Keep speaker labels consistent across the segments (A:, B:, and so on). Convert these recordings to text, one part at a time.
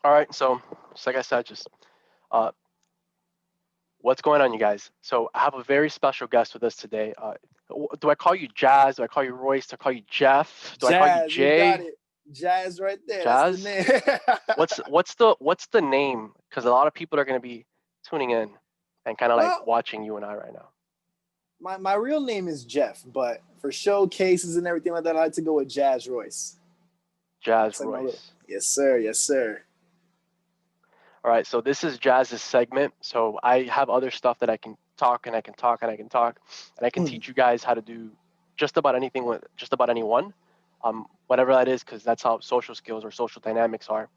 A: All right, so just like I said, just uh, what's going on, you guys? So I have a very special guest with us today. Do I call you Jazz? Do I call you Royce? Do I call you Jeff? Do I call you
B: Jazz, you got
A: Jay?
B: it. Jazz right there. That's the
A: Jazz?
B: name.
A: What's the name? Because a lot of people are going to be tuning in and kind of like
B: Well,
A: watching you and I right now.
B: my real name is Jeff, but for showcases and everything like that, I like to go with Jazz Royce.
A: Jazz
B: It's like my little.
A: Royce.
B: Yes, sir. Yes, sir.
A: All right, so this is Jazz's segment. So I have other stuff that I can talk and I can talk and I can talk and I can
B: Hmm.
A: teach you guys how to do just about anything with just about anyone, whatever that is, because that's how social skills or social dynamics are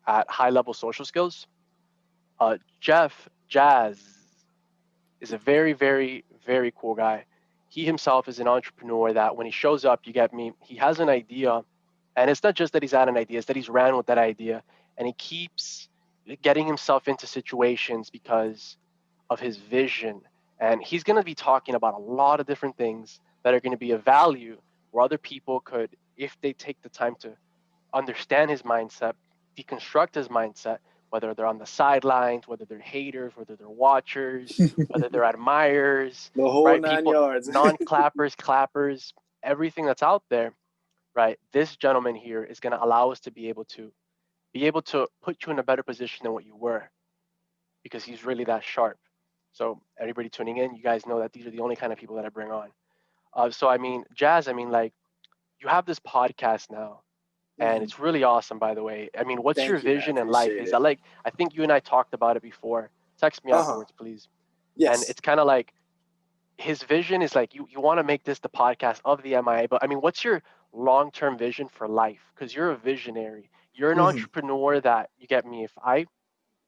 A: at high level social skills. Jazz is a very, very, very cool guy. He himself is an entrepreneur that when he shows up, you get me, he has an idea. And it's not just that he's had an idea, it's that he's ran with that idea. And he keeps getting himself into situations because of his vision. And he's going to be talking about a lot of different things that are going to be of value where other people could, if they take the time to understand his mindset, deconstruct his mindset, whether they're on the sidelines, whether they're haters, whether they're watchers, whether they're admirers,
B: The whole
A: right?
B: nine
A: People,
B: yards.
A: non-clappers, clappers, everything that's out there, right? This gentleman here is going to allow us to be able to put you in a better position than what you were because he's really that sharp. So everybody tuning in, you guys know that these are the only kind of people that I bring on. So I mean, Jazz, I mean, like you have this podcast now and
B: Mhm.
A: it's really awesome, by the way. I mean, what's your
B: Thank you, man.
A: vision in life?
B: Appreciate
A: Is
B: it.
A: that like, I think you and I talked about it before. Text me
B: Uh huh.
A: afterwards, please. And
B: Yes.
A: it's kind of like his vision is like you want to make this the podcast of the MIA, but I mean, what's your long-term vision for life? Because you're a visionary. You're an
B: Hmm.
A: entrepreneur that you get me. If I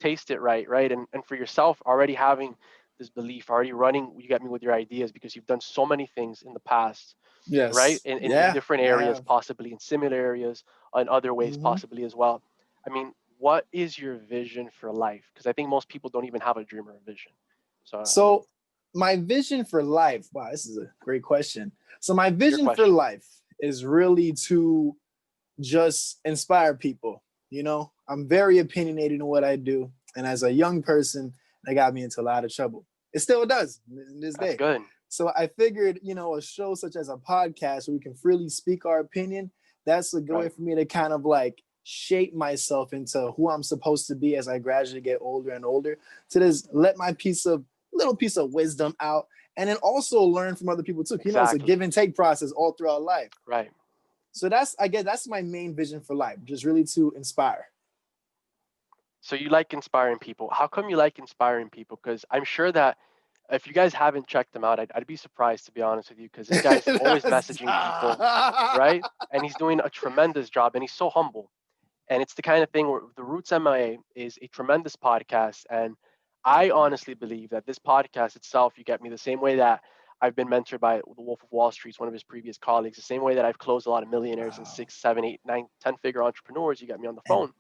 A: taste it right, right? And for yourself, already having this belief, already running, you get me with your ideas because you've done so many things in the past, right?
B: Yes.
A: In
B: Yeah,
A: different
B: I
A: areas,
B: have.
A: possibly in similar areas, in other ways,
B: Hmm.
A: possibly as well. I mean, what is your vision for life? Because I think most people don't even have a dream or a vision. So, I mean,
B: So, my vision for life. Wow, this is a great question. So, my
A: your
B: vision for
A: question.
B: life is really to just inspire people. I'm very opinionated in what I do. And as a young person, that got me into a lot of trouble. It still does in this
A: That's
B: day.
A: good.
B: So I figured, a show such as a podcast where we can freely speak our opinion, that's a good way
A: Right.
B: for me to kind of like shape myself into who I'm supposed to be as I gradually get older and older. To just let my little piece of wisdom out and then also learn from other people too. It's a
A: Exactly.
B: give and take process all throughout life.
A: Right.
B: So I guess that's my main vision for life, just really to inspire.
A: So you like inspiring people. How come you like inspiring people? Because I'm sure that if you guys haven't checked him out, I'd be surprised to be honest with you, because this guy's always messaging people, right? And he's doing a tremendous job, and he's so humble. And it's the kind of thing where the Roots MIA is a tremendous podcast, and I
B: Thank you.
A: honestly believe that this podcast itself, you get me, the same way that I've been mentored by the Wolf of Wall Street, one of his previous colleagues, the same way that I've closed a lot of millionaires and
B: Wow.
A: six, seven, eight, nine, 10-figure entrepreneurs, you get me on the
B: And
A: phone.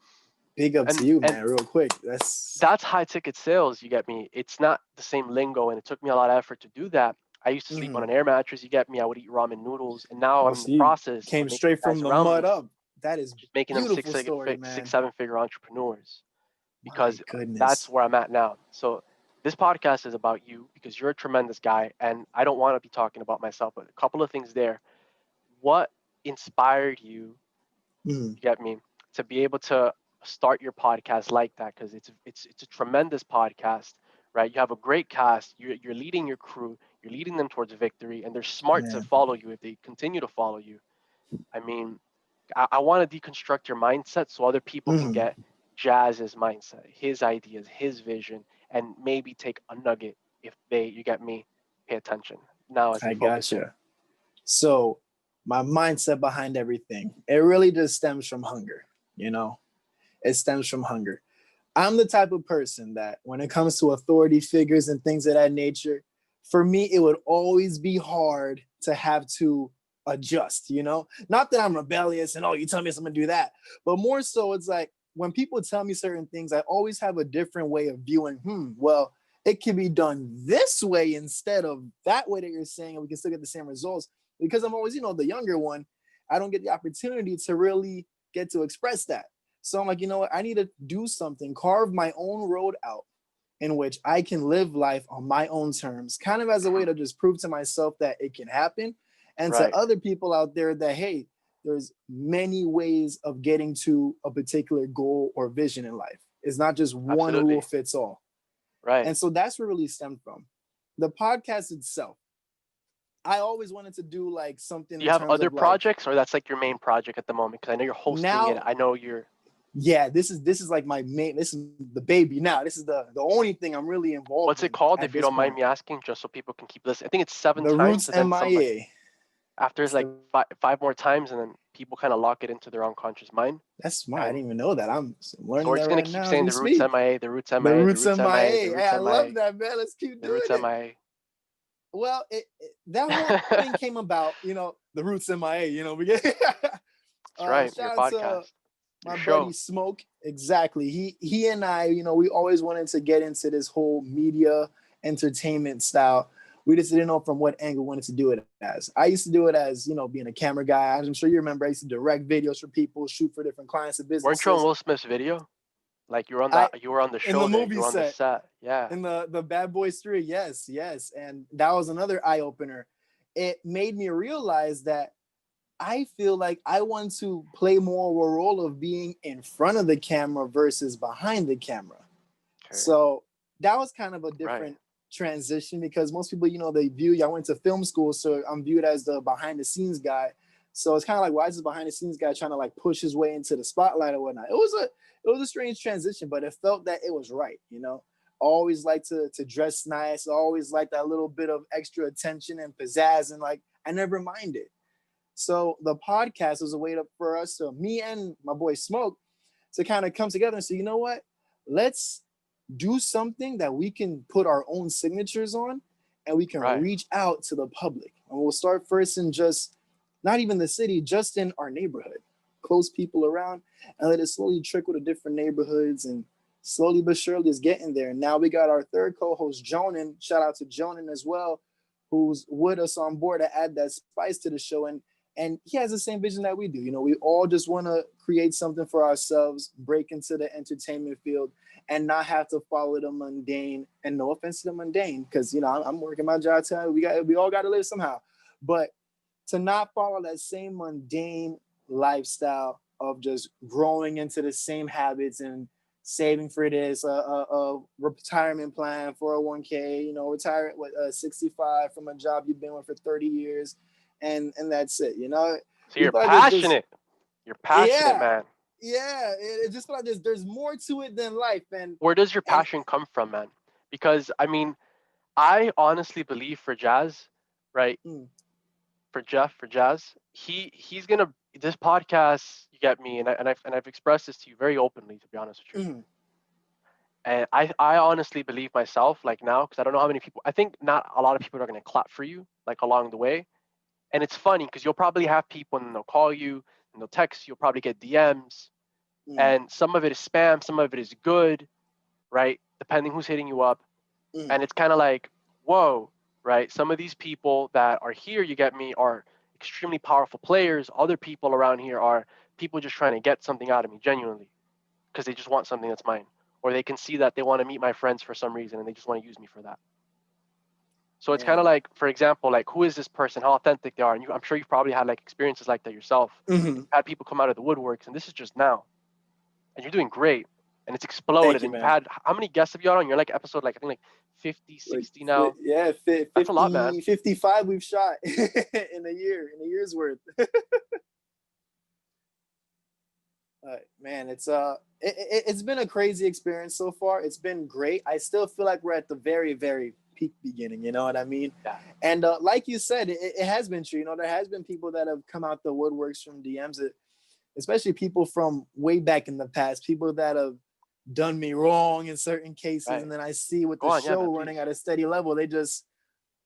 B: big up to
A: And
B: you,
A: and
B: man, real quick. That's
A: that's high ticket sales, you get me. It's not the same lingo, and it took me a lot of effort to do that. I used to sleep on
B: mhm.
A: an air mattress, you get me. I would eat ramen noodles, and now
B: Oh,
A: I'm in the
B: so you
A: process of
B: came
A: making
B: straight
A: the guys
B: from the
A: around
B: mud
A: me,
B: up. That is
A: just making them
B: beautiful story, man.
A: seven figure entrepreneurs,
B: My
A: because that's
B: goodness.
A: where I'm at now. So this podcast is about you because you're a tremendous guy, and I don't want to be talking about myself, but a couple of things there. What inspired you,
B: Mhm.
A: you get me, to be able to start your podcast like that? Because it's a tremendous podcast, right? You have a great cast. You're leading your crew. You're leading them towards victory, and they're smart to
B: Man,
A: follow you if they continue to follow you. I mean, I want to deconstruct your mindset so other people can
B: mhm.
A: get Jazz's mindset, his ideas, his vision, and maybe take a nugget if they, you get me, pay attention now as they
B: I
A: focus in.
B: gotcha. So, my mindset behind everything, it really just stems from hunger, you know? It stems from hunger. I'm the type of person that when it comes to authority figures and things of that nature, for me, it would always be hard to have to adjust. Not that I'm rebellious and, oh, you tell me I'm going to do that, but more so it's like when people tell me certain things, I always have a different way of viewing, well, it can be done this way instead of that way that you're saying, and we can still get the same results. Because I'm always, the younger one, I don't get the opportunity to really get to express that. So I'm like, you know what? I need to do something, carve my own road out in which I can live life on my own terms, kind of as a way
A: Mhm.
B: to just prove to myself that it can happen. And to
A: Right.
B: other people out there that, hey, there's many ways of getting to a particular goal or vision in life. It's not just one rule
A: Absolutely.
B: fits all.
A: Right.
B: And so that's where it really stemmed from. The podcast itself, I always wanted to do like something
A: Do you
B: in
A: have
B: terms
A: other
B: of like
A: projects, or that's like your main project at the moment? Because I know you're hosting it.
B: now,
A: I know you're.
B: yeah, this is like my main, this is the baby now. This is the only thing I'm really involved
A: What's it
B: in
A: called,
B: at
A: if you
B: this
A: don't mind
B: point.
A: me asking, just so people can keep listening? I think it's seven
B: The
A: times,
B: Roots
A: and then some like
B: MIA.
A: after it's
B: It's
A: like
B: the
A: five more times, and then people kind of lock it into their unconscious mind.
B: That's smart. I
A: And
B: didn't even know that. I'm
A: so
B: learning
A: we're
B: that
A: just gonna
B: right
A: keep
B: now as
A: saying
B: we
A: the roots
B: speak.
A: MIA, the roots
B: The
A: MIA, the
B: Roots
A: roots MIA, the
B: MIA. Hey,
A: roots
B: I love
A: MIA,
B: that, man. Let's keep
A: the
B: doing
A: roots
B: it.
A: MIA.
B: Well, that whole thing came about, the Roots MIA. We get
A: That's right. Your
B: shout out to
A: podcast, your
B: my buddy
A: show.
B: Smoke. Exactly. He and I, we always wanted to get into this whole media entertainment style. We just didn't know from what angle we wanted to do it as. I used to do it as, being a camera guy. I'm sure you remember I used to direct videos for people, shoot for different clients and
A: Weren't you on
B: businesses.
A: Will Smith's video? Like you were on
B: I
A: that. You were on the
B: in the
A: show there. You
B: movie
A: were on the
B: set
A: set. Yeah.
B: in the Bad Boys 3. Yes, yes. And that was another eye opener. It made me realize that I feel like I want to play more of a role of being in front of the camera versus behind the camera.
A: Okay.
B: So that was kind of a
A: Right.
B: different transition because most people, they view you. I went to film school, so I'm viewed as the behind the scenes guy. So it's kind of like, why is this behind the scenes guy trying to like push his way into the spotlight or whatnot? It was a strange transition, but it felt that it was right. Always like to dress nice, always like that little bit of extra attention and pizzazz, and like I never minded. So the podcast was a way for us, so me and my boy Smoke, to kind of come together and say, you know what? Let's do something that we can put our own signatures on and we can
A: Right.
B: reach out to the public. And we'll start first in just not even the city, just in our neighborhood, close people around, and let it slowly trickle to different neighborhoods, and slowly but surely is getting there. Now we got our third co-host, Jonan. Shout out to Jonan as well, who's with us on board to add that spice to the show. And he has the same vision that we do. We all just want to create something for ourselves, break into the entertainment field, and not have to follow the mundane. And no offense to the mundane, because I'm working my job too. We all got to live somehow, but to not follow that same mundane lifestyle of just growing into the same habits and saving for this, a retirement plan, 401k, retire at 65 from a job you've been with for 30 years, and that's it.
A: So
B: We
A: you're
B: thought there's
A: passionate. You're passionate,
B: yeah,
A: man.
B: yeah. It just felt like there's more to it than life,
A: Where does your
B: and
A: passion come from, man? Because I mean, I honestly believe for Jazz, right?
B: mm,
A: For Jeff, for Jazz, he's gonna this podcast. You get me, and I've expressed this to you very openly, to be honest with you.
B: mm,
A: And I honestly believe myself, like now, because I don't know how many people. I think not a lot of people are gonna clap for you, like along the way. And it's funny because you'll probably have people and they'll call you and they'll text you. You'll probably get DMs,
B: mm,
A: and some of it is spam, some of it is good, right? Depending who's hitting you up.
B: mm,
A: And it's kind of like, whoa, right? Some of these people that are here, you get me, are extremely powerful players. Other people around here are people just trying to get something out of me genuinely because they just want something that's mine. Or they can see that they want to meet my friends for some reason and they just want to use me for that. So it's kind of
B: man.
A: like, for example, like who is this person, how authentic they are. And I'm sure you've probably had like experiences like that yourself.
B: Mm-hmm.
A: You've had people come out of the woodworks, and this is just now. And you're doing great. And it's
B: Thank
A: exploded.
B: you,
A: And you've
B: man.
A: had, how many guests have you had on? You're like episode, like I think like 50,
B: Like
A: 60 now.
B: yeah,
A: That's a lot, man.
B: 50, 55 we've shot in a year's worth. Man, it's been a crazy experience so far. It's been great. I still feel like we're at the very, very peak beginning. You know what I mean?
A: Yeah.
B: And like you said, it has been true. There has been people that have come out the woodworks from DMs, especially people from way back in the past, people that have done me wrong in certain cases.
A: Right.
B: And then I see with
A: Go
B: the
A: on. Yeah,
B: show
A: man,
B: running
A: please.
B: at a steady level, they just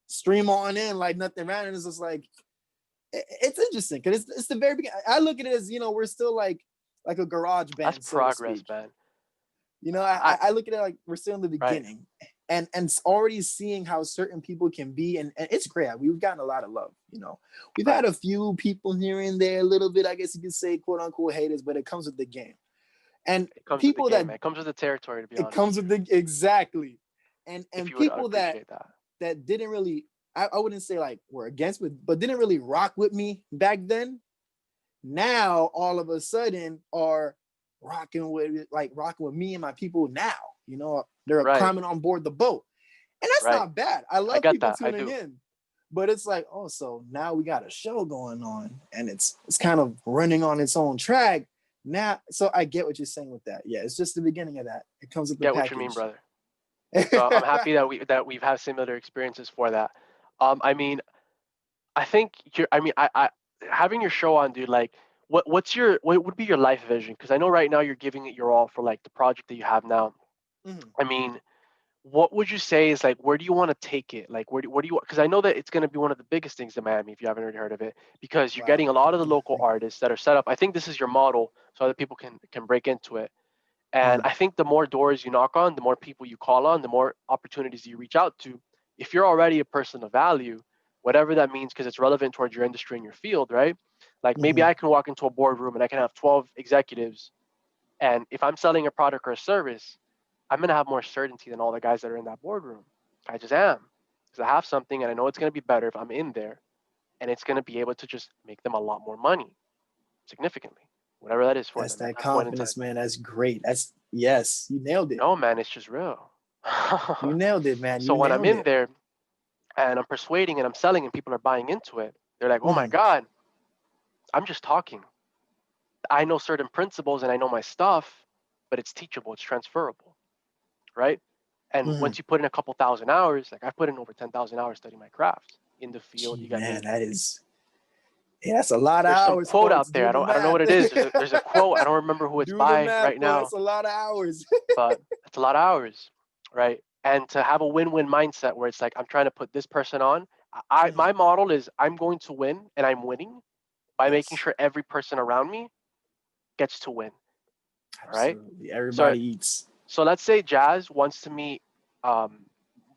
B: stream on in like nothing around. And it's just like, it's interesting because it's the very beginning. I look at it as, we're still like a garage
A: That's
B: band, so to
A: progress,
B: speak.
A: man.
B: I,
A: I,
B: I look at it like we're still in the
A: right.
B: beginning, and already seeing how certain people can be, and it's great. We've gotten a lot of love. We've had
A: Right.
B: a few people here and there, a little bit, I guess you could say, quote unquote haters, but it comes with the game. And
A: It comes with the
B: people
A: game,
B: that
A: man. It comes with the territory, to be
B: it
A: honest
B: comes
A: with
B: with
A: you.
B: the exactly,
A: If
B: and
A: you would
B: people that
A: appreciate that.
B: didn't really, I wouldn't say like were against with, but didn't really rock with me back then. Now all of a sudden are rocking with me and my people now. You know, they're
A: Right,
B: climbing on board the boat. And that's
A: right.
B: not bad. I
A: I
B: love
A: get
B: people
A: that. I
B: tuning
A: do.
B: in. But it's like, oh, so now we got a show going on and it's kind of running on its own track. Now, so I get what you're saying with that. Yeah, it's just the beginning of that. It comes with the
A: Get what you mean,
B: package.
A: brother. So I'm happy that we've had similar experiences for that. I mean, I think you're. I mean, I having your show on, dude. Like, what would be your life vision? Because I know right now you're giving it your all for like the project that you have now.
B: Mhm.
A: I mean, what would you say is like where do you want to take it? Like, where do you? Because I know that it's going to be one of the biggest things in Miami if you haven't already heard of it. Because you're
B: Wow.
A: getting a lot of the local artists that are set up. I think this is your model, so other people can break into it. And
B: Mhm.
A: I think the more doors you knock on, the more people you call on, the more opportunities you reach out to. If you're already a person of value, whatever that means, because it's relevant towards your industry and your field, right? Like maybe
B: Mhm.
A: I can walk into a boardroom and I can have 12 executives. And if I'm selling a product or a service, I'm going to have more certainty than all the guys that are in that boardroom. I just am. Because I have something and I know it's going to be better if I'm in there. And it's going to be able to just make them a lot more money significantly, whatever that is for
B: That's
A: them at
B: that
A: that point in time.
B: confidence, man. That's great. That's yes, you nailed it.
A: No, man, it's just real.
B: You nailed it, man.
A: So
B: You
A: when I'm
B: nailed
A: in
B: it.
A: there and I'm persuading and I'm selling and people are buying into it, they're like, oh my
B: Mhm.
A: God, I'm just talking. I know certain principles and I know my stuff, but it's teachable, it's transferable, right? And
B: Mhm.
A: once you put in a couple thousand hours, like I put in over 10,000 hours studying my craft in the field,
B: Gee,
A: you got
B: man,
A: me.
B: that is yeah, that's a lot of
A: There's some
B: hours,
A: quote
B: folks.
A: out there.
B: Do the
A: I don't know
B: math.
A: what it is. There's a quote. I don't remember who it's
B: Do the
A: by
B: math,
A: right
B: but that's
A: now,
B: a lot of hours.
A: but it's a lot of hours, right? And to have a win-win mindset where it's like I'm trying to put this person on.
B: Mhm.
A: My model is I'm going to win and I'm winning by making
B: Yes,
A: sure every person around me gets to win. All right.
B: absolutely.
A: So
B: Everybody eats.
A: so let's say Jazz wants to meet um,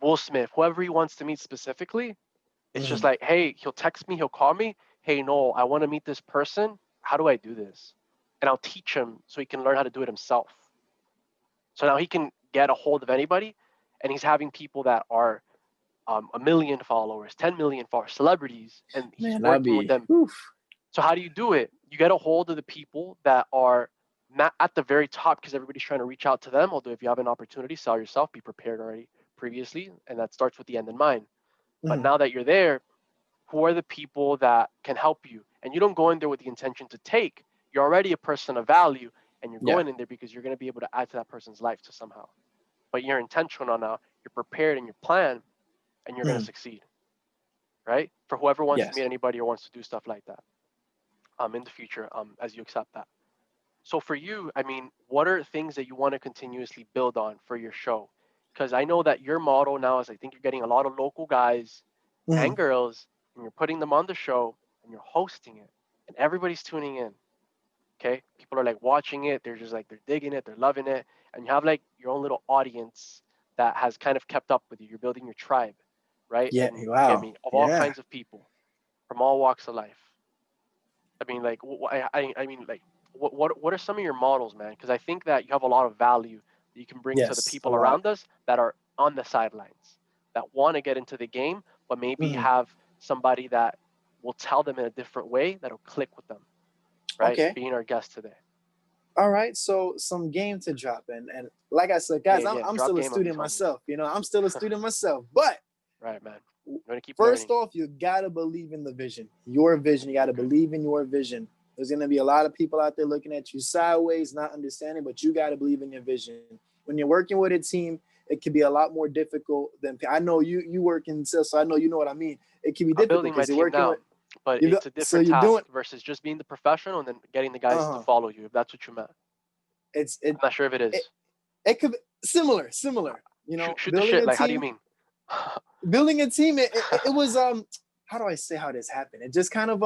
A: Will Smith, whoever he wants to meet specifically. It's just
B: Mhm.
A: like, hey, he'll text me, he'll call me. Hey, Noel, I want to meet this person. How do I do this? And I'll teach him so he can learn how to do it himself. So now he can get a hold of anybody, and he's having people that are a million followers, 10 million followers, celebrities, and he's
B: Man, that'd
A: working with
B: be
A: them.
B: oof.
A: So how do you do it? You get a hold of the people that are not at the very top because everybody's trying to reach out to them. Although if you have an opportunity, sell yourself, be prepared already previously, and that starts with the end in mind. But
B: Mhm.
A: now that you're there, who are the people that can help you? And you don't go in there with the intention to take. You're already a person of value, and you're
B: Yeah.
A: going in there because you're going to be able to add to that person's life to somehow. But you're intentional now. You're prepared in your plan, and you're going to
B: Mhm.
A: succeed, right? For whoever wants to meet
B: Yes.
A: anybody or wants to do stuff like that in the future, as you accept that. So for you, I mean, what are things that you want to continuously build on for your show? Because I know that your model now is I think you're getting a lot of local guys and
B: Mhm.
A: girls, and you're putting them on the show and you're hosting it, and everybody's tuning in. Okay, people are like watching it, they're just like they're digging it, they're loving it, and you have like your own little audience that has kind of kept up with you. You're building your tribe, right?
B: Yeah.
A: And you get
B: Wow.
A: me of all
B: Yeah.
A: kinds of people from all walks of life. I mean, like, I mean, like, what are some of your models, man? Because I think that you have a lot of value that you can bring to the
B: Yes. A
A: people
B: lot.
A: around us that are on the sidelines, that want to get into the game, but maybe
B: Mhm.
A: have somebody that will tell them in a different way that'll click with them, right?
B: Okay.
A: Being our guest today.
B: All right. So some game to drop in, and like I said,
A: Yeah,
B: guys, I'm
A: yeah.
B: I'm
A: Drop
B: still a
A: game on these
B: student
A: homies.
B: myself. You know, I'm still a student myself. But
A: Right, man. You want to keep
B: first
A: learning.
B: off, you gotta believe in the vision. Your vision. You gotta
A: Okay.
B: believe in your vision. There's gonna be a lot of people out there looking at you sideways, not understanding, but you gotta believe in your vision. When you're working with a team, it can be a lot more difficult than I know you work in sales, so I know you know what I mean. It can be
A: I'm
B: difficult
A: building my
B: because you're
A: team
B: working
A: now,
B: with
A: but
B: you.
A: it's a
B: So
A: different
B: you're doing
A: task versus just being the professional and then getting the guys to
B: uh
A: follow you, if that's what you meant.
B: it's
A: I'm not sure if it
B: it
A: is.
B: it could be similar. You
A: Shoot,
B: know,
A: shoot the shit. Like, how do you mean?
B: building a team. It was how do I say how this happened? It just kind of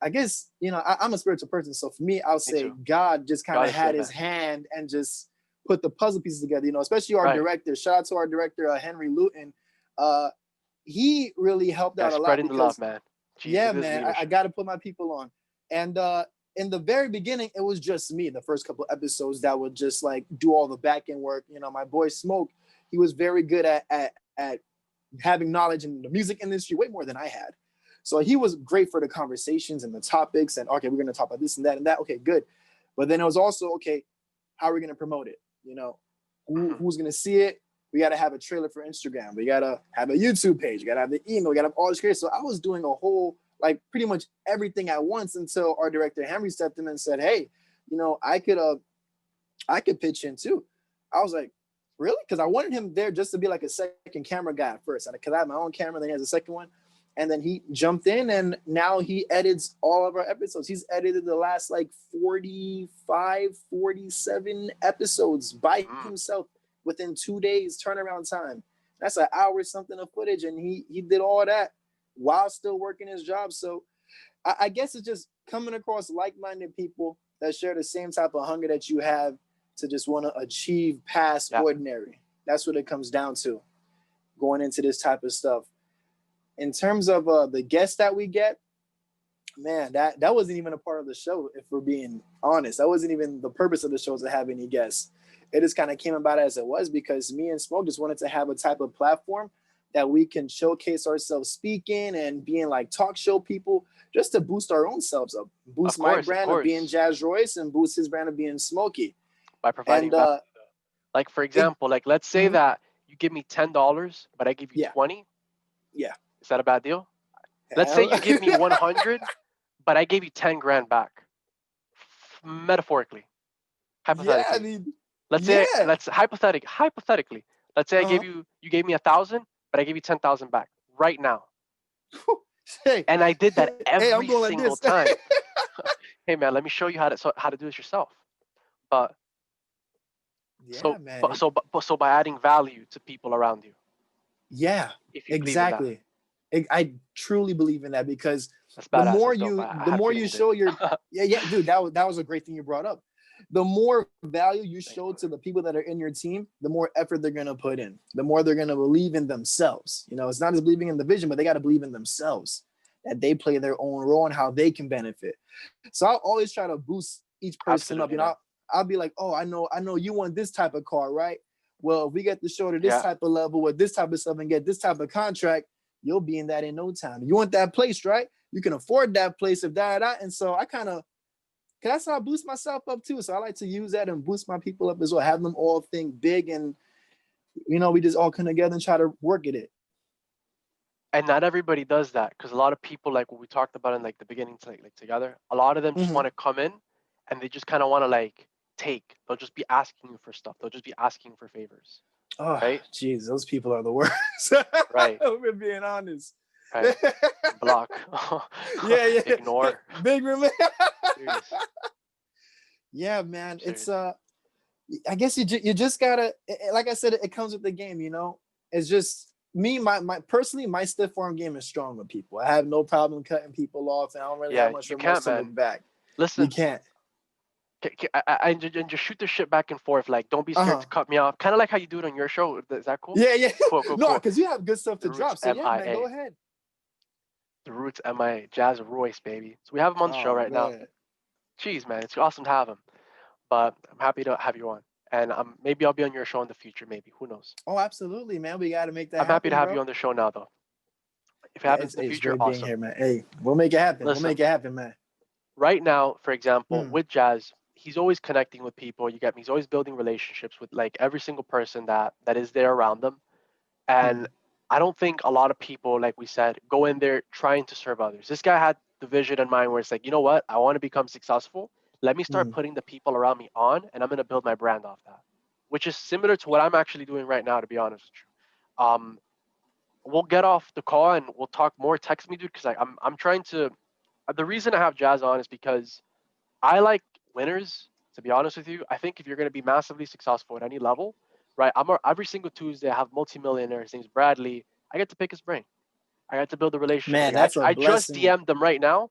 B: I guess you know I'm a spiritual person, so for me, I'll
A: Me
B: say
A: too.
B: God just kind
A: God
B: of
A: is shit,
B: had
A: man.
B: His hand and just put the puzzle pieces together. You know, especially our
A: Right.
B: director. Shout out to our director Henry Luton. Uh, he really helped out
A: Guys,
B: a lot
A: spreading the love,
B: because
A: man. Jeez,
B: yeah,
A: look at this
B: man, I
A: leadership.
B: got to put my people on, and in the very beginning, it was just me. The first couple episodes that would just like do all the back end work. You know, my boy Smoke, he was very good at having knowledge in the music industry way more than I had. So he was great for the conversations and the topics. And okay, we're gonna talk about this and that and that. Okay, good. But then it was also okay, how are we gonna promote it? You know, who's gonna see it? We gotta have a trailer for Instagram. We gotta have a YouTube page. We gotta have the email. We gotta have all this crazy. So I was doing a whole like pretty much everything at once until our director Henry stepped in and said, "Hey, you know, I could pitch in too." I was like, "Really?" Because I wanted him there just to be like a second camera guy at first. Because I have my own camera, then he has a second one. And then he jumped in and now he edits all of our episodes. He's edited the last like 45, 47 episodes by himself within 2 days turnaround time. That's an hour something of footage. And he did all that while still working his job. So I guess it's just coming across like-minded people that share the same type of hunger that you have to just want to achieve past ordinary. That's what it comes down to going into this type of stuff. In terms of the guests that we get, man, that wasn't even a part of the show, if we're being honest. That wasn't even the purpose of the show to have any guests. It just kind of came about as it was because me and Smoke just wanted to have a type of platform that we can showcase ourselves speaking and being like talk show people just to boost our own selves up. Boost my brand of being Jazz Royce and boost his brand of being Smokey.
A: By providing value. Like, for example, like let's say that you give me $10, but I give you 20.
B: Yeah.
A: Is that a bad deal? Let's say you give me 100, but I gave you 10 grand back. Metaphorically. Hypothetically.
B: Yeah, I mean,
A: let's hypothetically. Let's say you gave me 1,000, but I gave you 10,000 back right now.
B: Hey,
A: and I did that every single
B: like
A: time. Hey man, let me show you how to do this yourself. But so by adding value to people around you.
B: Yeah,
A: if you
B: exactly. I truly believe in that because the more you show your dude, that was a great thing you brought up. The more value you show to the people that are in your team, the more effort they're gonna put in, the more they're gonna believe in themselves. You know, it's not just believing in the vision, but they got to believe in themselves that they play their own role and how they can benefit. So I'll always try to boost each person up. You know, I'll be like, oh, I know you want this type of car, right? Well, if we get the show to this type of level with this type of stuff and get this type of contract, you'll be in that in no time. You want that place, right? You can afford that place if that. And so I kind of, that's how I boost myself up too. So I like to use that and boost my people up as well. Have them all think big and, you know, we just all come together and try to work at it.
A: And not everybody does that because a lot of people, like what we talked about in like the beginning, like together, a lot of them just want to come in and they just kind of want to like take. They'll just be asking you for stuff. They'll just be asking for favors.
B: Oh, right? Geez, those people are the worst.
A: Right.
B: We're being honest.
A: Right. Block.
B: Yeah.
A: Ignore.
B: Big room. Yeah, man. Seriously. It's I guess you just gotta, like I said, it comes with the game. You know, it's just me. My personally, my stiff arm game is strong with people. I have no problem cutting people off, and I don't really have much remorse to look back.
A: Listen,
B: you can't.
A: And just shoot the shit back and forth. Like, don't be scared to cut me off. Kind of like how you do it on your show. Is that cool?
B: Yeah.
A: Cool.
B: No, because you have good stuff to drop. So yeah, man, go ahead.
A: The Roots MIA, Jazz Royce, baby. So we have him on the show right now. Jeez, man, it's awesome to have him. But I'm happy to have you on. And maybe I'll be on your show in the future. Maybe, who knows?
B: Oh, absolutely, man. We got to make that.
A: I'm happy to have you on the show now, though. If it happens in the future, awesome.
B: Being here, man. Hey, we'll make it happen.
A: Listen,
B: we'll make it happen, man.
A: Right now, for example, with Jazz, he's always connecting with people. You get me? He's always building relationships with like every single person that is there around them. And I don't think a lot of people, like we said, go in there trying to serve others. This guy had the vision in mind where it's like, you know what? I want to become successful. Let me start putting the people around me on, and I'm going to build my brand off that, which is similar to what I'm actually doing right now, to be honest with you. We'll get off the call and we'll talk more. Text me, dude, because I'm trying to. The reason I have Jazz on is because I like winners. To be honest with you, I think if you're going to be massively successful at any level, right? Every single Tuesday I have multimillionaire. His name's Bradley. I get to pick his brain. I got to build a relationship.
B: Man, that's
A: I just DM'd them right now,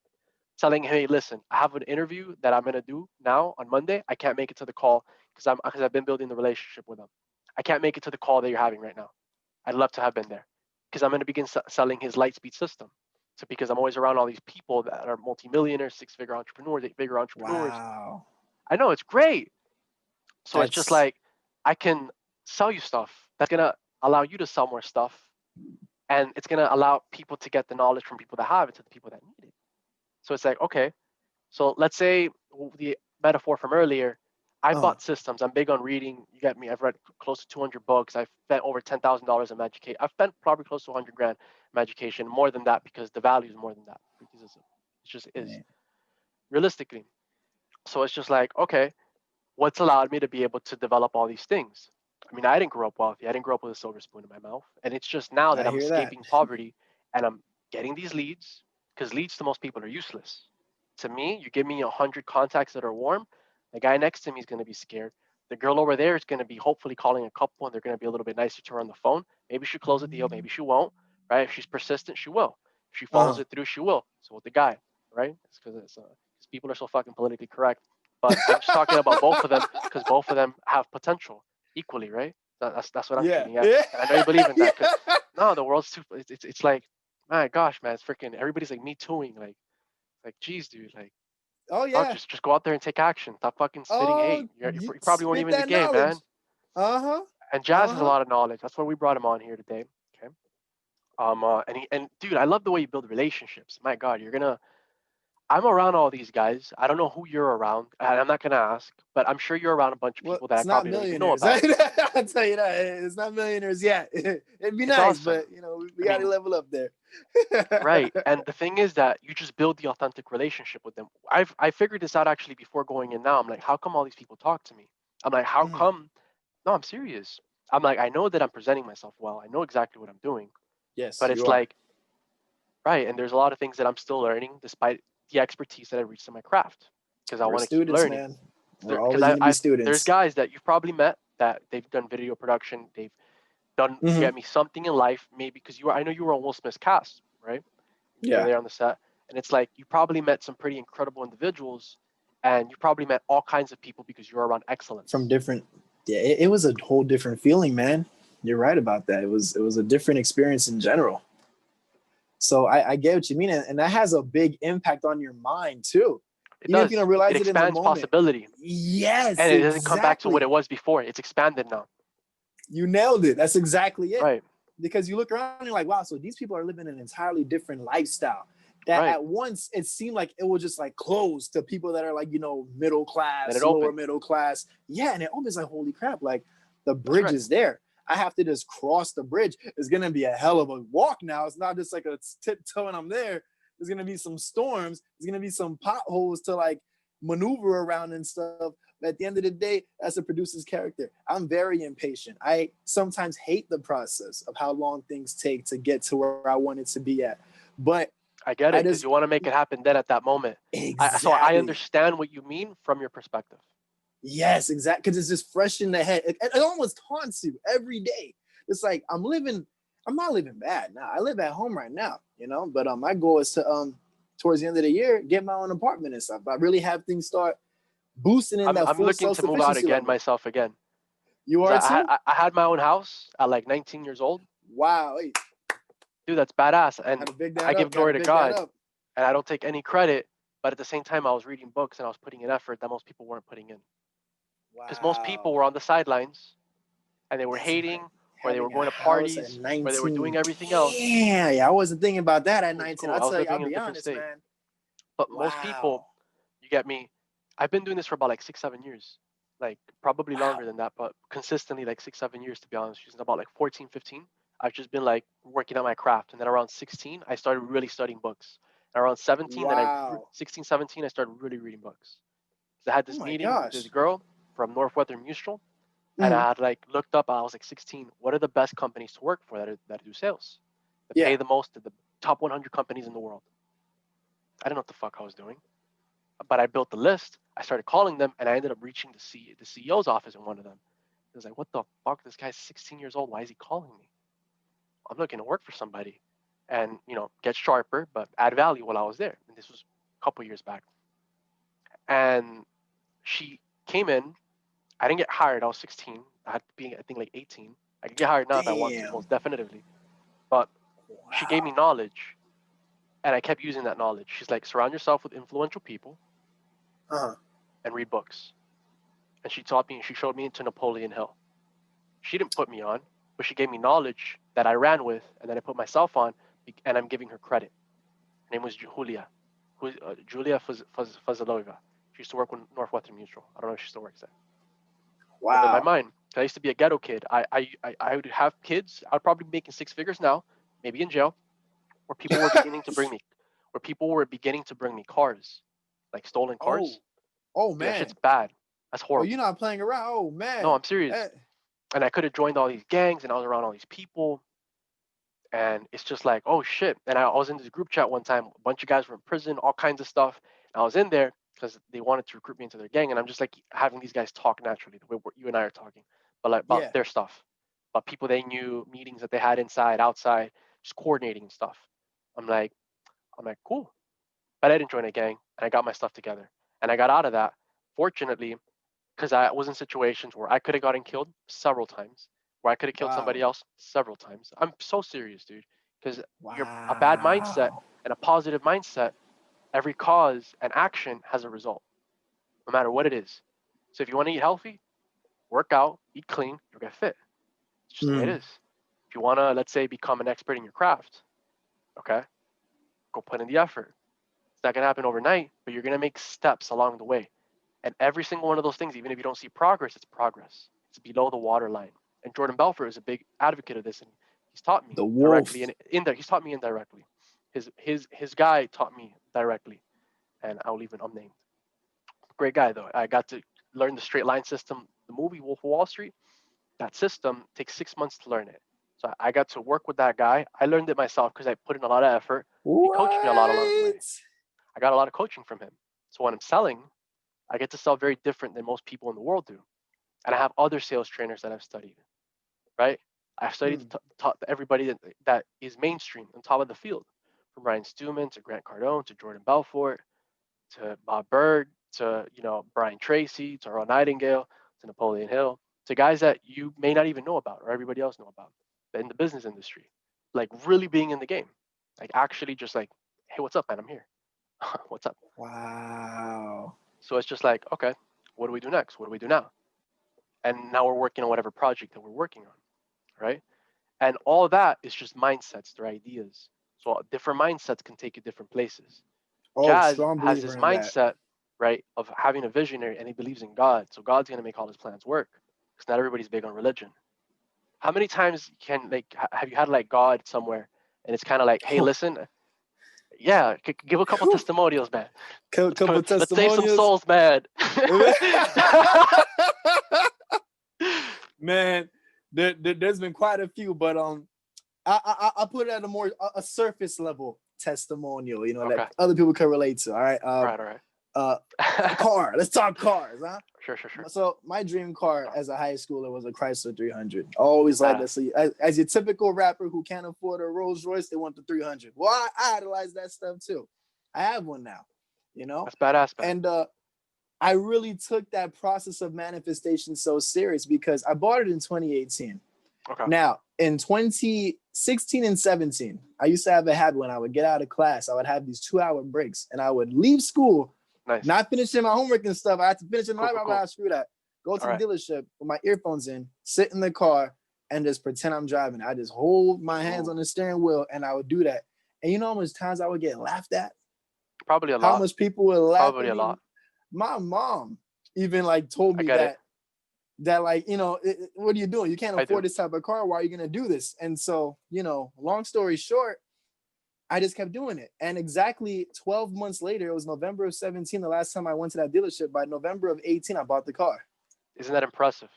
A: telling him, hey, listen, I have an interview that I'm gonna do now on Monday. I can't make it to the call because I've been building the relationship with him. I can't make it to the call that you're having right now. I'd love to have been there because I'm gonna begin selling his Lightspeed system. So because I'm always around all these people that are multimillionaires, six-figure entrepreneurs, eight-figure entrepreneurs,
B: Wow.
A: I know it's great. So it's just
B: That's
A: like I can sell you stuff that's gonna allow you to sell more stuff, and it's gonna allow people to get the knowledge from people that have it to the people that need it. So it's like, okay, so let's say the metaphor from earlier, I
B: uh
A: bought systems. I'm big on reading. You get me. I've read close to 200 books. I've spent over $10,000 in education. I've spent probably close to 100 grand in education, more than that because the value is more than that. Because it just is
B: man.
A: realistically. So it's just like, okay, what's allowed me to be able to develop all these things? I mean, I didn't grow up wealthy. I didn't grow up with a silver spoon in my mouth. And it's just now that
B: I
A: I'm
B: hear that.
A: escaping poverty and I'm getting these leads, because leads to most people are useless. To me, you give me 100 contacts that are warm, the guy next to me is going to be scared. The girl over there is going to be hopefully calling a couple and they're going to be a little bit nicer to her on the phone. Maybe she'll close a deal, maybe she won't, right? If she's persistent, she will. If she follows
B: Uh
A: it through, she will. So with the guy, right? It's because people are so fucking politically correct. But I'm just talking about both of them because both of them have potential equally, right? That's what I'm
B: yeah.
A: shooting at,
B: Yeah.
A: and I know you believe in that because
B: yeah.
A: no, the world's too. It's like, my gosh, man, it's freaking. Everybody's like me tooing, like, geez, dude, like,
B: Oh
A: fuck,
B: yeah.
A: just go out there and take action. Stop fucking spitting
B: Oh,
A: hate. You probably weren't
B: spit
A: even in the
B: that
A: game, man.
B: knowledge. Uh-huh.
A: And Jazz has a
B: Uh-huh.
A: lot of knowledge. That's why we brought him on here today. Okay. And dude, I love the way you build relationships. My God, you're gonna. I'm around all these guys. I don't know who you're around, and I'm not gonna ask, but I'm sure you're around a bunch of
B: Well,
A: people that I
B: it's not
A: probably don't even know
B: millionaires.
A: about.
B: I'll tell you that. It's not millionaires yet. It'd be
A: It's
B: nice,
A: awesome.
B: but you know, we
A: I
B: got to
A: mean,
B: level up there.
A: right. And the thing is that you just build the authentic relationship with them. I figured this out actually before going in now. I'm like, how come all these people talk to me? I'm like, how
B: Mm,
A: come? No, I'm serious. I'm like, I know that I'm presenting myself well. I know exactly what I'm doing.
B: yes,
A: But
B: you
A: it's
B: are.
A: like, right, and there's a lot of things that I'm still learning despite the expertise that I reached in my craft because I
B: We're
A: want to keep
B: students,
A: learning.
B: man. We're
A: Because
B: always going to be
A: there's
B: students.
A: guys that you've probably met that they've done video production, they've done, you
B: Hmm.
A: get me, something in life, maybe because I know you were on Will Smith's cast, right? You were
B: Yeah.
A: there on the set, and it's like you probably met some pretty incredible individuals, and you probably met all kinds of people because you're around
B: From
A: excellence.
B: different, yeah, it was a whole different feeling, man. You're right about that. It was a different experience in general. So I get what you mean, and that has a big impact on your mind too,
A: It
B: even if you
A: does.
B: don't
A: It
B: realize it in the
A: expands
B: moment.
A: possibility,
B: Yes,
A: and it doesn't come back to what
B: exactly.
A: it was before. It's expanded now.
B: You nailed it. That's exactly it.
A: Right.
B: Because you look around and you're like, wow, so these people are living an entirely different lifestyle. That
A: Right.
B: at once it seemed like it was just like closed to people that are like, middle
A: Then it
B: class, lower
A: opened.
B: middle class. Yeah. And it opens like, holy crap, like the
A: That's
B: bridge
A: right.
B: is there. I have to just cross the bridge. It's going to be a hell of a walk now. It's not just like a tiptoe and I'm there. There's going to be some storms. There's going to be some potholes to like maneuver around and stuff. But at the end of the day, that's a producer's character. I'm very impatient. I sometimes hate the process of how long things take to get to where I want it to be at. But
A: I get
B: I
A: it because
B: just
A: you want to make it happen then at that moment. So I
B: exactly.
A: understand what you mean from your perspective.
B: Yes, exactly. Because it's just fresh in the head. It almost haunts you every day. It's like I'm not living bad now. I live at home right now. But my goal is to towards the end of the year get my own apartment and stuff. I really have things start boosting in that
A: I'm
B: full
A: looking to move out
B: self-sufficiency
A: again
B: level.
A: myself again
B: You
A: because
B: are too?
A: I had my own house at like 19 years old.
B: Wow. Hey,
A: Dude, that's badass, and
B: gotta big
A: I
B: that
A: give
B: up. Gotta
A: glory to
B: big that
A: God,
B: up.
A: and I don't take any credit. But at the same time, I was reading books and I was putting in effort that most people weren't putting in because most people
B: Wow.
A: were on the sidelines and they were
B: That's
A: hating or they were
B: having a
A: going to
B: house at
A: parties or they were doing
B: 19.
A: everything else.
B: Damn. Yeah, I wasn't thinking about that at
A: It was
B: 19.
A: cool.
B: I'll
A: I was
B: tell you, I'll
A: living in a
B: be
A: different
B: honest,
A: state.
B: man.
A: But most people,
B: Wow.
A: you get me, I've been doing this for about like 6, 7 years, like probably
B: Wow.
A: longer than that, but consistently like 6, 7 years to be honest. Since about like 14, 15, I've just been like working on my craft. And then around 16, I started really studying books. And around 17, then 16, 17, I started really reading books. So I had
B: Oh
A: this
B: my
A: meeting with this
B: gosh.
A: girl from Northwestern Mutual, and
B: Mhm.
A: I had like looked up. I was like 16. What are the best companies to work for that do sales, that pay
B: Yeah.
A: the most, the top 100 companies in the world? I didn't know what the fuck I was doing, but I built the list. I started calling them, and I ended up reaching the CEO's office in one of them. I was like, "What the fuck? This guy's 16 years old. Why is he calling me? I'm looking to work for somebody, and get sharper, but add value while I was there." And this was a couple years back, and she came in. I didn't get hired. I was 16. I had to be, I think, like 18. I could get hired now if I want to,
B: Damn.
A: most definitively. But she gave me
B: Wow.
A: knowledge, And I kept using that knowledge. She's like, surround yourself with influential people
B: Uh-huh.
A: and read books. And she taught me, and she showed me into Napoleon Hill. She didn't put me on, but she gave me knowledge that I ran with, and then I put myself on, and I'm giving her credit. Her name was Julia, Julia Fazalova. She used to work with Northwestern Mutual. I don't know if she still works there. Opened my
B: Wow.
A: mind. I used to be a ghetto kid. I would have kids. I'd probably be making six figures now, maybe in jail, where people were beginning to bring me, cars, like stolen
B: Oh,
A: cars.
B: oh
A: Dude, that shit's
B: man.
A: bad. That's
B: Oh, you're
A: horrible.
B: not playing around. Oh
A: No,
B: man.
A: I'm serious.
B: Eh,
A: And I could have joined all these gangs, and I was around all these people, and it's just like, oh shit. And I was in this group chat one time. A bunch of guys were in prison, all kinds of stuff. And I was in there because they wanted to recruit me into their gang, and I'm just like having these guys talk naturally, the way you and I are talking, but like about
B: yeah.
A: their stuff, about people they knew, meetings that they had inside, outside, just coordinating and stuff. I'm like, cool. But I didn't join a gang, and I got my stuff together, and I got out of that. Fortunately, because I was in situations where I could have gotten killed several times, where I could have killed somebody
B: Wow.
A: else several times. I'm so serious, dude, because you're a bad mindset
B: Wow.
A: and a positive mindset. Every cause and action has a result, no matter what it is. So if you want to eat healthy, work out, eat clean, you'll get fit. It's just the way it
B: Mm.
A: is. If you want to, let's say, become an expert in your craft, okay, go put in the effort. It's not gonna happen overnight, but you're gonna make steps along the way. And every single one of those things, even if you don't see progress, it's progress. It's below the waterline. And Jordan Belfort is a big advocate of this, and he's taught me
B: The
A: directly
B: wolf.
A: and in there. He's taught me indirectly. His guy taught me directly, and I'll leave it unnamed. Great guy though. I got to learn the straight line system. The movie Wolf of Wall Street. That system takes 6 months to learn it. So I got to work with that guy. I learned it myself because I put in a lot of effort. He coached me a lot along the way.
B: What?
A: I got a lot of coaching from him. So when I'm selling, I get to sell very different than most people in the world do. And I have other sales trainers that I've studied, right? I've studied
B: Mm.
A: taught everybody that is mainstream on top of the field, from Ryan Stewman to Grant Cardone to Jordan Belfort to Bob Burg to Brian Tracy to Earl Nightingale to Napoleon Hill to guys that you may not even know about or everybody else know about in the business industry, like really being in the game, like actually just like, hey, what's up, man? I'm here. What's up?
B: Wow.
A: So it's just like, okay, what do we do next? What do we do now? And now we're working on whatever project that we're working on, right? And all that is just mindsets, they're ideas. So different mindsets can take you different places.
B: Oh,
A: Jazz
B: strong
A: has
B: believer
A: this
B: in that.
A: mindset, right, of having a visionary, and he believes in God. So God's going to make all his plans work because not everybody's big on religion. How many times have you had like God somewhere and it's kind of like, hey, listen, yeah, give a couple testimonials, man.
B: Couple
A: Let's save some
B: testimonials.
A: souls, man.
B: Man, there's been quite a few, but I put it at a more a surface level testimonial, that
A: Okay.
B: other people can relate to. All right.
A: All right. All right.
B: Car. Let's talk cars, huh?
A: Sure. Sure.
B: So my dream car as a high schooler was a Chrysler 300. Always like to
A: Badass.
B: see, as your typical rapper who can't afford a Rolls Royce, they want the 300. Well, I idolize that stuff too. I have one now,
A: That's badass, man.
B: and I really took that process of manifestation so serious because I bought it in 2018.
A: Okay.
B: Now, in 2016 and 17, I used to have a habit when I would get out of class, I would have these 2-hour breaks and I would leave school,
A: Nice.
B: not finishing my homework and stuff. I had to finish it.
A: Cool.
B: Screw that. Go to
A: All
B: the
A: right.
B: dealership with my earphones in, sit in the car, and just pretend I'm driving. I just hold my hands on the steering wheel and I would do that. And you know how much times I would get laughed at?
A: Probably a
B: How
A: lot.
B: much people would laugh
A: Probably
B: at
A: a
B: me?
A: lot.
B: My mom even like told
A: I
B: me
A: get it.
B: that like, what are you doing? You can't
A: I
B: afford
A: do.
B: this type of car. Why are you going to do this? And so, long story short, I just kept doing it. And exactly 12 months later, it was November of 17, the last time I went to that dealership. By November of 18, I bought the car.
A: Isn't that impressive?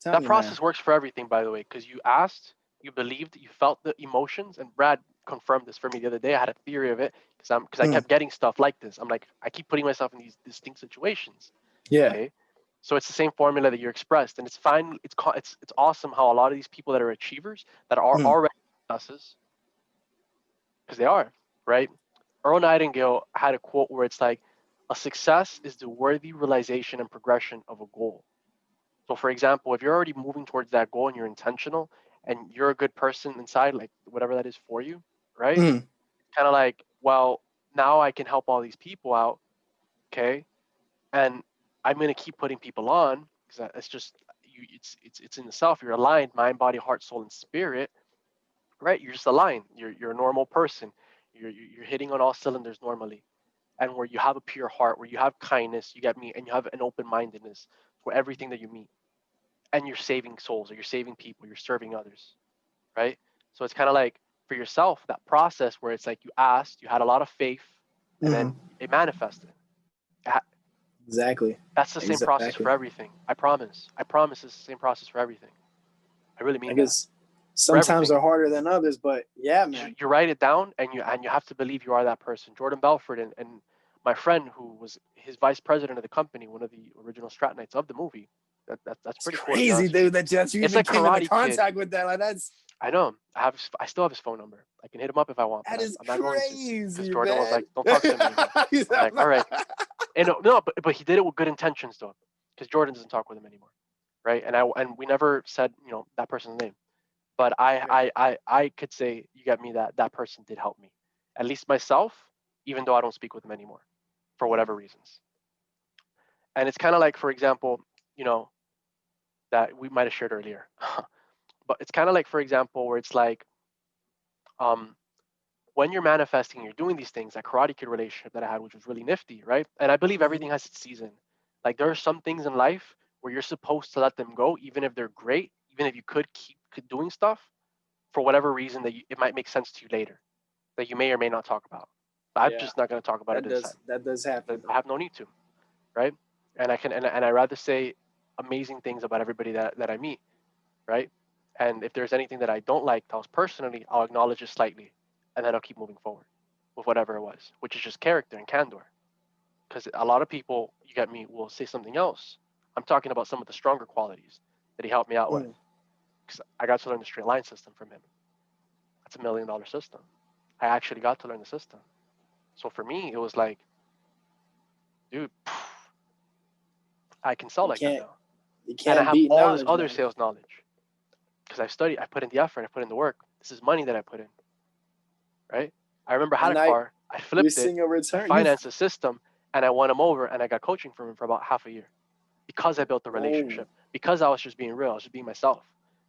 B: Tell
A: That
B: you, man.
A: process works for everything, by the way, because you asked, you believed, you felt the emotions, and Brad confirmed this for me the other day. I had a theory of it because I
B: Mm,
A: kept getting stuff like this. I'm like, I keep putting myself in these distinct situations.
B: yeah.
A: Okay, so it's the same formula that you expressed, and it's fine. It's awesome how a lot of these people that are achievers that are
B: Mm,
A: already successes, because they are, right? Earl Nightingale had a quote where it's like, a success is the worthy realization and progression of a goal. So, for example, if you're already moving towards that goal and you're intentional and you're a good person inside, like whatever that is for you, right?
B: mm,
A: Kind of like well, now I can help all these people out, okay? And I'm gonna keep putting people on because it's just you. It's in the self. You're aligned, mind, body, heart, soul, and spirit, right? You're just aligned. You're a normal person. You're hitting on all cylinders normally, and where you have a pure heart, where you have kindness, you get me, and you have an open mindedness for everything that you meet, and you're saving souls, or you're saving people, you're serving others, right? So it's kind of like for yourself that process where it's like you asked, you had a lot of faith, and
B: Mm-hmm.
A: then it manifested.
B: Exactly.
A: That's the same process
B: Exactly.
A: for everything. I promise. I promise it's the same process for everything. I really
B: I
A: mean that.
B: guess
A: For
B: sometimes
A: everything.
B: are harder than others, but yeah, man.
A: You write it down and you have to believe you are that person. Jordan Belfort and my friend who was his vice president of the company, one of the original Stratnites of the movie. That's
B: It's
A: pretty cool to be
B: crazy,
A: honest with you.
B: dude, that you
A: It's
B: even
A: like
B: came into
A: Karate Kid.
B: contact with that. Like
A: I know him. I still have his phone number. I can hit him up if I want, but
B: that is
A: I'm not going to because
B: crazy,
A: Jordan was
B: man.
A: like, "Don't talk to him anymore." I'm like, "All right." And no, but he did it with good intentions though, because Jordan doesn't talk with him anymore, right? And we never said that person's name, but
B: Okay.
A: I could say you got me that person did help me, at least myself, even though I don't speak with him anymore, for
B: Mm.
A: whatever reasons. And it's kind of like, for example, you know, that we might have shared earlier, but it's kind of like, for example, where it's like, um, when you're manifesting, you're doing these things, that Karate Kid relationship that I had, which was really nifty, right? And I believe
B: Mm-hmm.
A: everything has its season. Like there are some things in life where you're supposed to let them go, even if they're great, even if you could keep doing stuff for whatever reason it might make sense to you later, that you may or may not talk about. I'm
B: Yeah,
A: just not going to talk about it this time.
B: that does happen
A: I
B: though.
A: have no need to, right? And I can and I rather say amazing things about everybody that I meet, right? And if there's anything that I don't like, that was personally, I'll acknowledge it slightly, and then I'll keep moving forward with whatever it was, which is just character and candor. Because a lot of people, you get me, will say something else. I'm talking about some of the stronger qualities that he helped me out with.
B: Mm.
A: Because I got to learn the straight line system from him. That's $1 million system. I actually got to learn the system. So for me, it was like, dude, I can sell
B: You
A: like that
B: can't
A: now.
B: you
A: And I
B: can't
A: have
B: beat
A: all this
B: knowledge,
A: other
B: man.
A: sales knowledge because I've studied, I put in the effort, I put in the work. This is money that I put in, right? I remember I had
B: And
A: a
B: now
A: car, I
B: you're
A: flipped it,
B: seeing a
A: I
B: return. You've
A: financed the system, and I won him over, and I got coaching from him for about half a year because I built the
B: whoa.
A: relationship, because I was just being real, I was just being myself.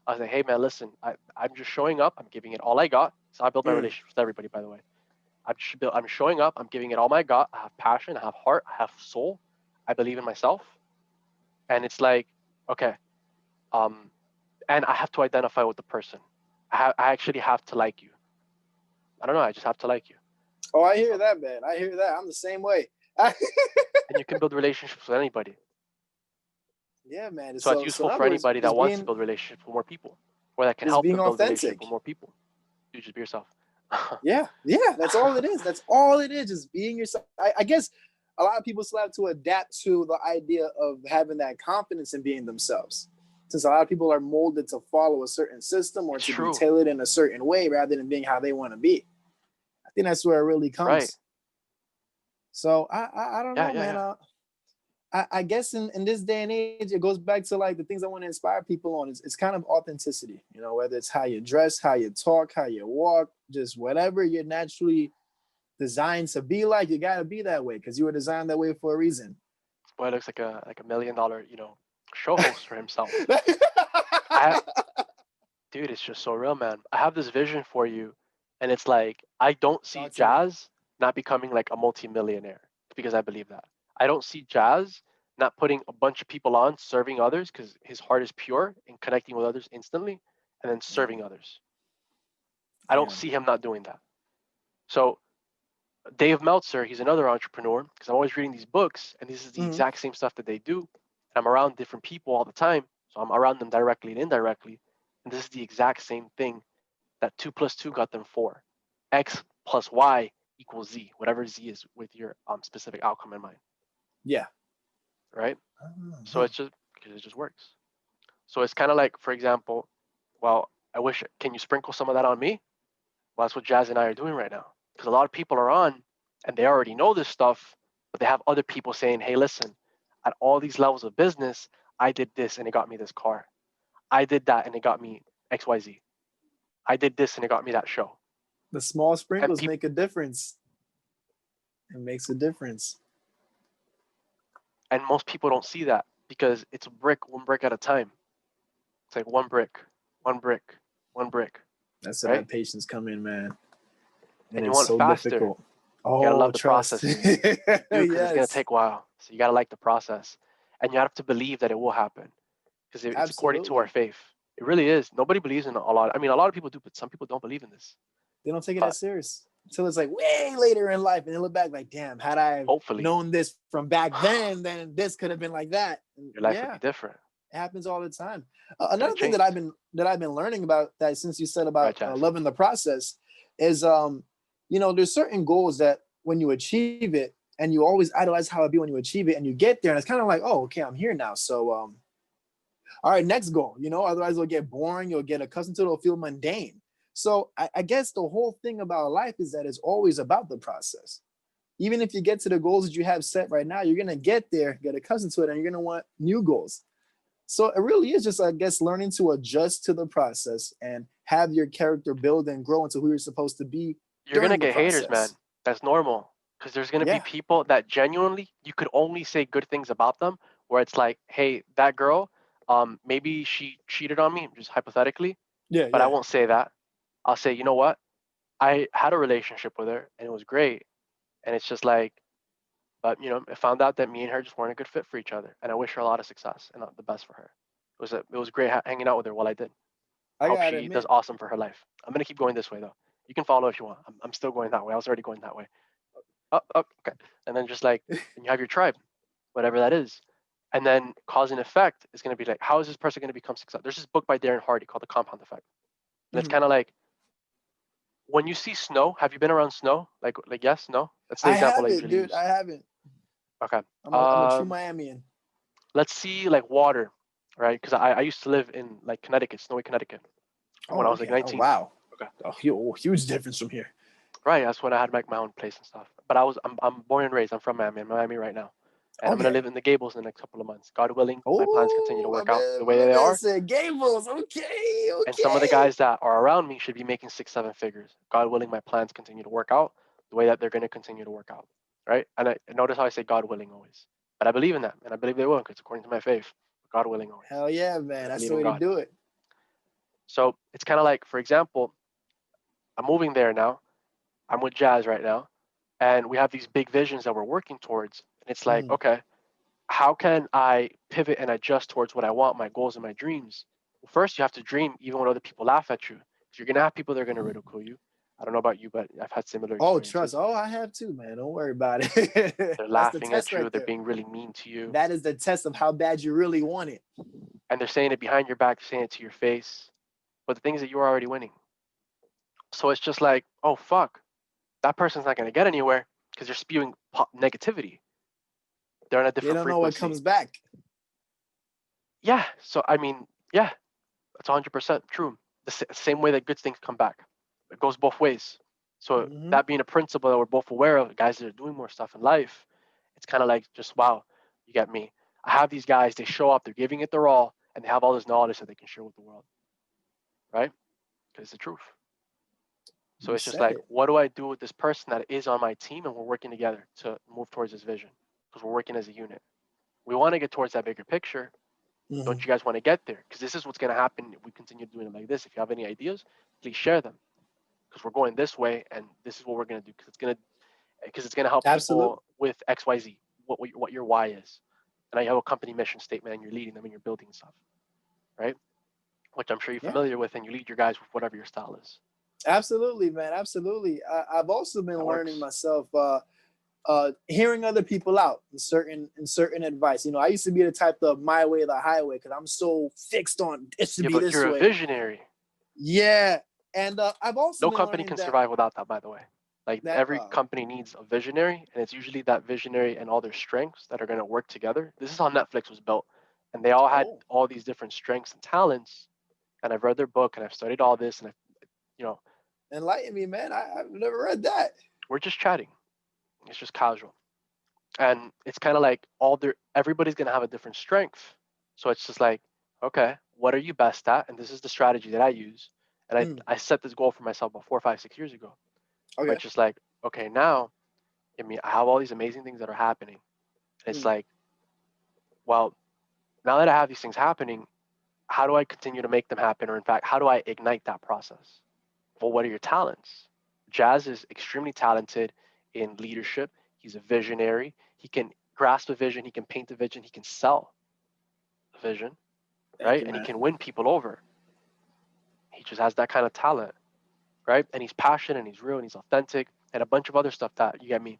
A: I was like, hey man, listen, I'm just showing up, I'm giving it all I got. So I built my
B: Mm.
A: relationships with everybody, by the way. I'm showing up, I'm giving it all I got. I have passion, I have heart, I have soul, I believe in myself. And it's like, okay, um, and I have to identify with the person. I actually have to like you. I don't know. I just have to like you.
B: Oh, I hear
A: Um,
B: that, man. I hear that. I'm the same way.
A: and you can build relationships with anybody.
B: Yeah, man.
A: So it's
B: So in
A: useful for
B: other words,
A: anybody that wants to build relationships with more people, or that can
B: just
A: help
B: being
A: them build relationships
B: authentic.
A: with more people. You just be yourself.
B: Yeah, yeah. That's all it is. That's all it is. Just being yourself. I guess a lot of people still have to adapt to the idea of having that confidence in being themselves. Since a lot of people are molded to follow a certain system or
A: It's
B: to be
A: true,
B: tailored in a certain way rather than being how they want to be. I think that's where it really
A: right?
B: comes. So I don't
A: Yeah,
B: know,
A: yeah,
B: man.
A: yeah.
B: I guess in this day and age, it goes back to like the things I want to inspire people on. It's kind of authenticity, whether it's how you dress, how you talk, how you walk, just whatever you're naturally designed to be like, you got to be that way because you were designed that way for a reason.
A: This boy looks like $1 million, show host for himself. I, dude, it's just so real, man. I have this vision for you, and it's like I don't see
B: Talk to me.
A: Jazz not becoming like a multimillionaire because I believe that. I don't see Jazz not putting a bunch of people on, serving others because his heart is pure and connecting with others instantly, and then serving
B: Damn.
A: others. I don't
B: Damn.
A: see him not doing that. So Dave Meltzer, he's another entrepreneur because I'm always reading these books, and this is the
B: Mm-hmm.
A: exact same stuff that they do. And I'm around different people all the time, so I'm around them directly and indirectly, and this is the exact same thing that 2 plus 2 got them 4. X plus Y equals Z, whatever Z is with your specific outcome in mind,
B: Yeah.
A: right? So
B: Uh-huh.
A: it's just because it just works. So it's kind of like, for example, well, I wish, can you sprinkle some of that on me? Well, that's what Jazz and I are doing right now. Because a lot of people are on and they already know this stuff, but they have other people saying, hey, listen, at all these levels of business, I did this and it got me this car. I did that and it got me XYZ. I did this and it got me that show.
B: The small
A: And
B: sprinkles
A: people,
B: make a difference. It makes a difference.
A: And most people don't see that because it's a brick, one brick at a time. It's like one brick, one brick, one brick,
B: That's where
A: right?
B: that patience come in, man. And
A: And you
B: it's
A: want it
B: so
A: faster.
B: difficult.
A: You gotta
B: Oh,
A: love the
B: trust.
A: process, dude, because it's gonna
B: Yes,
A: take a while. So you gotta like the process, and you have to believe that it will happen because it's according to our
B: absolutely.
A: faith. It really is. Nobody believes in a lot. I mean, a lot of people do, but some people don't believe in this.
B: They don't take it that
A: But
B: serious until it's like way later in life, and they look back like, damn, had I
A: hopefully,
B: known this from back then this could have been like that. And
A: your life would
B: yeah,
A: be different.
B: it happens all the time.
A: Could have
B: Another thing that
A: changed.
B: I've been learning about that, since you said
A: Right,
B: about
A: Jazz.
B: loving the process, is there's certain goals that when you achieve it, and you always idolize how it be when you achieve it, and you get there, and it's kind of like, oh, okay, I'm here now. So all right, next goal. Otherwise it'll get boring. You'll get accustomed to it. It'll feel mundane. So I guess the whole thing about life is that it's always about the process. Even if you get to the goals that you have set right now, you're gonna get there, get accustomed to it, and you're gonna want new goals. So it really is just, I guess, learning to adjust to the process and have your character build and grow into who you're supposed to be
A: You're gonna
B: during the
A: get haters, man.
B: process.
A: That's normal. Because there's gonna be
B: Yeah.
A: people that genuinely you could only say good things about them. Where it's like, hey, that girl, maybe she cheated on me, just hypothetically,
B: Yeah.
A: but I
B: Yeah.
A: won't say that. I'll say, you know what? I had a relationship with her and it was great. And it's just like, but I found out that me and her just weren't a good fit for each other. And I wish her a lot of success and the best for her. It was great hanging out with her while I did. I
B: I
A: hope
B: gotta
A: she does
B: admit,
A: awesome for her life. I'm gonna keep going this way though. You can follow if you want. I'm still going that way. I was already going that way. Oh, oh, okay. And then just like, and you have your tribe, whatever that is. And then cause and effect is going to be like, how is this person going to become successful? There's this book by Darren Hardy called The Compound Effect. And it's
B: mhm.
A: kind of like when you see snow, have you been around snow? Like yes, no? That's the
B: I
A: example I
B: haven't,
A: usually
B: dude.
A: use.
B: I haven't.
A: Okay.
B: I'm a true Miamian.
A: Let's see like water, right? Because I used to live in like Connecticut, snowy Connecticut, when I
B: Oh,
A: was like
B: okay. Oh,
A: 19.
B: wow.
A: Okay.
B: Huge difference from here.
A: Right. That's when I had like my own place and stuff. But I'm born and raised. I'm from Miami. I'm in Miami right now. And I'm gonna
B: Okay.
A: live in the Gables in the next couple of months. God willing, my plans continue to
B: Oh,
A: work out the
B: my
A: way they
B: man
A: are.
B: said Gables. Okay,
A: And some of the
B: okay.
A: guys that are around me should be making 6, 7 figures. God willing, my plans continue to work out the way that they're gonna continue to work out. Right? And I notice how I say God willing always. But I believe in that, and I believe they will, because according to my faith, God willing always.
B: Hell yeah,
A: And
B: man.
A: I
B: That's
A: believe
B: the
A: in
B: way to
A: God.
B: do it.
A: So it's kind of like, for example, I'm moving there now. I'm with Jazz right now, and we have these big visions that we're working towards. And it's like,
B: Mm.
A: okay, how can I pivot and adjust towards what I want, my goals and my dreams? Well, first, you have to dream even when other people laugh at you. Because you're going to have people that are going to ridicule you. I don't know about you, but I've had similar
B: Oh, trust.
A: experiences.
B: Oh, I have too, man. Don't worry about it.
A: They're
B: That's the
A: laughing
B: test
A: at
B: right
A: you, they're
B: there.
A: being really mean to you,
B: That is the test of how bad you really want it.
A: and they're saying it behind your back, saying it to your face. But the thing is that you're already winning. So it's just like, oh, fuck, that person's not going to get anywhere because they're spewing negativity. They're on a
B: They
A: different
B: don't know what
A: frequency.
B: comes back.
A: Yeah. So, I mean, yeah, that's 100% true. The same way that good things come back. It goes both ways. So
B: Mm-hmm.
A: that being a principle that we're both aware of, guys that are doing more stuff in life, it's kind of like just wow, you get me. I have these guys, they show up, they're giving it their all, and they have all this knowledge that they can share with the world, right? Because it's the truth. So
B: You
A: it's just
B: said
A: like,
B: it.
A: what do I do with this person that is on my team, and we're working together to move towards this vision because we're working as a unit. We want to get towards that bigger picture.
B: Mm-hmm.
A: Don't you guys want to get there? Because this is what's going to happen if we continue doing it like this. If you have any ideas, please share them because we're going this way, and this is what we're going to do because it's gonna help
B: Absolutely.
A: people with X, Y, Z. What your why is, and now you have a company mission statement, and you're leading them, and you're building stuff, right? Which I'm sure you're
B: Yeah.
A: familiar with, and you lead your guys with whatever your style is.
B: Absolutely, man. Absolutely. I've also been
A: That
B: learning
A: works.
B: myself, hearing other people out in certain advice. I used to be the type of my way or the highway because I'm so fixed on it should
A: Yeah,
B: be
A: but
B: this
A: you're a
B: way.
A: visionary.
B: Yeah. And I've also
A: No
B: been
A: company
B: learning
A: can
B: that
A: survive without that, by the way. Like
B: that
A: every company needs a visionary, and it's usually that visionary and all their strengths that are going to work together. This is how Netflix was built, and they all had
B: oh,
A: all these different strengths and talents. And I've read their book, and I've studied all this, and you know,
B: enlighten me, man. I've never read that.
A: we're just chatting. It's just casual, and it's kind of like everybody's going to have a different strength. So it's just like, okay, what are you best at? And this is the strategy that I use. And
B: Mm,
A: I set this goal for myself about 4, 5, 6 years ago, where
B: okay.
A: it's just like, okay, now I mean, I have all these amazing things that are happening. And it's
B: Mm,
A: like, well, now that I have these things happening, how do I continue to make them happen? Or in fact, how do I ignite that process? Well, what are your talents? Jazz is extremely talented in leadership. He's a visionary. He can grasp a vision. He can paint a vision. He can sell a vision,
B: thank
A: right?
B: you,
A: And he
B: man.
A: can win people over. He just has that kind of talent, right? And he's passionate and he's real and he's authentic and a bunch of other stuff that you get me.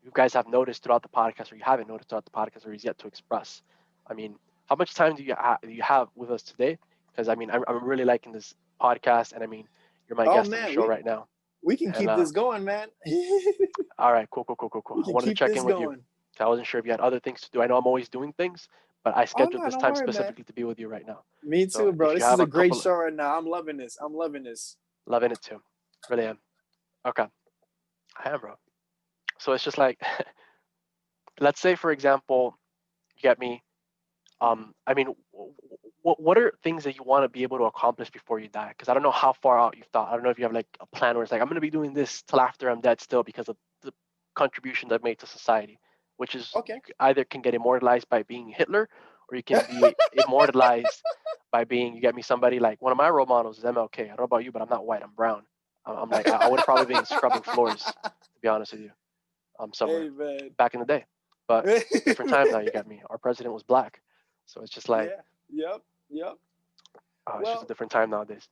A: You guys have noticed throughout the podcast, or you haven't noticed throughout the podcast, or he's yet to express. I mean, how much time do you have with us today? Because I mean, I'm really liking this podcast, and I mean, you're my
B: Oh
A: guest on the
B: man,
A: show right now.
B: we can
A: And
B: keep this going, man. We
A: all right, cool, cool, cool, cool, cool. I
B: can
A: wanted to
B: keep
A: check
B: this
A: in with you.
B: going.
A: I wasn't sure if you had other things to do. I know I'm always doing things, but I
B: Oh
A: scheduled
B: no,
A: this
B: don't
A: time
B: worry, man.
A: specifically to be with you right now.
B: Me
A: So
B: too, bro.
A: if you
B: This is
A: have
B: a
A: a
B: great
A: couple,
B: show right now. I'm loving this. I'm loving this.
A: loving it too, really am. Okay, I am, bro. So it's just like, let's say for example, you get me. I mean, what are things that you want to be able to accomplish before you die? Because I don't know how far out you've thought. I don't know if you have like a plan where it's like I'm going to be doing this till after I'm dead still because of the contributions I've made to society, which is
B: Okay.
A: either can get immortalized by being Hitler or you can be immortalized by being, you get me, somebody like one of my role models is MLK. I don't know about you, but I'm not white. I'm brown. I'm like I would have probably been scrubbing floors to be honest with you, somewhere
B: Hey man.
A: back in the day, but different time now. You got me. Our president was black, so it's just like
B: Yeah. Yep. Yep.
A: it's just a
B: Well,
A: different time nowadays.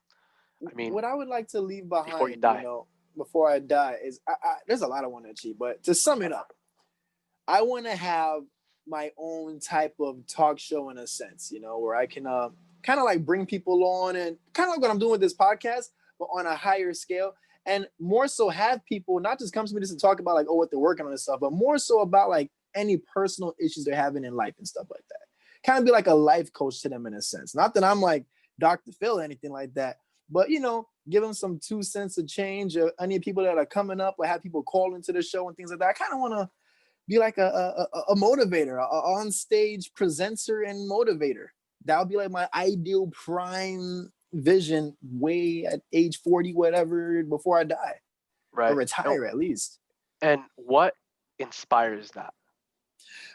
A: I mean,
B: what I would like to leave
A: before you
B: behind,
A: die,
B: before I die, is there's a lot I want to achieve, but to sum it up, I want to have my own type of talk show in a sense, where I can kind of like bring people on and kind of like what I'm doing with this podcast, but on a higher scale. And more so have people not just come to me just to talk about like, oh, what they're working on and stuff, but more so about like any personal issues they're having in life and stuff like that. Kind of be like a life coach to them in a sense. Not that I'm like Dr. Phil or anything like that, but give them some 2 cents of change. Or any people that are coming up or have people call into the show and things like that. I kind of want to be like a motivator, a on stage presenter and motivator. That would be like my ideal prime vision way at age 40, whatever, before I die or
A: right?
B: retire at least.
A: And what inspires that,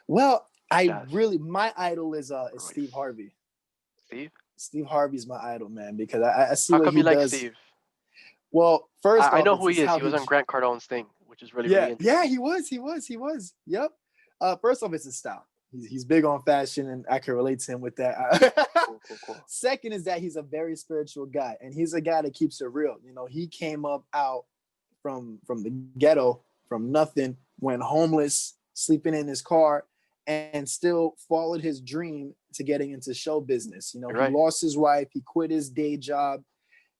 B: Well,
A: Jazz?
B: my idol is
A: Royce,
B: Steve Harvey.
A: Steve?
B: Steve Harvey's my idol, man, because I see
A: How
B: what
A: come
B: he
A: you like
B: does.
A: Steve?
B: Well, first
A: I
B: off,
A: know who he
B: it's
A: is.
B: how
A: He was
B: he
A: on Grant Cardone's thing, which is really, really
B: yeah,
A: interesting.
B: he was. Yep. First off, it's his style. He's big on fashion, and I can relate to him with that.
A: Cool, cool, cool.
B: Second is that he's a very spiritual guy, and he's a guy that keeps it real. He came up out from the ghetto, from nothing, went homeless, sleeping in his car, and still followed his dream to getting into show business.
A: You're
B: He
A: right.
B: lost his wife, he quit his day job,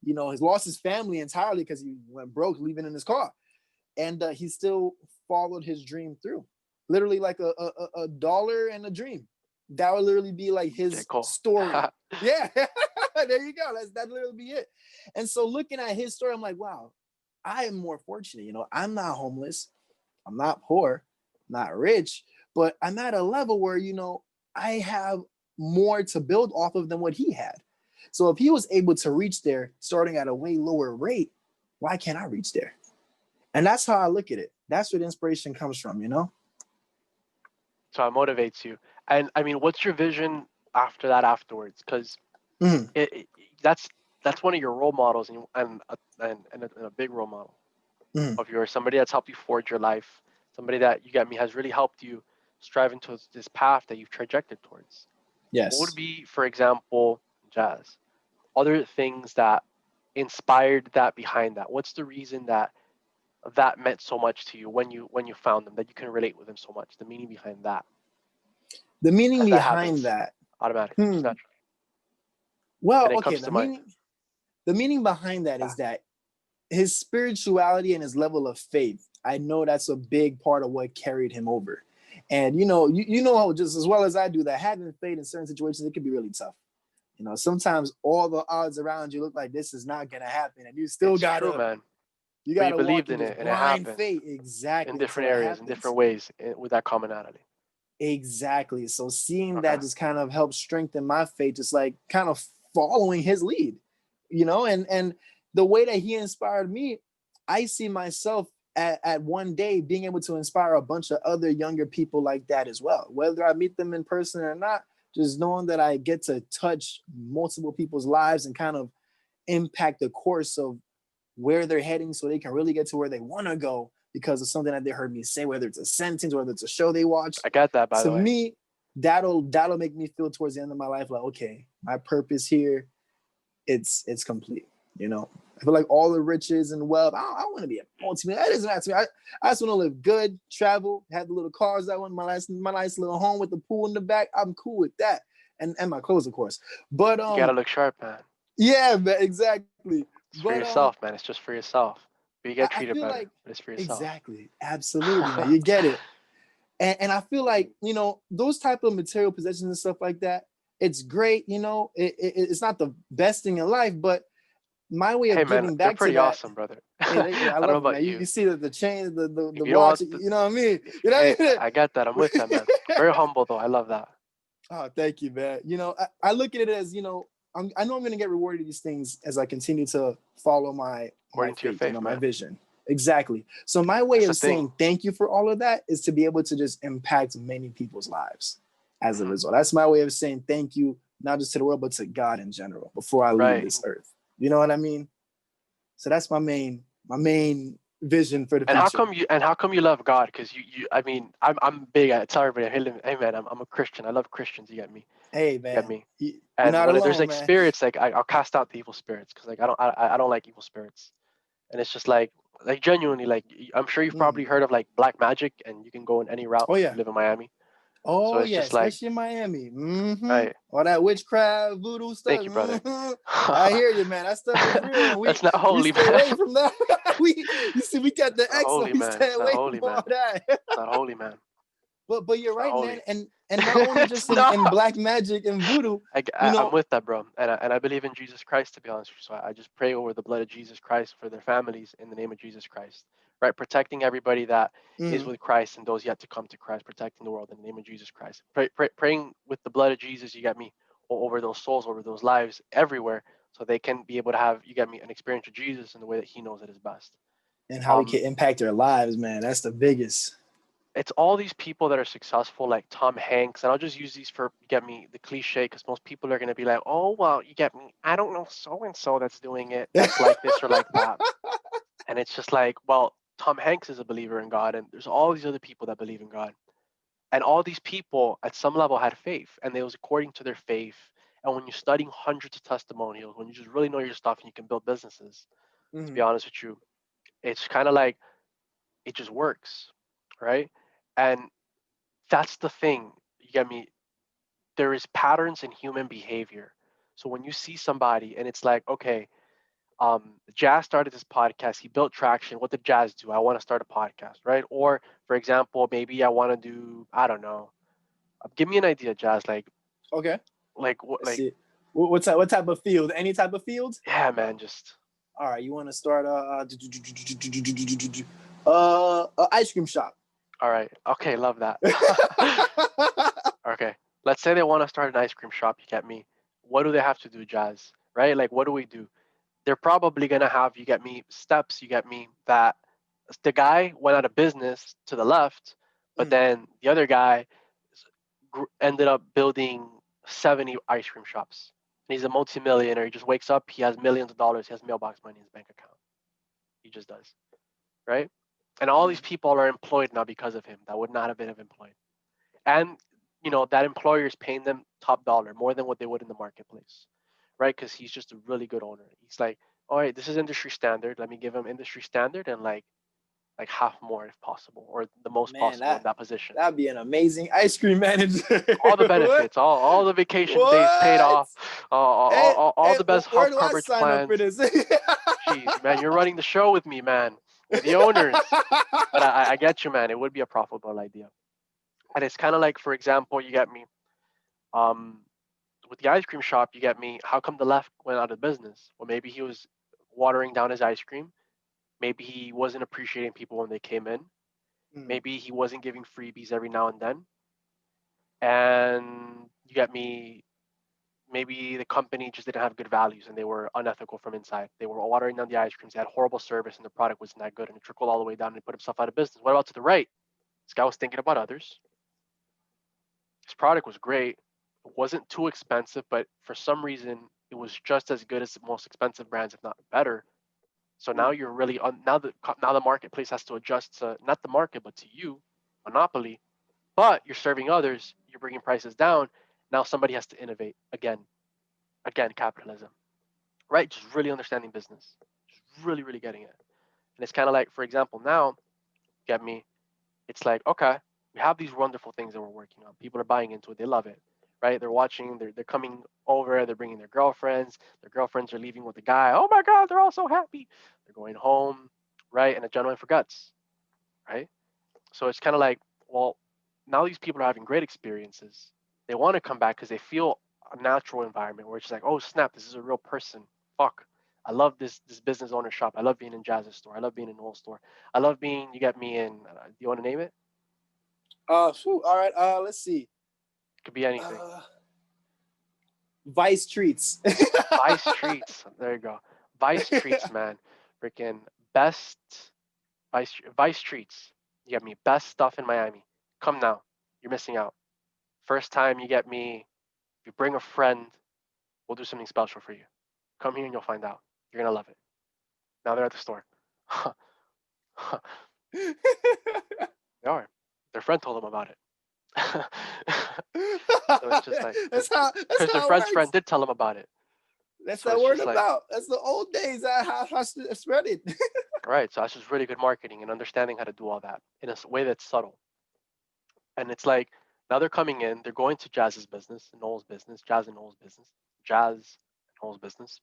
B: he's lost his family entirely because he went broke, leaving in his car, and he still followed his dream through. Literally, like a dollar and a dream. That would literally be like
A: J.
B: his
A: Cole.
B: story. Yeah, there you go. That literally be it. And so looking at his story, I'm like, wow, I am more fortunate. I'm not homeless, I'm not poor, not rich, but I'm at a level where I have more to build off of than what he had. So if he was able to reach there starting at a way lower rate, why can't I reach there? And that's how I look at it. That's where the inspiration comes from.
A: So it motivates you. And I mean, what's your vision after that afterwards? Because
B: Mm,
A: that's one of your role models, and a big role model
B: mm.
A: of yours. Somebody that's helped you forge your life. Somebody that you get me has really helped you strive into this path that you've trajected towards. What would
B: Yes.
A: be, for example, Jazz, other things that inspired that behind that? What's the reason that meant so much to you when you found them, that you can relate with them so much? The meaning behind that,
B: The meaning
A: as that
B: behind
A: happens
B: that.
A: automatically, just
B: Hmm.
A: naturally.
B: Well,
A: And it
B: okay,
A: comes to mind.
B: the meaning behind that
A: Yeah,
B: is that his spirituality and his level of faith, I know that's a big part of what carried him over. And you know just as well as I do that having faith in certain situations, it can be really tough. Sometimes all the odds around you look like this is not gonna happen, and you still
A: it's true,
B: gotta
A: man.
B: you
A: But you
B: gotta walk
A: believed
B: in
A: in
B: this
A: it, and it
B: blind
A: happened
B: faith
A: in
B: exactly until
A: different
B: it
A: areas, in
B: happens.
A: different ways, with that commonality.
B: Exactly. So seeing
A: Okay.
B: that just kind of helped strengthen my faith, just like kind of following his lead, and the way that he inspired me, I see myself at one day being able to inspire a bunch of other younger people like that as well. Whether I meet them in person or not, just knowing that I get to touch multiple people's lives and kind of impact the course of where they're heading so they can really get to where they want to go because of something that they heard me say, whether it's a sentence, whether it's a show they watched.
A: I got that, by
B: To
A: the way.
B: me, that'll make me feel towards the end of my life like, okay, my purpose here, it's complete. You know, I feel like all the riches and wealth, I want to be a multi-millionaire. That doesn't matter to me. I just want to live good, travel, have the little cars I want, my nice little home with the pool in the back. I'm cool with that, and my clothes, of course. But
A: You gotta look sharp, man.
B: yeah, man, exactly.
A: It's for
B: But
A: yourself, man. It's just for yourself. But you get
B: I
A: treated
B: feel
A: better.
B: like
A: But it's for yourself.
B: exactly, absolutely, man. You get it, and I feel like those type of material possessions and stuff like that. It's great, it's not the best thing in life, but my way
A: Hey,
B: of
A: man,
B: giving
A: they're
B: back to
A: pretty
B: that.
A: awesome, brother.
B: I
A: I don't know
B: love it,
A: about
B: man. You
A: you.
B: see the chain, the
A: If you don't
B: watch,
A: want the,
B: you know what I mean? You know
A: hey,
B: what I mean?
A: I got that. I'm with that, man. Very humble, though. I love that.
B: Oh, thank you, man. I look at it as, I know I'm going to get rewarded these things as I continue to follow my
A: According to your
B: faith,
A: faith,
B: my
A: man.
B: vision. Exactly. So my way
A: That's the
B: of
A: thing.
B: saying thank you for all of that is to be able to just impact many people's lives as a
A: Mhm.
B: result. That's my way of saying thank you, not just to the world, but to God in general before I leave
A: Right.
B: this earth. You know what I mean? So that's my main vision for the future.
A: How come you love God? Because I mean, I'm big at tell everybody, hey man, I'm a Christian. I love Christians. You get me?
B: Hey
A: You get
B: man,
A: me?
B: you're
A: And
B: not
A: when there's
B: alone,
A: like
B: man.
A: spirits, like I'll cast out the evil spirits because like I don't like evil spirits. And it's just like genuinely like I'm sure you've
B: Mm.
A: probably heard of like black magic, and you can go in any route
B: Oh
A: if you
B: yeah.
A: live in Miami. So
B: Oh
A: it's
B: yeah,
A: just like,
B: especially in Miami.
A: right.
B: All that witchcraft, voodoo stuff.
A: Thank you, brother.
B: I hear you, man. That stuff is real, and we
A: That's not
B: we
A: holy,
B: stay
A: man.
B: away from that. You see, we got the
A: It's not
B: X, so
A: holy,
B: we
A: man.
B: stay
A: It's not
B: away
A: holy,
B: from all
A: man.
B: that.
A: It's not holy, man.
B: But you're
A: It's not
B: right, man.
A: holy.
B: And not only
A: It's
B: just in
A: not.
B: black magic and voodoo, you
A: I'm
B: know.
A: with that, bro, and I believe in Jesus Christ, to be honest with you. So I just pray over the blood of Jesus Christ for their families in the name of Jesus Christ, right? Protecting everybody that is
B: Mm,
A: with Christ and those yet to come to Christ, protecting the world in the name of Jesus Christ. Praying with the blood of Jesus, you got me, over those souls, over those lives everywhere, so they can be able to have, you got me, an experience with Jesus in the way that He knows it is best.
B: and how we
A: Um,
B: can impact their lives, man. That's the biggest.
A: it's all these people that are successful, like Tom Hanks, and I'll just use these for, you get me, the cliche, because most people are going to be like, oh well, you get me, I don't know so and so that's doing it, that's like this or like that. And it's just like, well, Tom Hanks is a believer in God, and there's all these other people that believe in God, and all these people at some level had faith, and it was according to their faith. And when you're studying hundreds of testimonials, when you just really know your stuff and you can build businesses, to be
B: Mhm.
A: honest with you, it's kind of like it just works, right? And that's the thing. You get me? There is patterns in human behavior. So when you see somebody and it's like, okay, Jazz started this podcast, he built traction. What did Jazz do? I want to start a podcast, right? Or for example, maybe I want to do, I don't know. Give me an idea, Jazz.
B: Okay.
A: Like what?
B: Let's
A: Like,
B: see. What type of field? Any type of field?
A: yeah, man. Just
B: All right. You want to start a ice cream shop.
A: all right. Okay, love that. Okay, let's say they want to start an ice cream shop. You get me? What do they have to do, Jazz? Right? Like, what do we do? They're probably gonna have, you get me, steps, you get me, that the guy went out of business to the left, but
B: Mm.
A: then the other guy ended up building 70 ice cream shops. And he's a multimillionaire. He just wakes up, he has millions of dollars, he has mailbox money in his bank account. He just does, right? And all these
B: Mhm.
A: people are employed now because of him that would not have been employed. And that employer is paying them top dollar, more than what they would in the marketplace, right? Because he's just a really good owner. He's like, all right, this is industry standard, let me give him industry standard and like half more if possible, or the most
B: Man,
A: possible in that position.
B: that'd be an amazing ice cream manager.
A: All the
B: What?
A: benefits, all the vacation days paid
B: What?
A: off,
B: Hey,
A: all
B: hey,
A: the best
B: where
A: health
B: do I
A: coverage
B: sign up for
A: plans.
B: this?
A: Jeez, man, you're running the show with me, man. You're the owners. But I get you, man. It would be a profitable idea. And it's kind of like, for example, you get me. Um, with the ice cream shop, you get me. How come the left went out of business? Well, maybe he was watering down his ice cream. Maybe he wasn't appreciating people when they came in.
B: Mm,
A: Maybe he wasn't giving freebies every now and then. And you get me. maybe the company just didn't have good values and they were unethical from inside. They were watering down the ice creams. They had horrible service and the product wasn't that good and it trickled all the way down and he put himself out of business. What about to the right? This guy was thinking about others. His product was great. It wasn't too expensive, but for some reason, it was just as good as the most expensive brands, if not better. So now
B: Mm.
A: you're really on now the marketplace has to adjust to not the market but to you, monopoly. But you're serving others. You're bringing prices down. Now somebody has to innovate again, capitalism, right? Just really understanding business, just really, really getting it. And it's kind of like, for example, now, get me, it's like, okay, we have these wonderful things that we're working on. People are buying into it. They love it, right? They're watching, they're coming over, they're bringing their girlfriends. Their girlfriends are leaving with the guy. Oh my God, they're all so happy. They're going home, right? And the gentleman forgets, right? So it's kind of like, well, now these people are having great experiences. They want to come back because they feel a natural environment where it's like, oh snap, this is a real person. Fuck. I love this business owner shop. I love being in Jazz's store. I love being in Noel's store. I love being, you got me in, do you want to name it?
B: All right. Let's see.
A: It could be anything.
B: Uh, Vice Treats.
A: Vice Treats. There you go. Vice Treats, man. Freaking best Vice Treats. You get me best stuff in Miami. Come now. You're missing out. First time you get me. If you bring a friend, we'll do something special for you. Come here and you'll find out. You're gonna love it. Now they're at the store. They are. Their friend told them about it. So it's just like
B: that's
A: because their
B: how it
A: friend's friend
B: works.
A: did tell them about it.
B: That's
A: So
B: that
A: it's
B: word
A: just like
B: about. That's the old days. How to spread it.
A: right. So that's just really good marketing and understanding how to do all that in a way that's subtle. And it's like now they're coming in, they're going to Jazz's business, Noel's business, Jazz and Noel's business, Jazz and Noel's business.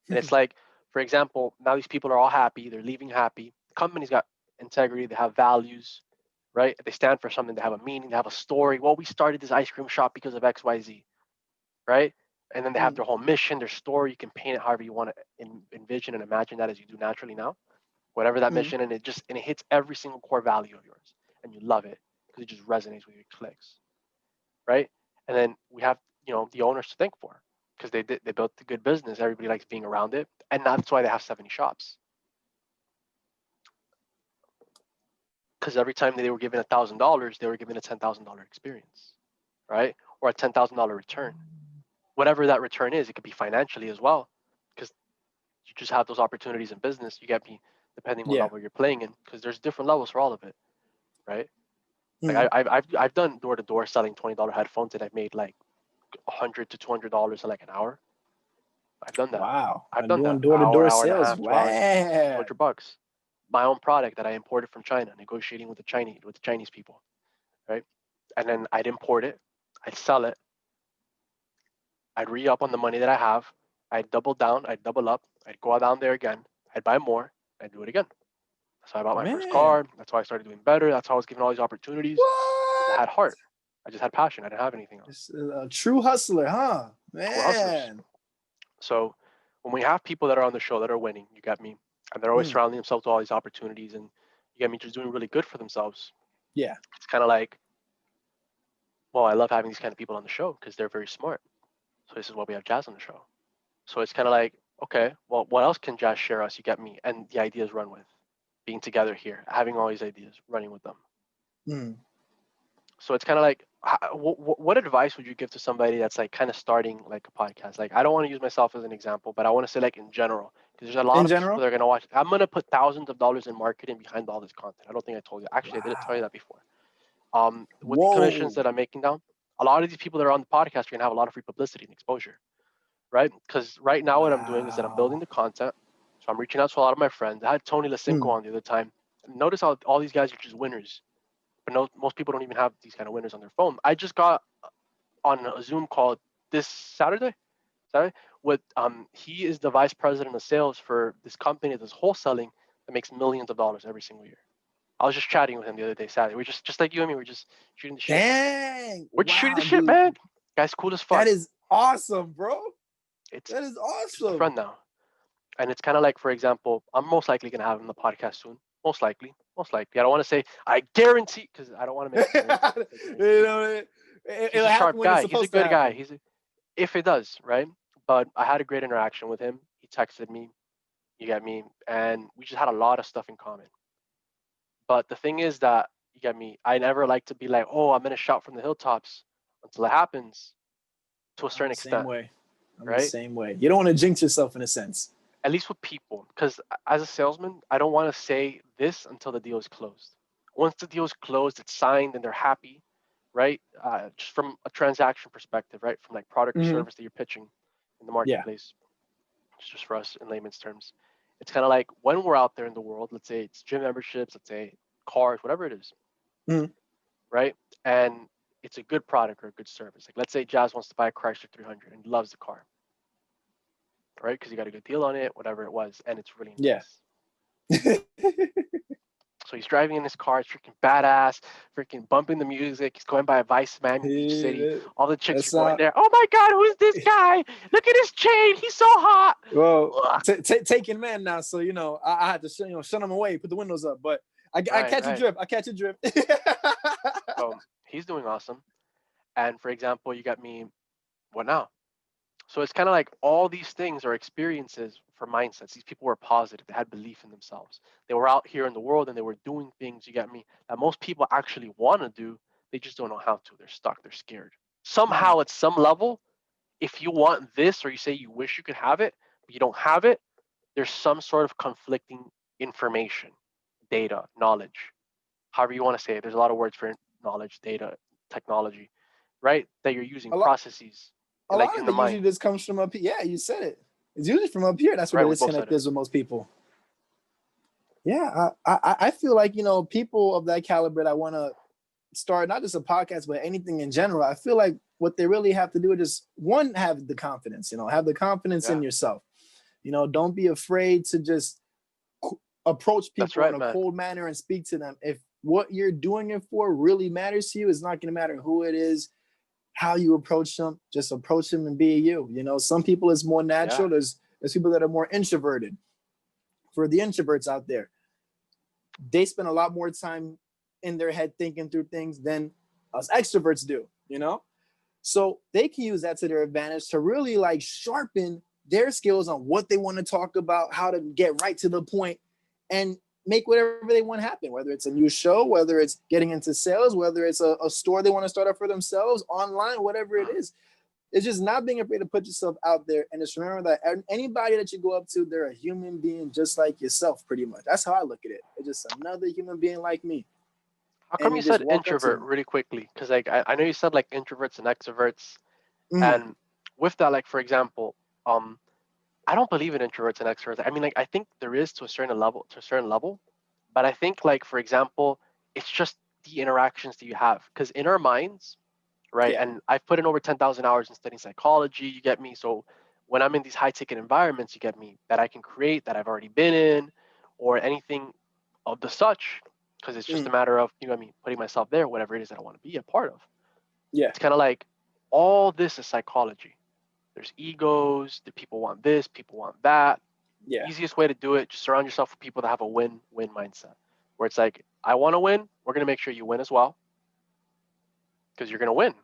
A: And it's like, for example, now these people are all happy, they're leaving happy. The company's got integrity, they have values, right? They stand for something, they have a meaning, they have a story. Well, we started this ice cream shop because of XYZ, right? And then they have
B: Mm,
A: their whole mission, their story. You can paint it however you want to envision and imagine that as you do naturally now. Whatever that
B: mm.
A: mission, and it hits every single core value of yours, and you love it because it just resonates with you, it clicks, right? And then we have the owners to thank for because they built a good business. Everybody likes being around it, and that's why they have 70 shops. Because every time they were given $1,000, they were given a $10,000 experience, right? Or a $10,000 return, whatever that return is. It could be financially as well, because you just have those opportunities in business. You get me, depending what
B: Yeah.
A: level you're playing in, because there's different levels for all of it, right? Like
B: Mm.
A: I've done door to door selling $20 headphones, and I've made like $100 to $200 in like an hour. I've done that.
B: Wow.
A: I've
B: And
A: done
B: doing
A: that.
B: door to
A: Hour,
B: door
A: hour and a
B: sales.
A: half, 2 hours,
B: Wow.
A: $200. My own product that I imported from China, negotiating with the Chinese people, right? And then I'd import it, I'd sell it, I'd re up on the money that I have, I'd double down, I'd double up, I'd go down there again, I'd buy more, I'd do it again. That's how I bought my first
B: Man.
A: car. That's how I started doing better. That's how I was given all these opportunities because I
B: What?
A: had heart. I just had passion. I didn't have anything else.
B: This is a true hustler, huh?
A: We're hustlers.
B: Man.
A: So when we have people that are on the show that are winning, you got me, and they're always
B: Mm.
A: surrounding themselves with all these opportunities, and you got me just doing really good for themselves.
B: Yeah.
A: It's kind of like, well, I love having these kind of people on the show because they're very smart. So this is why we have Jazz on the show. So it's kind of like, okay, well, what else can Jazz share us? You get me, and the ideas run with being together here, having all these ideas, running with them.
B: Mm.
A: So it's kind of like, what advice would you give to somebody that's like kind of starting like a podcast? Like, I don't want to use myself as an example, but I want to say like in general, because there's a lot
B: In
A: of people
B: general?
A: that are gonna watch. I'm gonna put thousands of dollars in marketing behind all this content. I don't think I told you. Actually, I didn't tell you
B: Wow.
A: that before. With the commissions
B: Whoa.
A: that I'm making down, a lot of these people that are on the podcast are gonna have a lot of free publicity and exposure, right? Because right now what I'm doing is that I'm building
B: Wow.
A: the content. So I'm reaching out to a lot of my friends. I had Tony Lasimko
B: Mm.
A: on the other time. Notice how all these guys are just winners, but no, most people don't even have these kind of winners on their phone. I just got on a Zoom call this Saturday, with he is the vice president of sales for this company that's wholesaling that makes millions of dollars every single year. I was just chatting with him the other day, Saturday. We're just like you and me. We're just shooting the shit.
B: Dang.
A: We're just shooting the
B: Wow,
A: shit,
B: dude.
A: man. Guy's cool as
B: That
A: fuck.
B: is awesome, bro.
A: It's
B: That is
A: just a
B: awesome.
A: friend now, and it's kind of like, for example, I'm most likely gonna have him on the podcast soon. Most likely, most likely. I don't want to say I guarantee because I don't want to make a guarantee.
B: You know,
A: He's
B: it'll
A: a
B: happen
A: sharp
B: when it's
A: guy. He's a
B: supposed to
A: good guy.
B: happen.
A: if it does, right? But I had a great interaction with him. He texted me, you get me, and we just had a lot of stuff in common. But the thing is that, you get me, I never like to be like, oh, I'm gonna shout from the hilltops until it happens, to a
B: I'm
A: certain
B: the same
A: extent,
B: way. I'm the
A: right?
B: same way. You don't want to jinx yourself in a sense.
A: At least with people, because as a salesman, I don't want to say this until the deal is closed. Once the deal is closed, it's signed, and they're happy, right? Just from a transaction perspective, right? From like product or
B: Hmm.
A: service that you're pitching in the
B: Yeah.
A: marketplace, just for us in layman's terms. It's kind of like when we're out there in the world, let's say it's gym memberships, let's say cars, whatever it is,
B: Hmm.
A: right? And it's a good product or a good service. Like let's say Jazz wants to buy a Chrysler 300 and loves the car, right? Because he got a good deal on it, whatever it was, and it's really
B: Yeah.
A: nice. So he's driving in his car, it's freaking badass, freaking bumping the music. He's going by a Vice Miami Beach City.
B: Yeah,
A: All the chicks are
B: that's
A: going
B: not
A: there. Oh my God, who's this guy? Look at his chain. He's so hot.
B: well.
A: Ugh.
B: Taking man now, so I had to shut him away, put the windows up. But I
A: Right,
B: catch a
A: right.
B: drip. I catch a drip.
A: So he's doing awesome. And for example, you got me, what now? So it's kind of like all these things are experiences for mindsets. These people were positive. They had belief in themselves. They were out here in the world and they were doing things, you got me, that most people actually want to do. They just don't know how to. They're stuck. They're scared.
B: Mm.
A: Somehow, at some level, if you want this or you say you wish you could have it, but you don't have it, there's some sort of conflicting information, data, knowledge, however you want to say it. There's a lot of words for knowledge, data, technology, right? That you're using,
B: A lot,
A: processes,
B: a
A: like
B: lot
A: in
B: of
A: the
B: it usually
A: mind,
B: just comes from up here. Yeah, you said it. It's usually from up here. That's where
A: right?
B: the
A: We both
B: disconnect
A: said it.
B: is with most people. Yeah, I feel like people of that caliber that want to start not just a podcast but anything in general. I feel like what they really have to do is just one, have the confidence. Have the confidence in
A: Yeah,
B: yourself. Don't be afraid to just approach
A: that's
B: people in
A: right,
B: a
A: man.
B: cold manner and speak to them. If what you're doing it for really matters to you, it's not going to matter who it is, how you approach them. Just approach them and be you. Some people it's more
A: Yeah,
B: natural. There's people that are more introverted. For the introverts out there, they spend a lot more time in their head thinking through things than us extroverts do. So they can use that to their advantage to really like sharpen their skills on what they want to talk about, how to get right to the point, and make whatever they want happen, whether it's a new show, whether it's getting into sales, whether it's a store they want to start up for themselves, online, whatever it
A: mm,
B: is. It's just not being afraid to put yourself out there, and just remember that anybody that you go up to, they're a human being just like yourself, pretty much. That's how I look at it. It's just another human being like me,
A: how
B: and
A: come you
B: you just
A: said
B: walk up to
A: introvert
B: them.
A: really quickly? Because like I know you said like introverts and extroverts,
B: Mm,
A: and with that, like for example, um, I don't believe in introverts and extroverts. I mean, like I think there is to a certain level, but I think like for example, it's just the interactions that you have. Because in our minds, right?
B: yeah.
A: And I've put in over 10,000 hours in studying psychology. You get me? So when I'm in these high ticket environments, you get me, that I can create, that I've already been in, or anything of the such, because it's just a
B: Mm,
A: matter of, you know what I mean, putting myself there, whatever it is that I want to be a part of.
B: yeah.
A: It's kind of like all this is psychology. There's egos, the people want this, people want that.
B: Yeah.
A: Easiest way to do it, just surround yourself with people that have a win-win mindset, where it's like, I want to win, we're going to make sure you win as well, because you're going to win.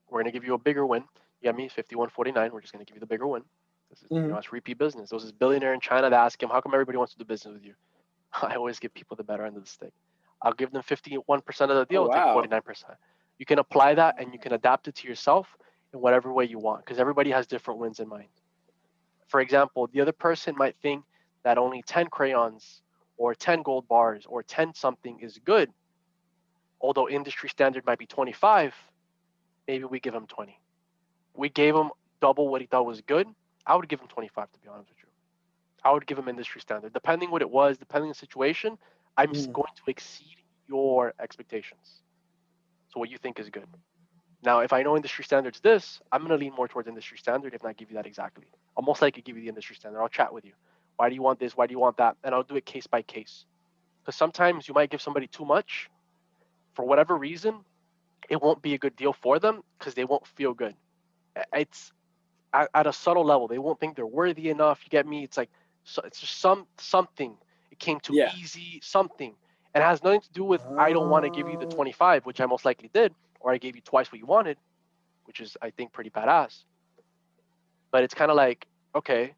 A: We're going to give you a bigger win. You got me, 51.49. We're just going to give you the bigger win. This is,
B: Mm-hmm.
A: it's repeat business. There's this billionaire in China that ask him, how come everybody wants to do business with you? I always give people the better end of the stick. I'll give them 51% of the
B: Oh
A: deal, I'll take
B: wow.
A: 49%. You can apply that and you can adapt it to yourself in whatever way you want, because everybody has different wins in mind. For example, the other person might think that only 10 crayons or 10 gold bars or 10 something is good, although industry standard might be 25. Maybe we give them 20. We gave him double what he thought was good. I would give him 25, to be honest with you. I would give him industry standard. Depending what it was, depending on the situation, I'm
B: Mm.
A: going to exceed your expectations. So what you think is good. Now, if I know industry standards this, I'm going to lean more towards industry standard if not give you that exactly. I'll most likely give you the industry standard. I'll chat with you. Why do you want this? Why do you want that? And I'll do it case by case. Because sometimes you might give somebody too much for whatever reason. It won't be a good deal for them because they won't feel good. It's at a subtle level. They won't think they're worthy enough. You get me? It's like it's just something. It came too
B: Yeah.
A: easy. Something. And it has nothing to do with I don't want to give you the
B: Uh,
A: 25, which I most likely did, or I gave you twice what you wanted, which is I think pretty badass. But it's kind of like, okay,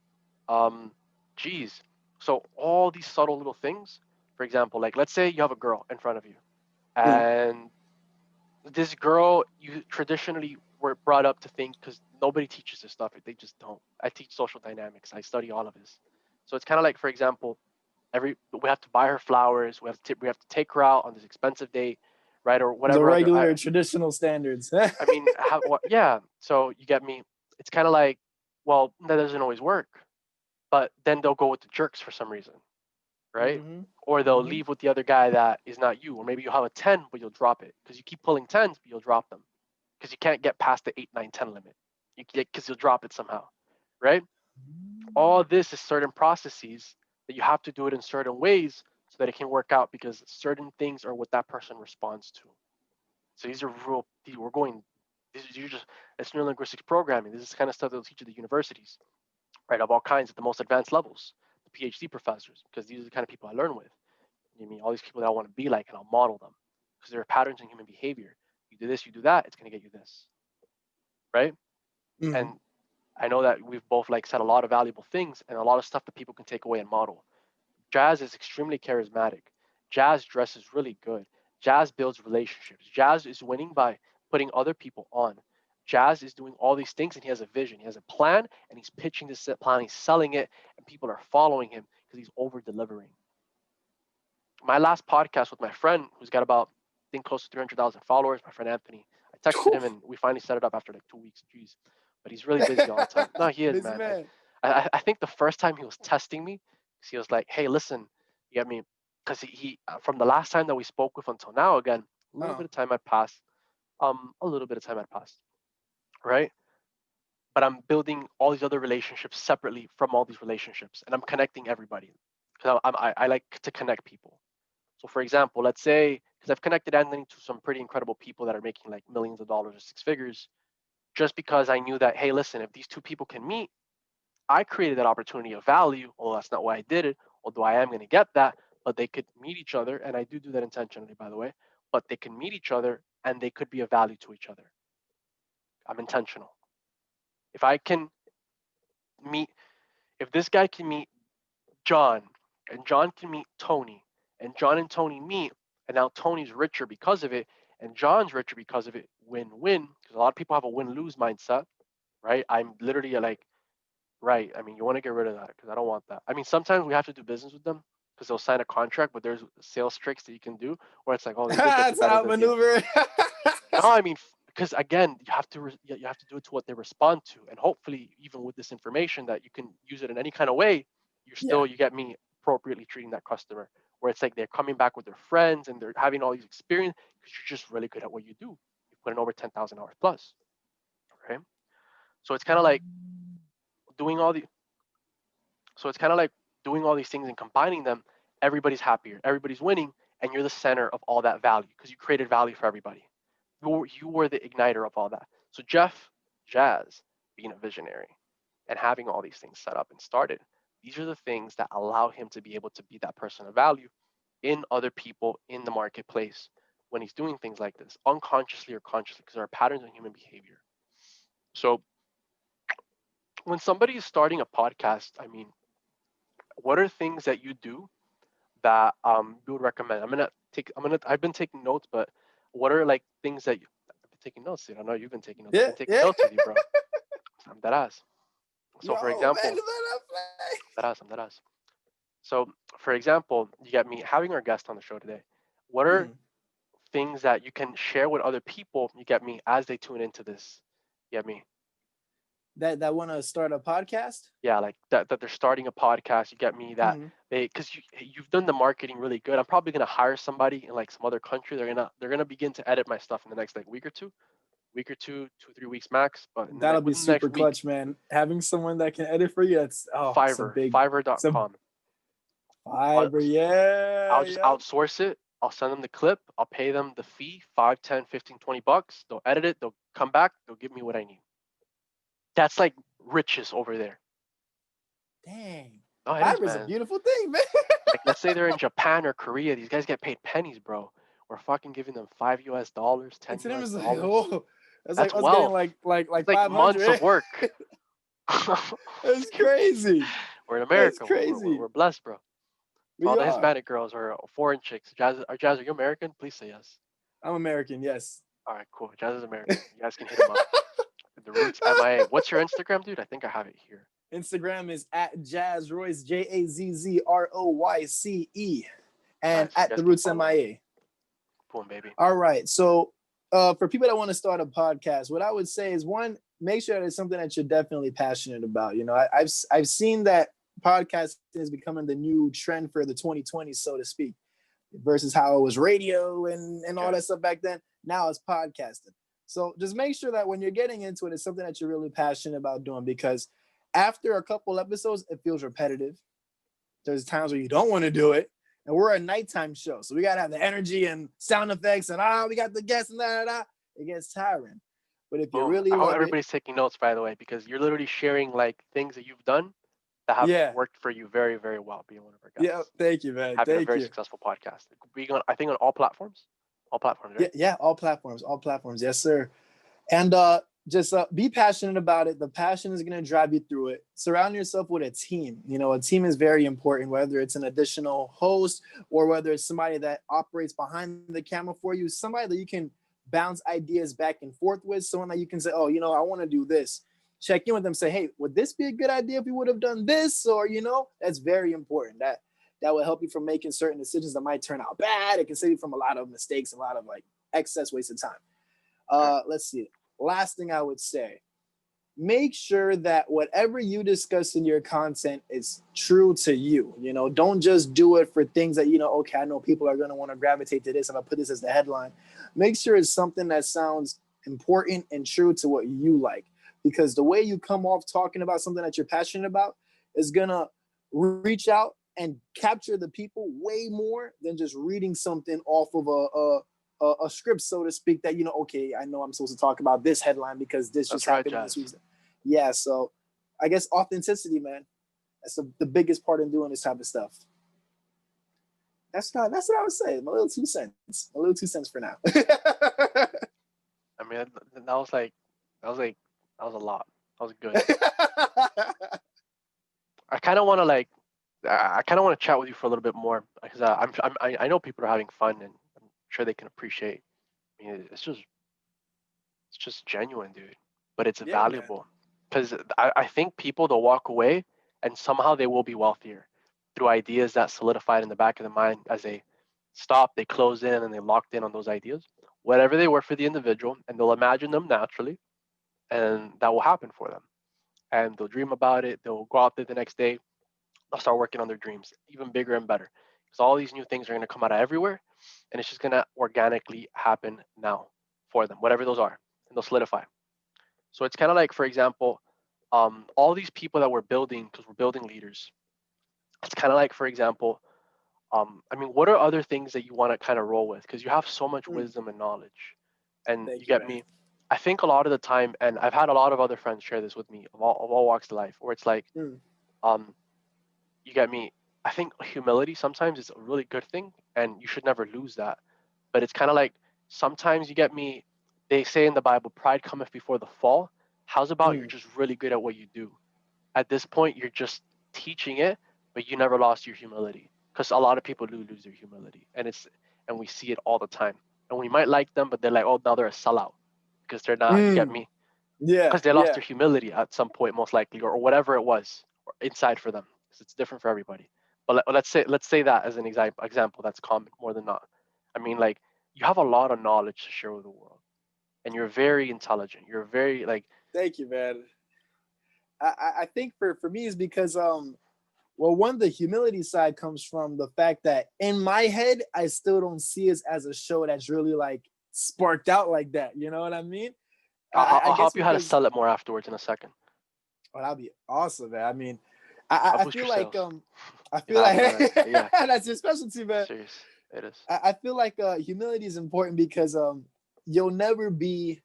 A: um, geez. So all these subtle little things, for example, like let's say you have a girl in front of you,
B: Mm.
A: and this girl, you traditionally were brought up to think, because nobody teaches this stuff, they just don't. I teach social dynamics, I study all of this. So it's kind of like, for example, we have to buy her flowers, we have to take her out on this expensive date, right, or
B: The
A: whatever other.
B: regular traditional standards.
A: I mean, yeah. So you get me. It's kind of like, well, that doesn't always work, but then they'll go with the jerks for some reason, right?
B: Hmm.
A: Or they'll
B: Hmm.
A: leave with the other guy that is not you, or maybe you'll have a 10, but you'll drop it because you keep pulling 10s, but you'll drop them because you can't get past the 8, 9, 10 limit. You get because you'll drop it somehow, right? All this is certain processes that you have to do it in certain ways so that it can work out, because certain things are what that person responds to. So these are real. We're going. This is just it's neurolinguistics programming. This is the kind of stuff they'll teach at the universities, right? Of all kinds at the most advanced levels, the PhD professors, because these are the kind of people I learn with. You mean all these people that I want to be like, and I'll model them because there are patterns in human behavior. You do this, you do that, it's going to get you this, right?
B: Hmm.
A: And I know that we've both like said a lot of valuable things and a lot of stuff that people can take away and model. Jazz is extremely charismatic. Jazz dresses really good. Jazz builds relationships. Jazz is winning by putting other people on. Jazz is doing all these things and he has a vision. He has a plan and he's pitching this plan. He's selling it and people are following him because he's over delivering. My last podcast with my friend who's got about, I think, close to 300,000 followers, my friend Anthony, I texted him and we finally set it up after like 2 weeks. Jeez. But he's really busy all the time. No, he is,
B: Busy
A: man.
B: man.
A: I think the first time he was testing me, he was like, "Hey, listen, you get me?" Because from the last time that we spoke with until now, again, a little
B: Uh,
A: bit of time had passed. A little bit of time had passed, right? But I'm building all these other relationships separately from all these relationships, and I'm connecting everybody because I like to connect people. So, for example, let's say because I've connected Anthony to some pretty incredible people that are making like millions of dollars or six figures, just because I knew that, hey, listen, if these two people can meet, I created that opportunity of value. Well, that's not why I did it, although I am going to get that, but they could meet each other. And I do that intentionally, by the way, but they can meet each other and they could be of value to each other. I'm intentional. If I can meet, if this guy can meet John and John can meet Tony and John and Tony meet, and now Tony's richer because of it and John's richer because of it, win win. Because a lot of people have a win lose mindset, right? I'm literally like, right. I mean, you want to get rid of that because I don't want that. I mean, sometimes we have to do business with them because they'll sign a contract, but there's sales tricks that you can do where it's like, oh, they did get the
B: that's
A: better of the deal.
B: outmaneuver.
A: No, I mean, because again, you have to do it to what they respond to, and hopefully, even with this information, that you can use it in any kind of way.
B: Yeah.
A: You get me, appropriately treating that customer, where it's like they're coming back with their friends and they're having all these experience because you're just really good at what you do. You put in over 10,000 hours plus, right? So it's kind of like doing all the So it's kind of like doing all these things and combining them. Everybody's happier, everybody's winning, and you're the center of all that value because you created value for everybody. You were the igniter of all that. So Jeff Jazz being a visionary and having all these things set up and started, these are the things that allow him to be able to be that person of value in other people in the marketplace when he's doing things like this, unconsciously or consciously, because there are patterns in human behavior. So when somebody is starting a podcast, I mean, what are things that you do that you would recommend? I've been taking notes, but what are like things that I've been taking notes, dude? I know you've been taking notes. I've
B: Yeah.
A: been taking
B: Yeah.
A: notes with you, bro. I'm dead ass. So for
B: Yo, man,
A: example, I'm dead ass. So for example, you get me having our guest on the show today. What are
B: Mm.
A: things that you can share with other people, you get me, as they tune into this? You get me?
B: That want to start a podcast?
A: Yeah, like that they're starting a podcast. You get me, that
B: Mm.
A: they, because you've done the marketing really good. I'm probably gonna hire somebody in like some other country. They're gonna begin to edit my stuff in the next like week or two, 2 3 weeks max. But
B: That'll be
A: within the
B: super
A: next week,
B: clutch, man. Having someone that can edit for you, that's it's a
A: Fiverr,
B: big, it's a
A: Fiverr.com. I'll,
B: fiber. Yeah,
A: I'll just
B: yep.
A: outsource it. I'll send them the clip. I'll pay them the fee, 5, 10, 15, $20. They'll edit it. They'll come back. They'll give me what I need. That's like riches over there.
B: Dang,
A: Oh, it is,
B: fiber's a
A: man.
B: beautiful thing, man.
A: Like, let's say they're in Japan or Korea. These guys get paid pennies, bro. We're fucking giving them $5,
B: And
A: 10
B: to them
A: US
B: is like,
A: dollars.
B: oh, that's like
A: That's
B: us getting
A: wealth.
B: like
A: It's like months of
B: 500.
A: work.
B: That's crazy.
A: We're in
B: That's
A: America.
B: crazy.
A: We're blessed, bro. To all
B: We
A: the
B: are.
A: Hispanic girls or foreign chicks, Jazz, are you American? Please say yes.
B: I'm American, yes.
A: All right, cool. Jazz is American. You guys can hit him up. The Roots MIA. What's your Instagram, dude? I think I have it here.
B: Instagram is at Jazz Royce, JAZZROYCE,
A: All
B: and
A: right, so you
B: at
A: guys
B: the
A: can
B: Roots
A: follow him.
B: MIA.
A: Boom, baby.
B: All right. So for people that want to start a podcast, what I would say is one, make sure that it's something that you're definitely passionate about. You know, I've seen that podcasting is becoming the new trend for the 2020s, so to speak, versus how it was radio and all that stuff back then. Now it's podcasting. So just make sure that when you're getting into it, it's something that you're really passionate about doing, because after a couple episodes, it feels repetitive. There's times where you don't want to do it. And we're a nighttime show. So we got to have the energy and sound effects and we got the guests and da. It gets tiring. But if you
A: Boom.
B: really
A: I hope
B: love it,
A: everybody's taking notes, by the way, because you're literally sharing like things that you've done that have
B: yeah.
A: worked for you very, very well, being one of our guests.
B: Yeah, thank you, man.
A: Having a
B: Thank
A: very
B: you.
A: successful podcast. Being on, I think, on all platforms. All platforms, right?
B: Yeah, all platforms. All platforms. Yes, sir. And just be passionate about it. The passion is going to drive you through it. Surround yourself with a team. You know, a team is very important, whether it's an additional host or whether it's somebody that operates behind the camera for you, somebody that you can bounce ideas back and forth with, someone that you can say, oh, you know, I want to do this. Check in with them, say, hey, would this be a good idea if we would have done this? Or, you know, that's very important. That will help you from making certain decisions that might turn out bad. It can save you from a lot of mistakes, a lot of like excess wasted time. Let's see. Last thing I would say, make sure that whatever you discuss in your content is true to you. You know, don't just do it for things that, you know, okay, I know people are going to want to gravitate to this if I put this as the headline. Make sure it's something that sounds important and true to what you like, because the way you come off talking about something that you're passionate about is going to reach out and capture the people way more than just reading something off of a script, so to speak, that, you know, okay, I know I'm supposed to talk about this headline because this just happened in this week. Yeah, so I guess authenticity, man. That's the biggest part in doing this type of stuff. That's what I would say. My little 2 cents. My little 2 cents for now.
A: I mean, that was a lot. That was good. I kind of want to chat with you for a little bit more, because I know people are having fun, and I'm sure they can appreciate. I mean, it's just genuine, dude. But it's valuable, because I think people, they'll walk away and somehow they will be wealthier through ideas that solidified in the back of the mind as they stop, they close in, and they locked in on those ideas, whatever they were for the individual, and they'll imagine them naturally, and that will happen for them. And they'll dream about it. They'll go out there the next day. They'll start working on their dreams, even bigger and better, because all these new things are going to come out of everywhere, and it's just going to organically happen now for them, whatever those are, and they'll solidify. So it's kind of like, for example, all these people that we're building, because we're building leaders. It's kind of like, for example, I mean, what are other things that you want to kind of roll with? Because you have so much wisdom and knowledge, and you get me. I think a lot of the time, and I've had a lot of other friends share this with me of all walks of life, where it's like, you get me. I think humility sometimes is a really good thing, and you should never lose that. But it's kind of like, sometimes, you get me. They say in the Bible, pride cometh before the fall. How's about you're just really good at what you do? At this point, you're just teaching it, but you never lost your humility. Because a lot of people do lose their humility, and we see it all the time. And we might like them, but they're like, oh, now they're a sellout because they're not. You get me?
B: Yeah.
A: Because they lost their humility at some point, most likely, or whatever it was inside for them. Because it's different for everybody. But let's say that as an example that's common more than not. I mean, like, you have a lot of knowledge to share with the world, and you're very intelligent. You're very like.
B: Thank you, man. I think for me is because well, one, the humility side comes from the fact that in my head I still don't see it as a show that's really like sparked out like that. You know what I mean?
A: I'll help you how to sell it more afterwards in a second.
B: Oh, that'd be awesome, man. I mean, I feel like I feel like
A: yeah.
B: that's your specialty, man.
A: Serious, it is.
B: I feel like humility is important because you'll never be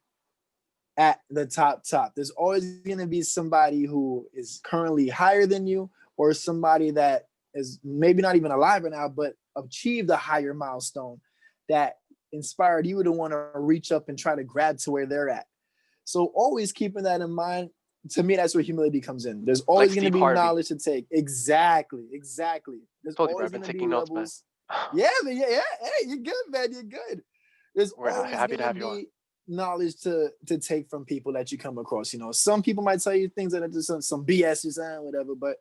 B: at the top. There's always going to be somebody who is currently higher than you, or somebody that is maybe not even alive right now, but achieved a higher milestone that inspired you to want to reach up and try to grab to where they're at. So always keeping that in mind, to me, that's where humility comes in. There's
A: Like
B: always going to
A: Steve
B: be
A: Harvey.
B: knowledge to take. Exactly. There's
A: Told you, bro.
B: always
A: I've been
B: going to be
A: taking notes, man.
B: levels. Yeah, man, yeah. Hey, you're good, man. You're good. There's
A: We're
B: always
A: happy
B: going
A: to
B: to
A: have you on.
B: be knowledge to take from people that you come across. You know, some people might tell you things that are just some BS or something, whatever. But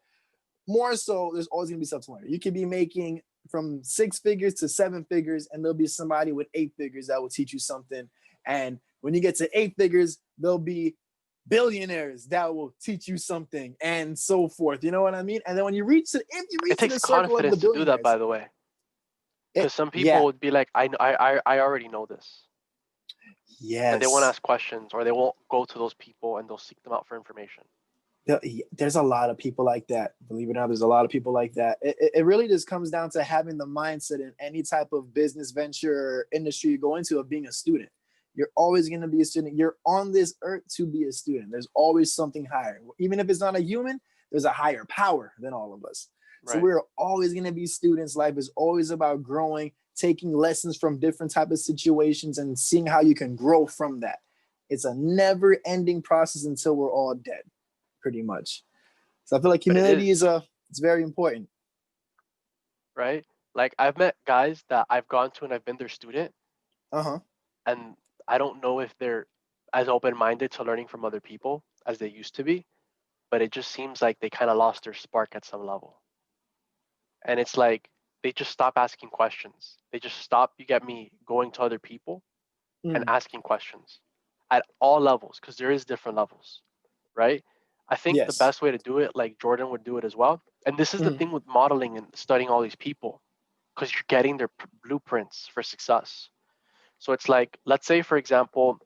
B: more so, there's always going to be stuff to learn. You could be making from 6 figures to 7 figures, and there'll be somebody with 8 figures that will teach you something. And when you get to 8 figures, there'll be billionaires that will teach you something, and so forth. You know what I mean? And then when you reach if you
A: It
B: reach to
A: takes
B: the circle of the
A: confidence to do that,
B: billionaires,
A: by the way,
B: it
A: because some people
B: yeah,
A: would be like, I already know this, and they won't
B: yes.
A: ask questions, or they won't go to those people and they'll seek them out for information.
B: There's a lot of people like that. Believe it or not, there's a lot of people like that. It really just comes down to having the mindset in any type of business venture or industry you go into of being a student. You're always going to be a student. You're on this earth to be a student. There's always something higher. Even if it's not a human, there's a higher power than all of us. So
A: Right.
B: we're always going to be students. Life is always about growing, taking lessons from different type of situations and seeing how you can grow from that. It's a never ending process until we're all dead, pretty much. So I feel like
A: But it
B: humility
A: is,
B: it's very important.
A: right? Like I've met guys that I've gone to and I've been their student,
B: Uh-huh.
A: and I don't know if they're as open-minded to learning from other people as they used to be, but it just seems like they kind of lost their spark at some level. And it's like they just stop asking questions. They just stop, you get me, going to other people and
B: Mm.
A: asking questions at all levels, because there is different levels, right? I think the
B: Yes.
A: best way to do it, like Jordan would do it as well. And this is the
B: Mm.
A: thing with modeling and studying all these people, because you're getting their blueprints for success. So it's like, let's say, for example,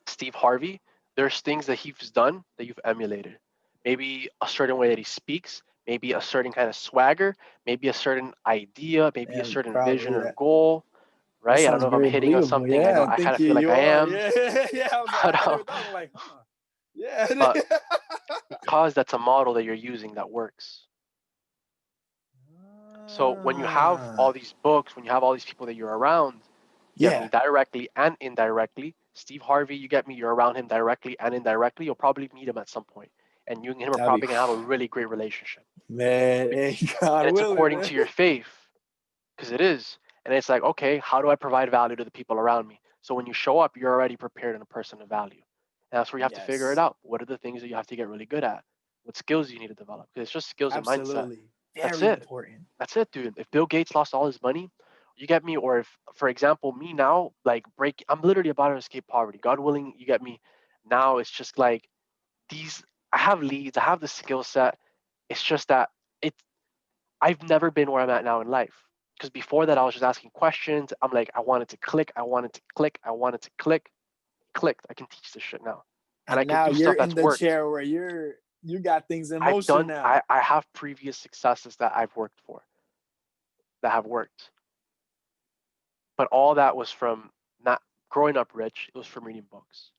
A: Steve Harvey, there's things that he's done that you've emulated. Maybe a certain way that he speaks, maybe a certain kind of swagger, maybe a certain idea, maybe a
B: Yeah,
A: certain vision
B: probably
A: or
B: that.
A: goal,
B: That
A: right? I don't
B: sounds
A: know if I'm
B: very
A: hitting on
B: believable.
A: something.
B: Yeah, I
A: I kind
B: think
A: of feel like
B: you
A: I
B: are.
A: am,
B: Yeah, yeah. I was like,
A: but
B: I never thought. I'm like, huh. Yeah.
A: but because that's a model that you're using that works. So when you have all
B: Ah,
A: these books, when you have all these people that you're around, you get me,
B: yeah,
A: directly and indirectly. Steve Harvey, you get me, you're around him directly and indirectly. You'll probably meet him at some point, and you and him are
B: that'd be
A: probably gonna have a really great relationship.
B: man. Hey, God
A: And it's
B: willing,
A: according
B: man.
A: to your faith, because it is. And it's like, okay, how do I provide value to the people around me? So when you show up, you're already prepared and a person of value. And that's where you have to figure it
B: Yes,
A: out. What are the things that you have to get really good at? What skills you need to develop? Because it's just skills and mindset.
B: absolutely.
A: That's
B: Very
A: it.
B: important.
A: That's it, dude. If Bill Gates lost all his money, you get me, or if, for example, me now, like I'm literally about to escape poverty. God willing, you get me. Now it's just like these. I have leads. I have the skill set. It's just that it. I've never been where I'm at now in life. Because before that, I was just asking questions. I'm like, I wanted to click. I wanted to click. I wanted to click. Clicked. I can teach this shit now, and I
B: And
A: can
B: now
A: do
B: you're
A: stuff
B: in
A: that's
B: the
A: worked.
B: chair where you got things in
A: I've
B: motion
A: done.
B: now.
A: I have previous successes that I've worked for that have worked. But all that was from not growing up rich. It was from reading books.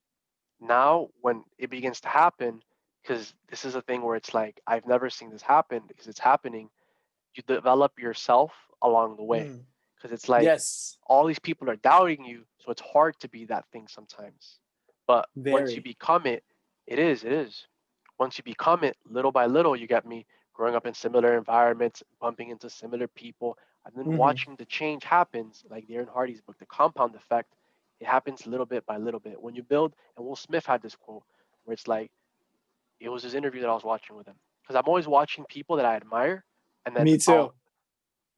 A: Now, when it begins to happen, because this is a thing where it's like, I've never seen this happen because it's happening, you develop yourself along the way.
B: Mm.
A: Because it's like
B: Yes,
A: all these people are doubting you. So it's hard to be that thing sometimes. But once you
B: very.
A: become it, it is. Once you become it, little by little, you get me growing up in similar environments, bumping into similar people, and then
B: Mm-hmm.
A: watching the change happens, like the Aaron Hardy's book, the compound effect. It happens little bit by little bit. When you build, and Will Smith had this quote where it's like, it was his interview that I was watching with him. Because I'm always watching people that I admire, and then
B: Me too.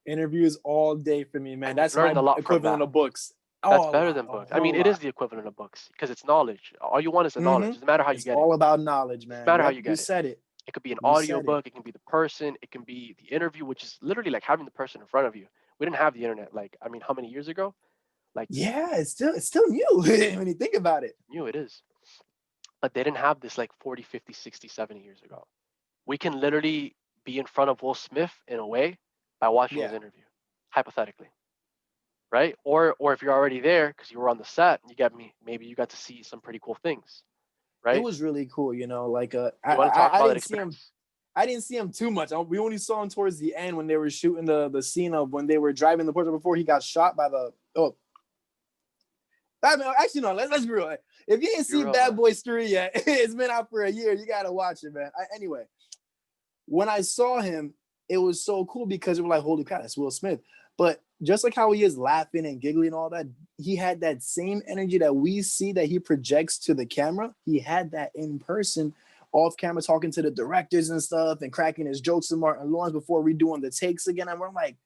B: Interviews all day for me, man.
A: you've
B: That's my
A: learned a lot from
B: equivalent
A: that.
B: of books.
A: That's
B: Oh, a
A: better
B: lot,
A: than
B: a
A: books. I mean,
B: whole
A: it is
B: lot.
A: the equivalent of books because it's knowledge. All you want is the knowledge.
B: Mm-hmm.
A: It doesn't matter how you
B: It's
A: get it.
B: all about knowledge,
A: It doesn't
B: man.
A: matter how
B: Yep,
A: you
B: you
A: get it.
B: said it.
A: It could be an
B: You
A: audio
B: said it.
A: book. It can be the person. It can be the interview, which is literally like having the person in front of you. We didn't have the internet. Like, I mean, how many years ago? Like,
B: Yeah, it's still new when you think about it.
A: new it is. But they didn't have this like 40, 50, 60, 70 years ago. We can literally be in front of Will Smith in a way by watching his
B: Yeah.
A: interview, hypothetically, right? Or if you're already there because you were on the set, you get me. Maybe you got to see some pretty cool things,
B: It
A: right?
B: was really cool, like
A: You want to talk
B: I
A: about that
B: didn't see him.
A: experience?
B: I didn't see him too much. We only saw him towards the end when they were shooting the scene of when they were driving the Porsche before he got shot by the I mean, actually, no. Let's be real. If you ain't
A: You're
B: seen
A: real,
B: Bad
A: man.
B: Boys 3 yet, it's been out for a year. You gotta watch it, man. Anyway, when I saw him, it was so cool because it was like, holy crap, that's Will Smith. But just like how he is laughing and giggling and all that, he had that same energy that we see that he projects to the camera. He had that in person, off camera, talking to the directors and stuff and cracking his jokes and Martin Lawrence before redoing the takes again. And we're like,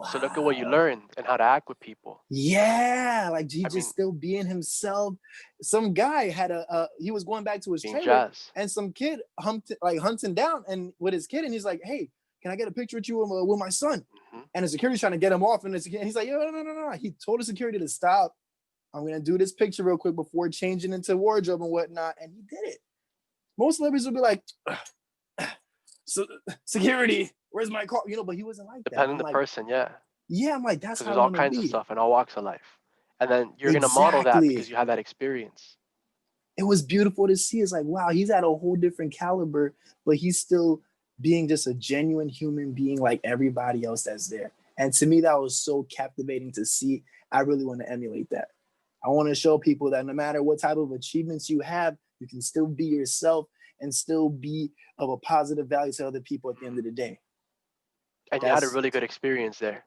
A: So look at what you
B: wow.
A: learned and how to act with people.
B: Yeah, like he
A: I
B: just
A: mean,
B: still being himself. Some guy had he was going back to his
A: being
B: trailer,
A: Jazz.
B: and some kid hunting down and with his kid, and he's like, "Hey, can I get a picture with you with my son?"
A: Hmm.
B: And the security's trying to get him off, and he's like, "Yo, no." He told the security to stop. I'm gonna do this picture real quick before changing into wardrobe and whatnot, and he did it. Most celebrities would be like, so, "Security, where's my car?" But he wasn't like that.
A: Depending
B: I'm
A: the
B: like,
A: person, yeah.
B: yeah, I'm like, that's
A: Because
B: how I
A: there's all
B: want to
A: kinds of
B: be.
A: stuff in all walks of life. And then you're gonna model that because
B: Exactly.
A: you had that experience.
B: It was beautiful to see. It's like, wow, he's at a whole different caliber, but he's still being just a genuine human being like everybody else that's there. And to me, that was so captivating to see. I really want to emulate that. I want to show people that no matter what type of achievements you have, you can still be yourself and still be of a positive value to other people at the end of the day.
A: And you had a
B: That's
A: really good experience there.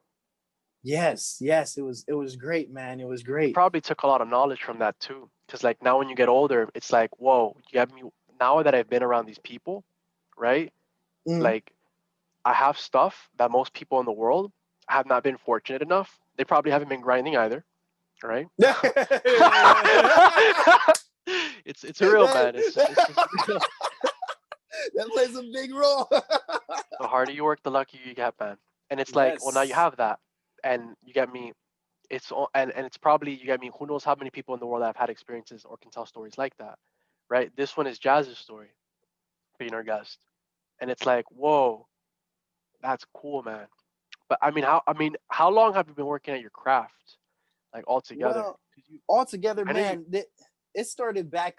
B: yes, it was great, man. It was
A: You
B: great.
A: probably took a lot of knowledge from that too. Because like now when you get older, it's like, whoa, you have me now that I've been around these people, right?
B: Mm.
A: Like I have stuff that most people in the world have not been fortunate enough. They probably haven't been grinding either, right? It's real, man. It's just real.
B: That plays a big role.
A: The harder you work, the luckier you get, man. And it's like, well, now you
B: Yes.
A: have that, and you get me. And it's probably you get me. Who knows how many people in the world have had experiences or can tell stories like that, right? This one is Jazz's story, being our guest, and it's like, whoa, that's cool, man. But how long have you been working at your craft, like altogether?
B: Well,
A: 'Cause you,
B: altogether,
A: I know you
B: man, it started back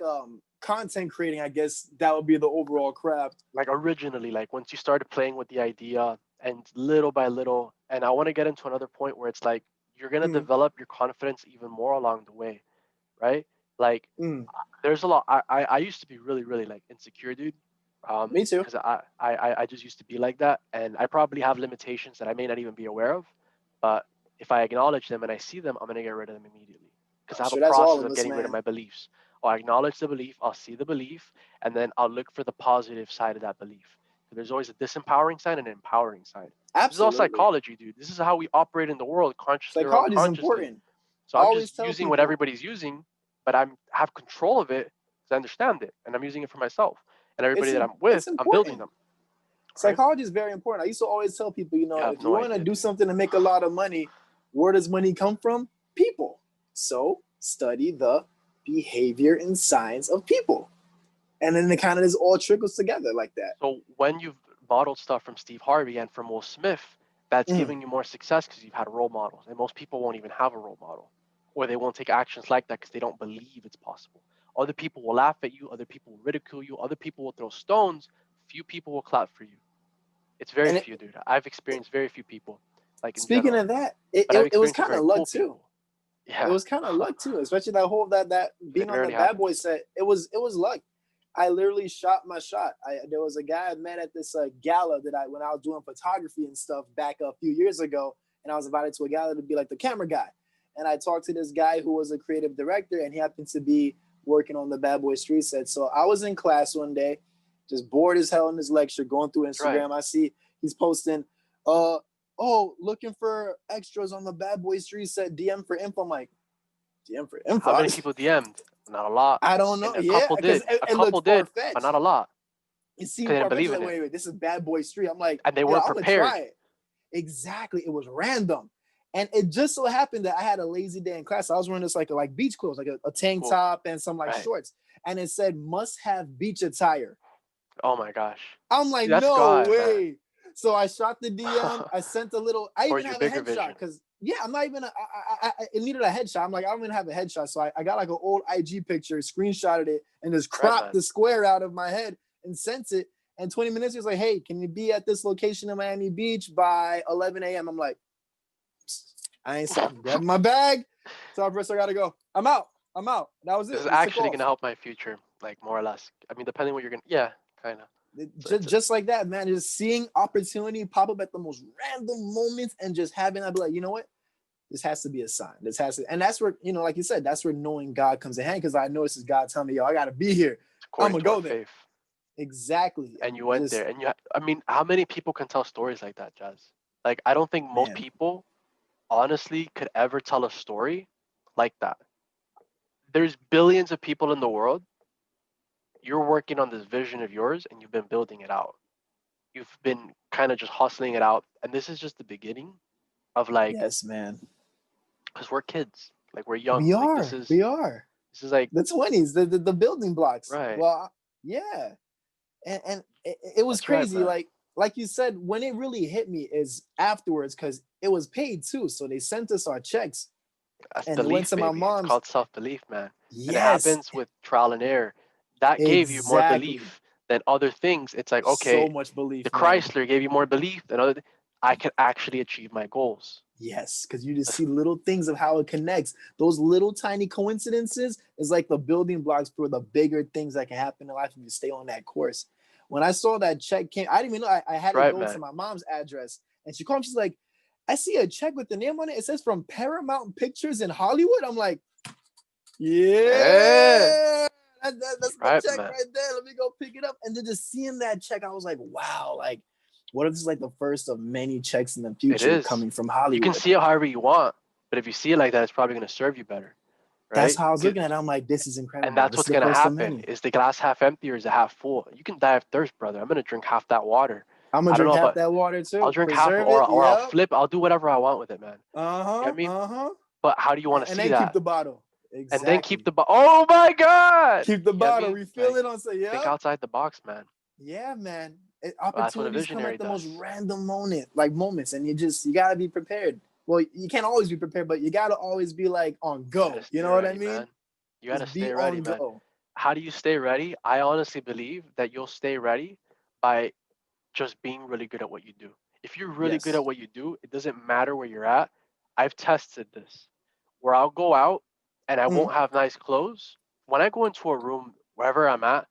B: content creating. I guess that would be the overall craft.
A: like originally, like once you started playing with the idea and little by little, and I want to get into another point where it's like you're gonna
B: Mm,
A: develop your confidence even more along the way, right? Like
B: mm.
A: there's a lot. I used to be really really like insecure, dude.
B: Me too.
A: Because I just used to be like that, and I probably have limitations that I may not even be aware of, but if I acknowledge them and I see them, I'm gonna get rid of them immediately because
B: I'm
A: I have a
B: sure that's all
A: process
B: of
A: of
B: us,
A: getting rid of
B: man.
A: my beliefs. I'll acknowledge the belief, I'll see the belief, and then I'll look for the positive side of that belief. So there's always a disempowering side and an empowering side. This is all
B: Absolutely.
A: psychology, dude. This is how we operate in the world, consciously or
B: Psychology is
A: unconsciously.
B: important.
A: So
B: I
A: I'm
B: always
A: just
B: tell
A: using what
B: people
A: everybody's using, but I'm have control of it because I understand it, and I'm using it for myself. And everybody that I'm
B: it's
A: with, I'm building
B: important.
A: them, right?
B: Psychology is very important. I used to always tell people,
A: You have
B: if you
A: no
B: want to
A: idea,
B: do
A: dude.
B: something to make a lot of money, where does money come from? People. So study the behavior and signs of people. And then it kind of just all trickles together like that.
A: So when you've modeled stuff from Steve Harvey and from Will Smith, that's
B: Mm.
A: giving you more success because you've had role models. And most people won't even have a role model, or they won't take actions like that because they don't believe it's possible. Other people will laugh at you. Other people will ridicule you. Other people will throw stones. Few people will clap for you. It's very
B: And
A: few, dude. I've experienced very few people, like in
B: speaking
A: general,
B: of that, it,
A: but I've
B: it, it was
A: experienced some
B: kind of
A: very
B: luck
A: cool
B: too.
A: people.
B: It
A: Yeah,
B: was kind of luck too, especially that whole that being
A: it
B: on the
A: rarely
B: Bad
A: happens.
B: Boy set. It was luck. I literally shot my shot. There was a guy I met at this gala that when I was doing photography and stuff back a few years ago, and I was invited to a gala to be like the camera guy. And I talked to this guy who was a creative director, and he happened to be working on the Bad Boy Street set. So I was in class one day, just bored as hell in his lecture, going through
A: That's right.
B: Instagram. I see he's posting, oh, looking for extras on the Bad Boy Street set. DM for info. I'm like, DM for
A: How
B: info?
A: many people DM'd? Not a lot.
B: I don't know.
A: And a
B: Yeah,
A: couple
B: because
A: did.
B: it,
A: A
B: it looked
A: couple
B: far
A: did, but not
B: fetched.
A: a lot.
B: It
A: Because they
B: seemed
A: didn't
B: far fetched.
A: believe
B: Like,
A: in it.
B: wait, this is Bad Boy Street. I'm like,
A: And they
B: yeah,
A: weren't
B: I'm gonna try
A: prepared.
B: it. Exactly. It was random. And it just so happened that I had a lazy day in class. I was wearing this like beach clothes, like a tank
A: Cool.
B: top and some like
A: Right.
B: shorts. And it said must have beach attire.
A: Oh my gosh.
B: I'm
A: See,
B: like,
A: that's
B: no
A: God, man.
B: way. So I shot the DM. I sent a little. I
A: Or
B: even
A: your
B: have a
A: bigger
B: headshot
A: vision.
B: because yeah, I'm not even. It needed a headshot. I'm like, I don't even have a headshot. So I got like an old IG picture, screenshotted it, and just
A: Right,
B: cropped
A: man.
B: the square out of my head and sent it. And 20 minutes, he was like, hey, can you be at this location in Miami Beach by 11 a.m.? I'm like, I ain't grabbing my bag. Tell the person I gotta go. I'm out. I'm out. That was
A: This
B: it.
A: is
B: Just took
A: actually
B: off.
A: gonna help my future, like more or less. I mean, depending what you're gonna, yeah, kind of. So
B: Just,
A: it's
B: just like that, man. Just seeing opportunity pop up at the most random moments and just having that be like, you know what? This has to be a sign. This has to, and that's where, like you said, that's where knowing God comes in hand. Because I know this is God telling me, yo, I gotta be here. I'm
A: according
B: gonna
A: to our
B: go there.
A: faith.
B: Exactly.
A: And
B: And
A: you went
B: just,
A: there, and I mean, how many people can tell stories like that, Jazz? Like, I don't think most
B: man,
A: people honestly could ever tell a story like that. There's billions of people in the world. You're working on this vision of yours, and you've been building it out. You've been kind of just hustling it out, and this is just the beginning of like,
B: yes, man.
A: because we're kids, like we're young,
B: We
A: like this
B: are.
A: is
B: We are.
A: this is like
B: The 20s, the building blocks.
A: right.
B: Well, yeah. And it was
A: That's right,
B: crazy.
A: man.
B: Like you said, when it really hit me is afterwards because it was paid too. So they sent us our checks
A: That's
B: and it went
A: belief,
B: to my
A: baby. It's
B: mom's.
A: called self-belief, man. And it
B: Yes,
A: happens with trial and error. That gave you more
B: exactly.
A: belief than other things. It's like,
B: So
A: okay,
B: much
A: the
B: belief, man.
A: Chrysler gave you more belief than other. I can actually achieve my goals.
B: Yes, because you just see little things of how it connects. Those little tiny coincidences is like the building blocks for the bigger things that can happen in life if you stay on that course. When I saw that check came, I didn't even know I had
A: That's
B: to
A: right,
B: go to
A: man.
B: my mom's address. And she called me, she's like, I see a check with the name on it. It says from Paramount Pictures in Hollywood. I'm like,
A: Yeah,
B: yeah, that's my
A: right,
B: check
A: man.
B: right there. Let me go pick it up. And then just seeing that check, I was like, wow, like, what if this is like the first of many checks in the
A: It
B: future
A: is.
B: coming from
A: You can
B: Hollywood?
A: see it however you want, but if you see it like that, it's probably going to serve you better,
B: That's
A: right?
B: how I was looking at it. I'm like, this is
A: And
B: incredible.
A: that's
B: This is
A: what's
B: the
A: going to
B: first of
A: happen.
B: many.
A: Is the glass half empty or is it half full? You can die of thirst, brother. I'm going to drink half that water.
B: I'm gonna
A: I don't
B: drink
A: know,
B: half
A: but
B: that water
A: I'll
B: too.
A: drink half,
B: Preserve it.
A: or I'll
B: Yep.
A: flip. I'll do whatever I want with it, man. You know what I mean?
B: Uh-huh.
A: But how do you want to
B: And
A: see
B: then keep
A: that?
B: the bottle.
A: And then keep
B: Exactly.
A: the oh my god!
B: Keep the
A: You know what I
B: bottle.
A: mean?
B: Refill
A: Like
B: it on say,
A: think
B: yep.
A: outside the box, man.
B: Yeah, man.
A: Well, that's what a
B: Opportunities come
A: visionary
B: at the most
A: does.
B: random moments, and you gotta be prepared. Well, you can't always be prepared, but you gotta always be like on
A: You gotta
B: go. You
A: stay
B: know what I
A: ready,
B: mean?
A: man. You gotta
B: Just be
A: stay ready,
B: on
A: man.
B: go.
A: How do you stay ready? I honestly believe that you'll stay ready by just being really good at what you do. If you're really good
B: Yes.
A: at what you do, it doesn't matter where you're at. I've tested this where I'll go out and I
B: Mhm.
A: won't have nice clothes. When I go into a room, wherever I'm at,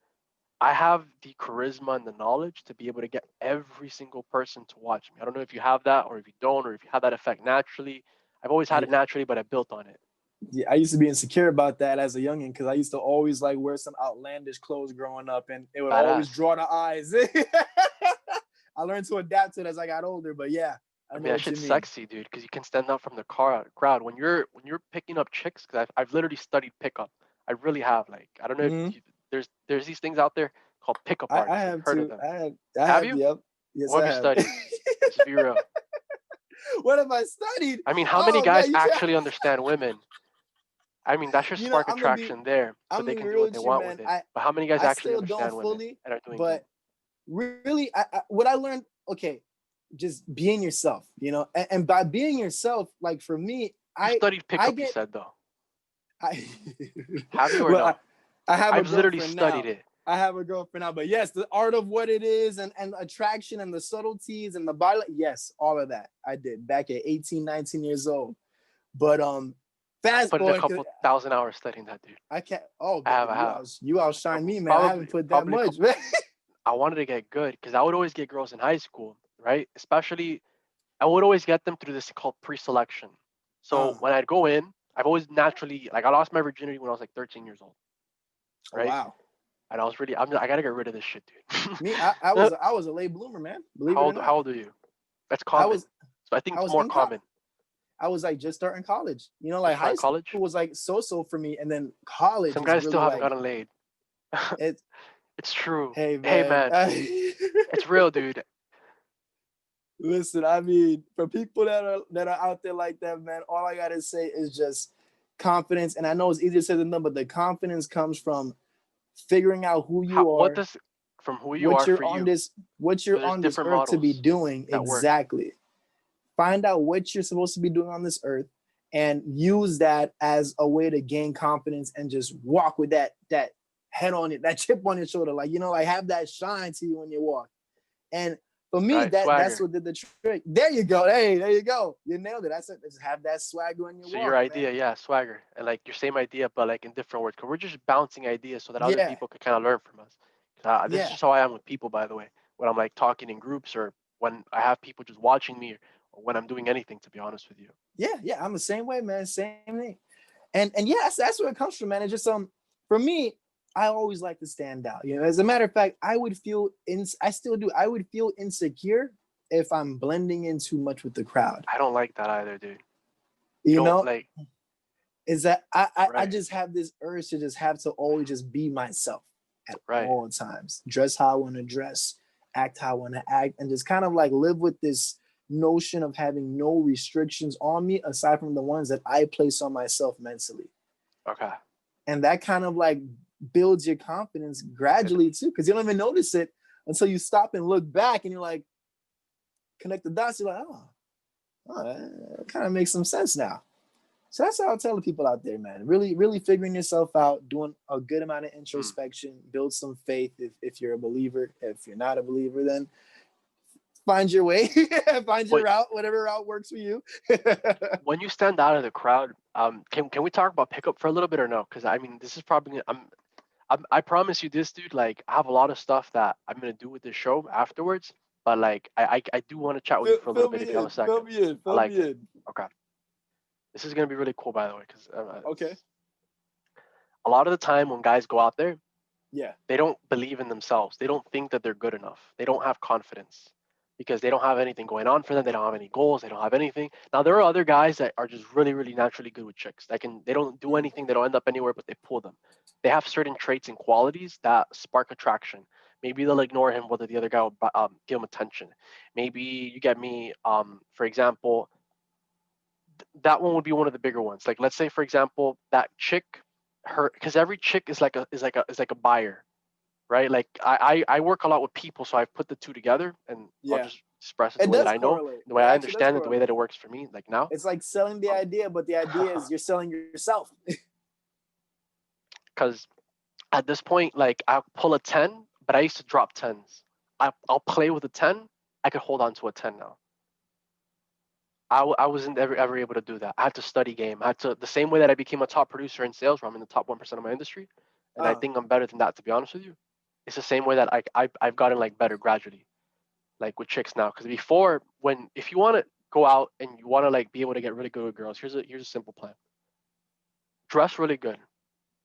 A: I have the charisma and the knowledge to be able to get every single person to watch me. I don't know if you have that or if you don't, or if you have that effect naturally. I've always had
B: I
A: it naturally, but I built on it.
B: Yeah, I used to be insecure about that as a youngin because I used to always like wear some outlandish clothes growing up, and it would always
A: Badass.
B: draw the eyes. I learned to adapt to it as I got older, but yeah, I
A: I
B: know
A: mean, that
B: what you
A: shit's
B: mean.
A: sexy, dude, because you can stand out from the crowd. When you're picking up chicks, because I've literally studied pickup. I really have. Like, I don't know if
B: Mm-hmm.
A: there's these things out there called pickup
B: I
A: artists. Have you
B: have
A: heard of
B: to.
A: them?
B: I
A: Have
B: have.
A: you?
B: Yep. Yes,
A: What have
B: I
A: you
B: have.
A: studied? Let's be real.
B: What have I studied?
A: I mean, how many
B: Oh
A: guys
B: man, you try.
A: actually understand women? I mean, that should spark
B: I'm gonna be.
A: attraction there, so
B: I'm
A: they
B: gonna be
A: can do
B: real
A: what they
B: with you,
A: want
B: man.
A: with it. But how many guys
B: I
A: actually
B: still don't
A: understand women
B: fully,
A: and are doing good?
B: but really, what I learned. Okay, just being yourself, and by being yourself, like for me,
A: You studied
B: I
A: pickup, you
B: get
A: said though.
B: I
A: Have you or
B: well
A: no?
B: I have a
A: I've literally
B: girlfriend
A: studied
B: now.
A: it.
B: I have a girlfriend now, but yes, the art of what it is and attraction and the subtleties and the body, yes, all of that I did back at 18, 19 years old. But
A: I
B: fast
A: put in a
B: forward,
A: couple thousand hours studying that, dude.
B: I can't. Oh,
A: I have, I
B: you
A: have.
B: outshine me, man. I haven't
A: Probably,
B: put that
A: probably a
B: much.
A: couple. I wanted to get good because I would always get girls in high school, right? Especially, I would always get them through this called pre-selection. So
B: uh,
A: when I'd go in, I've always naturally like I lost my virginity when I was like 13 years old,
B: oh,
A: right?
B: wow.
A: And I gotta get rid of this shit,
B: Me,
A: dude.
B: I was a late bloomer, man. Believe
A: how
B: it or
A: old
B: not.
A: how old are you? That's
B: I
A: common.
B: was
A: So I think
B: I
A: it's
B: was
A: more
B: in co-
A: common.
B: I was like just starting college.
A: Just
B: Like high
A: starting
B: school
A: college.
B: was like so for me, and then college
A: Some
B: is
A: guys still
B: really
A: haven't
B: like
A: gotten laid.
B: it.
A: It's true.
B: Hey
A: Hey
B: man,
A: man, it's real, dude.
B: listen. I mean, for people that are out there like that, man, all I gotta say is just confidence. And I know it's easier said than done, but the confidence comes from figuring out who
A: How
B: you
A: what
B: are,
A: does from who you are for you?
B: what
A: So
B: you're
A: there's
B: on this
A: different
B: earth to be
A: models
B: doing
A: that work.
B: exactly. Find out what you're supposed to be doing on this earth, and use that as a way to gain confidence and just walk with that head on it, that chip on your shoulder, like like have that shine to you when you walk. And For me,
A: right?
B: that's
A: Swagger.
B: what did the trick. There you go. Hey, there you go. You nailed it. That's it. Just have that swagger in your
A: So your
B: walk,
A: idea,
B: man.
A: yeah, swagger, and like your same idea, but like in different words. Cause we're just bouncing ideas so that other
B: Yeah,
A: people could kind of learn from us. This is
B: yeah,
A: just how I am with people, by the way. When I'm like talking in groups, or when I have people just watching me, or when I'm doing anything. To be honest with you.
B: yeah, yeah. I'm the same way, man. Same thing. And yes, that's where it comes from, man. It's just for me, I always like to stand out. You know, as a matter of fact, I still do. I would feel insecure if I'm blending in too much with the crowd.
A: I don't like that either, dude. You
B: You
A: don't
B: know,
A: like,
B: is that I
A: right,
B: just have this urge to just have to always just be myself at
A: right.
B: all times. Dress how I want to dress, act how I want to act, and just kind of like live with this notion of having no restrictions on me aside from the ones that I place on myself mentally.
A: Okay.
B: And that kind of like builds your confidence
A: It,
B: gradually too, because you don't even notice it until you stop and look back and you're like, connect the dots. You're like, oh, that kind of makes some sense now. So that's how I tell the people out there, man. Really, really figuring yourself out, doing a good amount of
A: mm.
B: introspection, build some faith if you're a believer. If you're not a believer, then find your way, find your
A: But
B: route, whatever route works for you.
A: when you stand out of the crowd, can we talk about pickup for a little bit or no? Because I mean, this is probably I promise you this, dude. Like, I have a lot of stuff that I'm gonna do with this show afterwards. But like, I do want to chat with you for a little
B: Fill
A: bit
B: me
A: if you have
B: in,
A: a
B: fill
A: second.
B: me in,
A: I
B: fill
A: like
B: me
A: it.
B: in.
A: Okay, this is gonna be really cool, by the way, because
B: Okay.
A: a lot of the time when guys go out there,
B: Yeah.
A: they don't believe in themselves. They don't think that they're good enough. They don't have confidence because they don't have anything going on for them. They don't have any goals. They don't have anything. Now there are other guys that are just really, really naturally good with chicks. They don't do
B: Mm.
A: anything. They don't end up anywhere, but they pull them. They have certain traits and qualities that spark attraction. Maybe they'll ignore him whether the other guy will give him attention. Maybe you get me. For example, that one would be one of the bigger ones. Like let's say, for example, that chick, her, because every chick is like a buyer, right? Like I work a lot with people, so I've put the two together, and I'll
B: Yeah.
A: just express it the
B: It
A: way that
B: does
A: I know,
B: correlate.
A: the way
B: It
A: I
B: actually does
A: understand it, the way that
B: correlate.
A: it works for me. Like now,
B: It's like selling the idea, but the idea is you're selling yourself.
A: because at this point, like I'll pull a 10, but I used to drop tens. I'll play with a 10. I could hold on to a 10 now. I wasn't ever able to do that. I had to study game. I had to, the same way that I became a top producer in sales, where I'm in the top 1% of my industry, and I
B: Uh,
A: think I'm better than that. To be honest with you, it's the same way that I've gotten like better gradually, like with chicks now. Because before, when if you want to go out and you want to like be able to get really good with girls, here's a simple plan. Dress really good.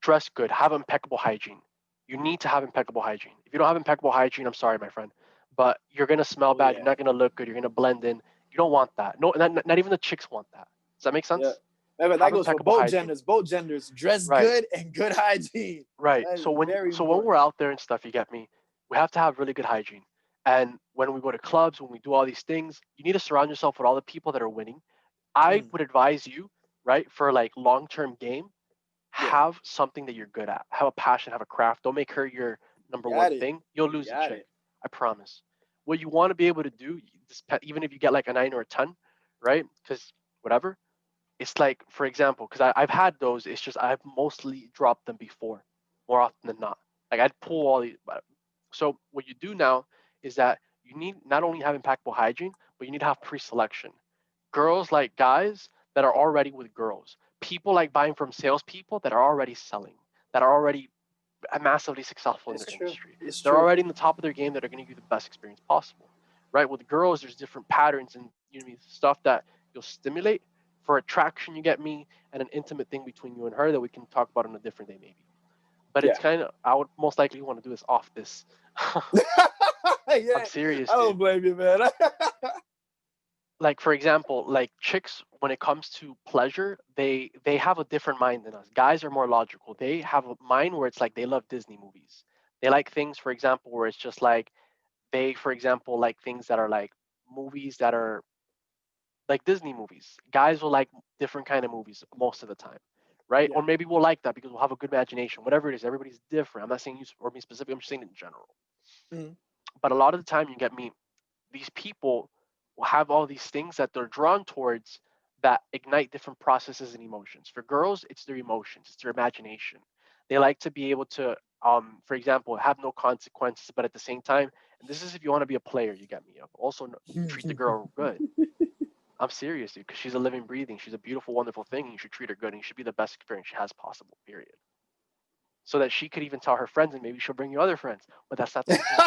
A: Dress good. Have impeccable hygiene. You need to have impeccable hygiene. If you don't have impeccable hygiene, I'm sorry, my friend, but you're gonna smell
B: oh
A: bad. You're
B: yeah.
A: not gonna look good. You're gonna blend in. You don't want that. No, not even the chicks want that. Does that make
B: Yeah.
A: sense?
B: That
A: Have
B: goes for
A: impeccable
B: both
A: hygiene.
B: genders. Both genders dress
A: Right.
B: good and good hygiene.
A: Right.
B: That is very
A: So when we're
B: important.
A: out there and stuff, you get me. We have to have really good hygiene. And when we go to clubs, when we do all these things, you need to surround yourself with all the people that are winning. I
B: Mm,
A: would advise you, right, for like long-term game,
B: yeah.
A: have something that you're good at. Have a passion, have a craft. Don't make her your number one
B: Got it.
A: thing. You'll lose the
B: Got
A: chick.
B: it.
A: I promise. What you want to be able to do, even if you get like a 9 or a 10, right? Because whatever, it's like, for example, because I've had those, it's just I've mostly dropped them before, more often than not. Like I'd pull all these. So what you do now is that you need not only have impeccable hygiene, but you need to have pre-selection. Girls like guys that are already with girls. People like buying from salespeople that are already selling, that are already massively successful in
B: It's
A: their
B: true.
A: industry.
B: It's
A: They're
B: true.
A: already in the top of their game that are going to give you the best experience possible, right? With girls, there's different patterns and stuff that you'll stimulate for attraction. You get me, and an intimate thing between you and her that we can talk about on a different day, maybe. But it's
B: Yeah.
A: kind of I would most likely want to do this off this. I'm
B: Yeah.
A: serious,
B: I
A: dude.
B: don't blame you, man.
A: Like for example, like chicks when it comes to pleasure, they have a different mind than us. Guys are more logical. They have a mind where it's like they love Disney movies. They like things, for example, where it's just like they, for example, like things that are like movies that are like Disney movies. Guys will like different kind of movies most of the time, right?
B: Yeah.
A: Or maybe we'll like that because we'll have a good imagination. Whatever it is, everybody's different. I'm not saying you or me specifically. I'm just saying in general.
B: Mm,
A: But a lot of the time, you get me. These people will have all these things that they're drawn towards that ignite different processes and emotions. For girls, it's their emotions, it's their imagination. They like to be able to, for example, have no consequences, but at the same time, and this is if you want to be a player, you get me up. Also, treat the girl good. I'm serious, dude, because she's a living, breathing. She's a beautiful, wonderful thing, and you should treat her good, and you should be the best experience she has possible. Period. So that she could even tell her friends, and maybe she'll bring you other friends. But that's not the point.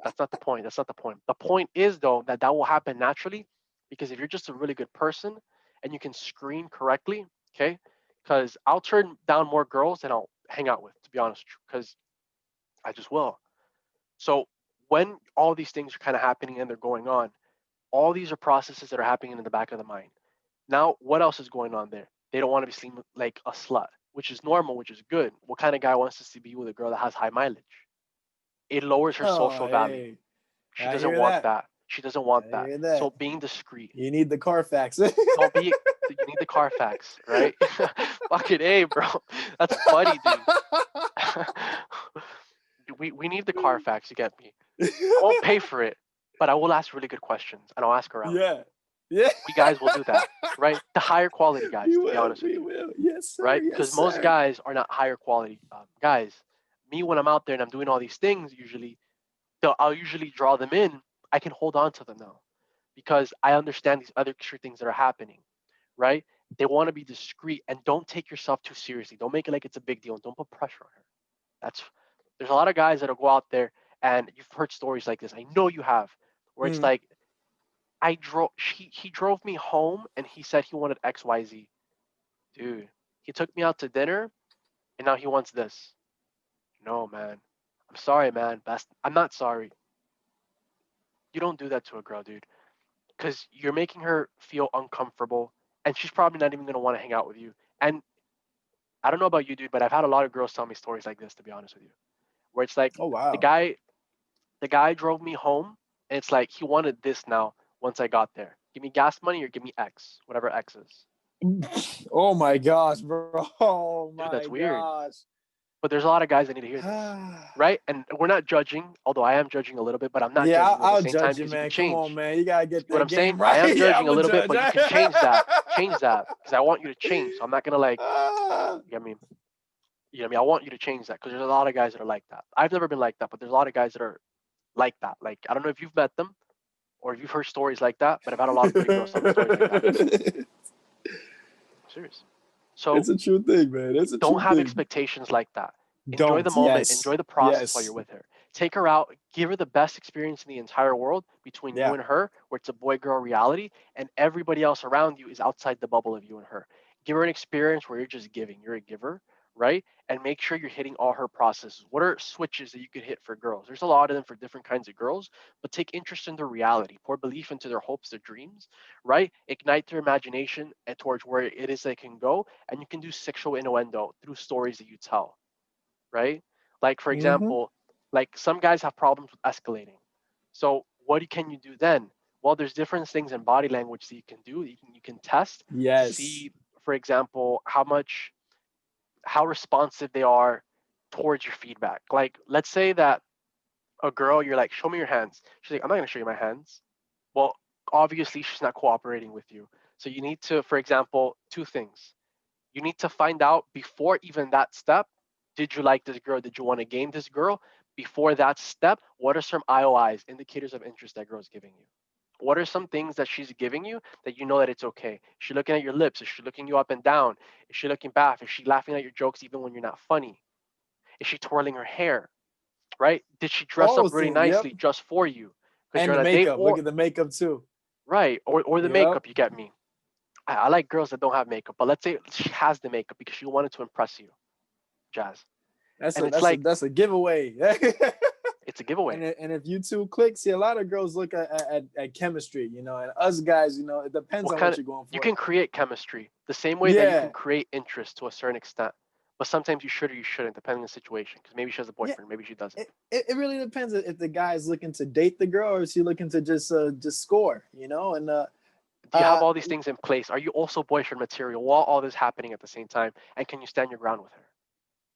A: That's not the point. That's not the point. The point is though that that will happen naturally, because if you're just a really good person and you can screen correctly, okay? Because I'll turn down more girls than I'll hang out with, to be honest, because I just will. So when all these things are kind of happening and they're going on, all these are processes that are happening in the back of the mind. Now, what else is going on there? They don't want to be seen like a slut, which is normal, which is good. What kind of guy wants to be with a girl that has high mileage? It lowers her
B: Oh,
A: social value.
B: hey,
A: She
B: I
A: doesn't
B: hear
A: want
B: that.
A: that. She doesn't want
B: I
A: that.
B: hear
A: So
B: that.
A: being discreet.
B: You need the Carfax.
A: Don't be. You need the Carfax, right? Fucking a, bro. That's funny, dude. We need the Carfax. You get me? I won't pay for it, but I will ask really good questions and I'll ask around.
B: Yeah. Yeah.
A: We guys will do that, right? The higher quality guys,
B: We
A: to be
B: will.
A: honest with
B: We
A: you,
B: will. Yes, sir.
A: right?
B: Yes,
A: Because most
B: sir.
A: guys are not higher quality guys. Me, when I'm out there and I'm doing all these things, usually, I'll usually draw them in. I can hold on to them now because I understand these other extra things that are happening, right? They want to be discreet and don't take yourself too seriously. Don't make it like it's a big deal and don't put pressure on her. That's There's a lot of guys that'll go out there and you've heard stories like this. I know you have, where it's
B: Mm.
A: like he drove me home and he said he wanted XYZ. Dude, he took me out to dinner and now he wants this. No, man. I'm sorry, man. I'm not sorry. You don't do that to a girl, dude, because you're making her feel uncomfortable and she's probably not even going to want to hang out with you. And I don't know about you, dude, but I've had a lot of girls tell me stories like this, to be honest with you, where it's like
B: Oh
A: the
B: wow.
A: guy the guy drove me home and it's like he wanted this now once I got there. Give me gas money or give me X, whatever X is.
B: Oh my gosh, bro. Oh
A: Dude,
B: my
A: that's weird.
B: gosh.
A: But there's a lot of guys that need to hear this, right? And we're not judging, although I am judging a little bit, but I'm not
B: Yeah,
A: judging at the
B: I'll
A: same time
B: judge you,
A: because you can
B: man. Come on,
A: change.
B: man. You gotta
A: See
B: get
A: what
B: that
A: I'm saying?
B: game
A: I
B: right.
A: am
B: Yeah,
A: judging
B: I'm
A: a
B: a
A: little bit,
B: judge.
A: but you can change that. Change that because I want you to change. So I'm not gonna like, you know what I mean? You know what I mean? I want you to change that because there's a lot of guys that are like that. I've never been like that, but there's a lot of guys that are like that. Like I don't know if you've met them or if you've heard stories like that, but I've had a lot of pretty girls tell me stories like that. I'm serious. So
B: It's a true thing, man. It's a
A: don't
B: true
A: have
B: thing.
A: expectations like that. Enjoy the
B: Don't.
A: moment,
B: Yes.
A: enjoy the process while you're
B: Yes.
A: with her. Take her out, give her the best experience in the entire world between you
B: Yeah.
A: and her, where it's a boy girl reality, and everybody else around you is outside the bubble of you and her. Give her an experience where you're just giving, you're a giver, right? And make sure you're hitting all her processes. What are switches that you could hit for girls? There's a lot of them for different kinds of girls, but take interest in their reality, pour belief into their hopes, their dreams, right? Ignite their imagination and towards where it is they can go, and you can do sexual innuendo through stories that you tell, right? Like for
B: Mm-hmm.
A: example, like some guys have problems with escalating. So what can you do then? Well, there's different things in body language that you can do. You can test to
B: Yes.
A: see, for example, how responsive they are towards your feedback. Like let's say that a girl, you're like, show me your hands. She's like, I'm not gonna show you my hands. Well, obviously she's not cooperating with you. So you need to, for example, two things. You need to find out before even that step, did you like this girl? Did you want to game this girl? Before that step, what are some IOIs, indicators of interest that girl's giving you? What are some things that she's giving you that you know that it's okay? Is she looking at your lips? Is she looking you up and down? Is she looking back? Is she laughing at your jokes even when you're not funny? Is she twirling her hair? Right? Did she dress up
B: Oh,
A: really
B: so yep.
A: nicely just for you? Because
B: And
A: you're
B: the
A: on a date,
B: makeup. Look
A: or
B: at the makeup too.
A: right, or the
B: Yep.
A: makeup, you get me. I like girls that don't have makeup, but let's say she has the makeup because she wanted to impress you, Jazz.
B: That's
A: And
B: a
A: it's
B: that's a
A: like,
B: that's a giveaway.
A: it's a giveaway.
B: And if you two click, see a lot of girls look at chemistry, and us guys, it depends
A: What
B: on
A: kind
B: what
A: of,
B: you're going
A: you
B: for.
A: can create chemistry the same way that you can
B: Yeah,
A: create interest to a certain extent. But sometimes you should or you shouldn't, depending on the situation. Because maybe she has a
B: yeah.
A: boyfriend, maybe she doesn't.
B: It really depends if the guy is looking to date the girl or is he looking to just score, and
A: Do you have
B: uh
A: all these things in place? Are you also boyfriend material while all this happening at the same time? And can you stand your ground with her?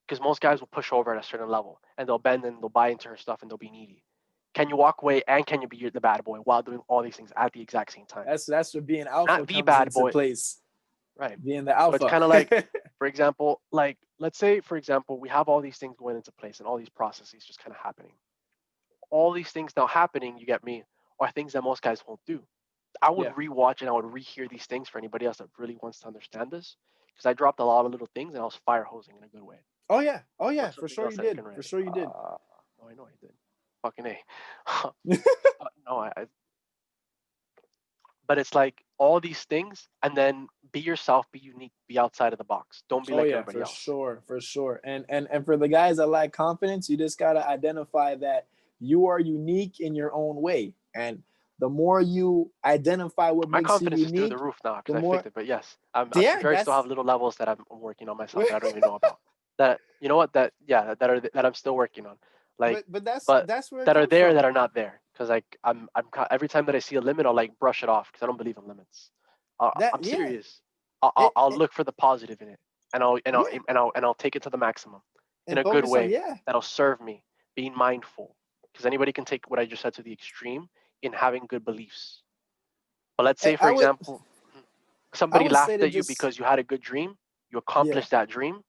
A: Because most guys will push over at a certain level and they'll bend and they'll buy into her stuff and they'll be needy. Can you walk away and can you be the bad boy while doing all these things at the exact same time?
B: that's where being alpha
A: Not the
B: comes
A: bad
B: into
A: boy.
B: place.
A: Right.
B: being the
A: So it's
B: alpha.
A: kind of like, for example, like let's say, for example, we have all these things going into place and all these processes just kind of happening. All these things now happening, you get me, are things that most guys won't do. I would
B: Yeah.
A: rewatch and I would rehear these things for anybody else that really wants to understand this, because I dropped a lot of little things and I was fire hosing in a good way.
B: Oh yeah. Oh yeah.
A: What's
B: For
A: something
B: sure
A: else
B: you
A: that I
B: did.
A: can
B: For
A: write?
B: sure you did.
A: No, I know I did. Fucking a. No, but it's like all these things, and then be yourself, be unique, be outside of the box. Don't be
B: Oh
A: like
B: yeah,
A: everybody
B: for
A: else.
B: sure, for sure. And for the guys that lack confidence, you just gotta identify that you are unique in your own way. And the more you identify what
A: My
B: makes you
A: confidence is through the
B: unique,
A: roof now
B: the
A: because I
B: more
A: fixed it. But yes, I'm
B: yeah,
A: sure I still have
B: that's
A: little levels that I'm working on myself that I don't even know about. That you know what that yeah that I'm still working on. Like,
B: but that's
A: but
B: that's where it
A: that are
B: comes
A: there
B: from.
A: that are not there because like every time that I see a limit, I'll like brush it off because I don't believe in limits.
B: That
A: I'm
B: yeah,
A: serious. I'll, I'll
B: it,
A: I'll
B: it
A: look for the positive in it, and
B: yeah,
A: I'll take it to the maximum in
B: and
A: a good
B: focus on
A: way
B: yeah.
A: that'll serve me. Being mindful because anybody can take what I just said to the extreme in having good beliefs. But let's say, for
B: I would
A: example,
B: I
A: somebody
B: would say
A: laughed
B: to
A: at you
B: just
A: because you had a good dream, you
B: yeah,
A: accomplished that dream.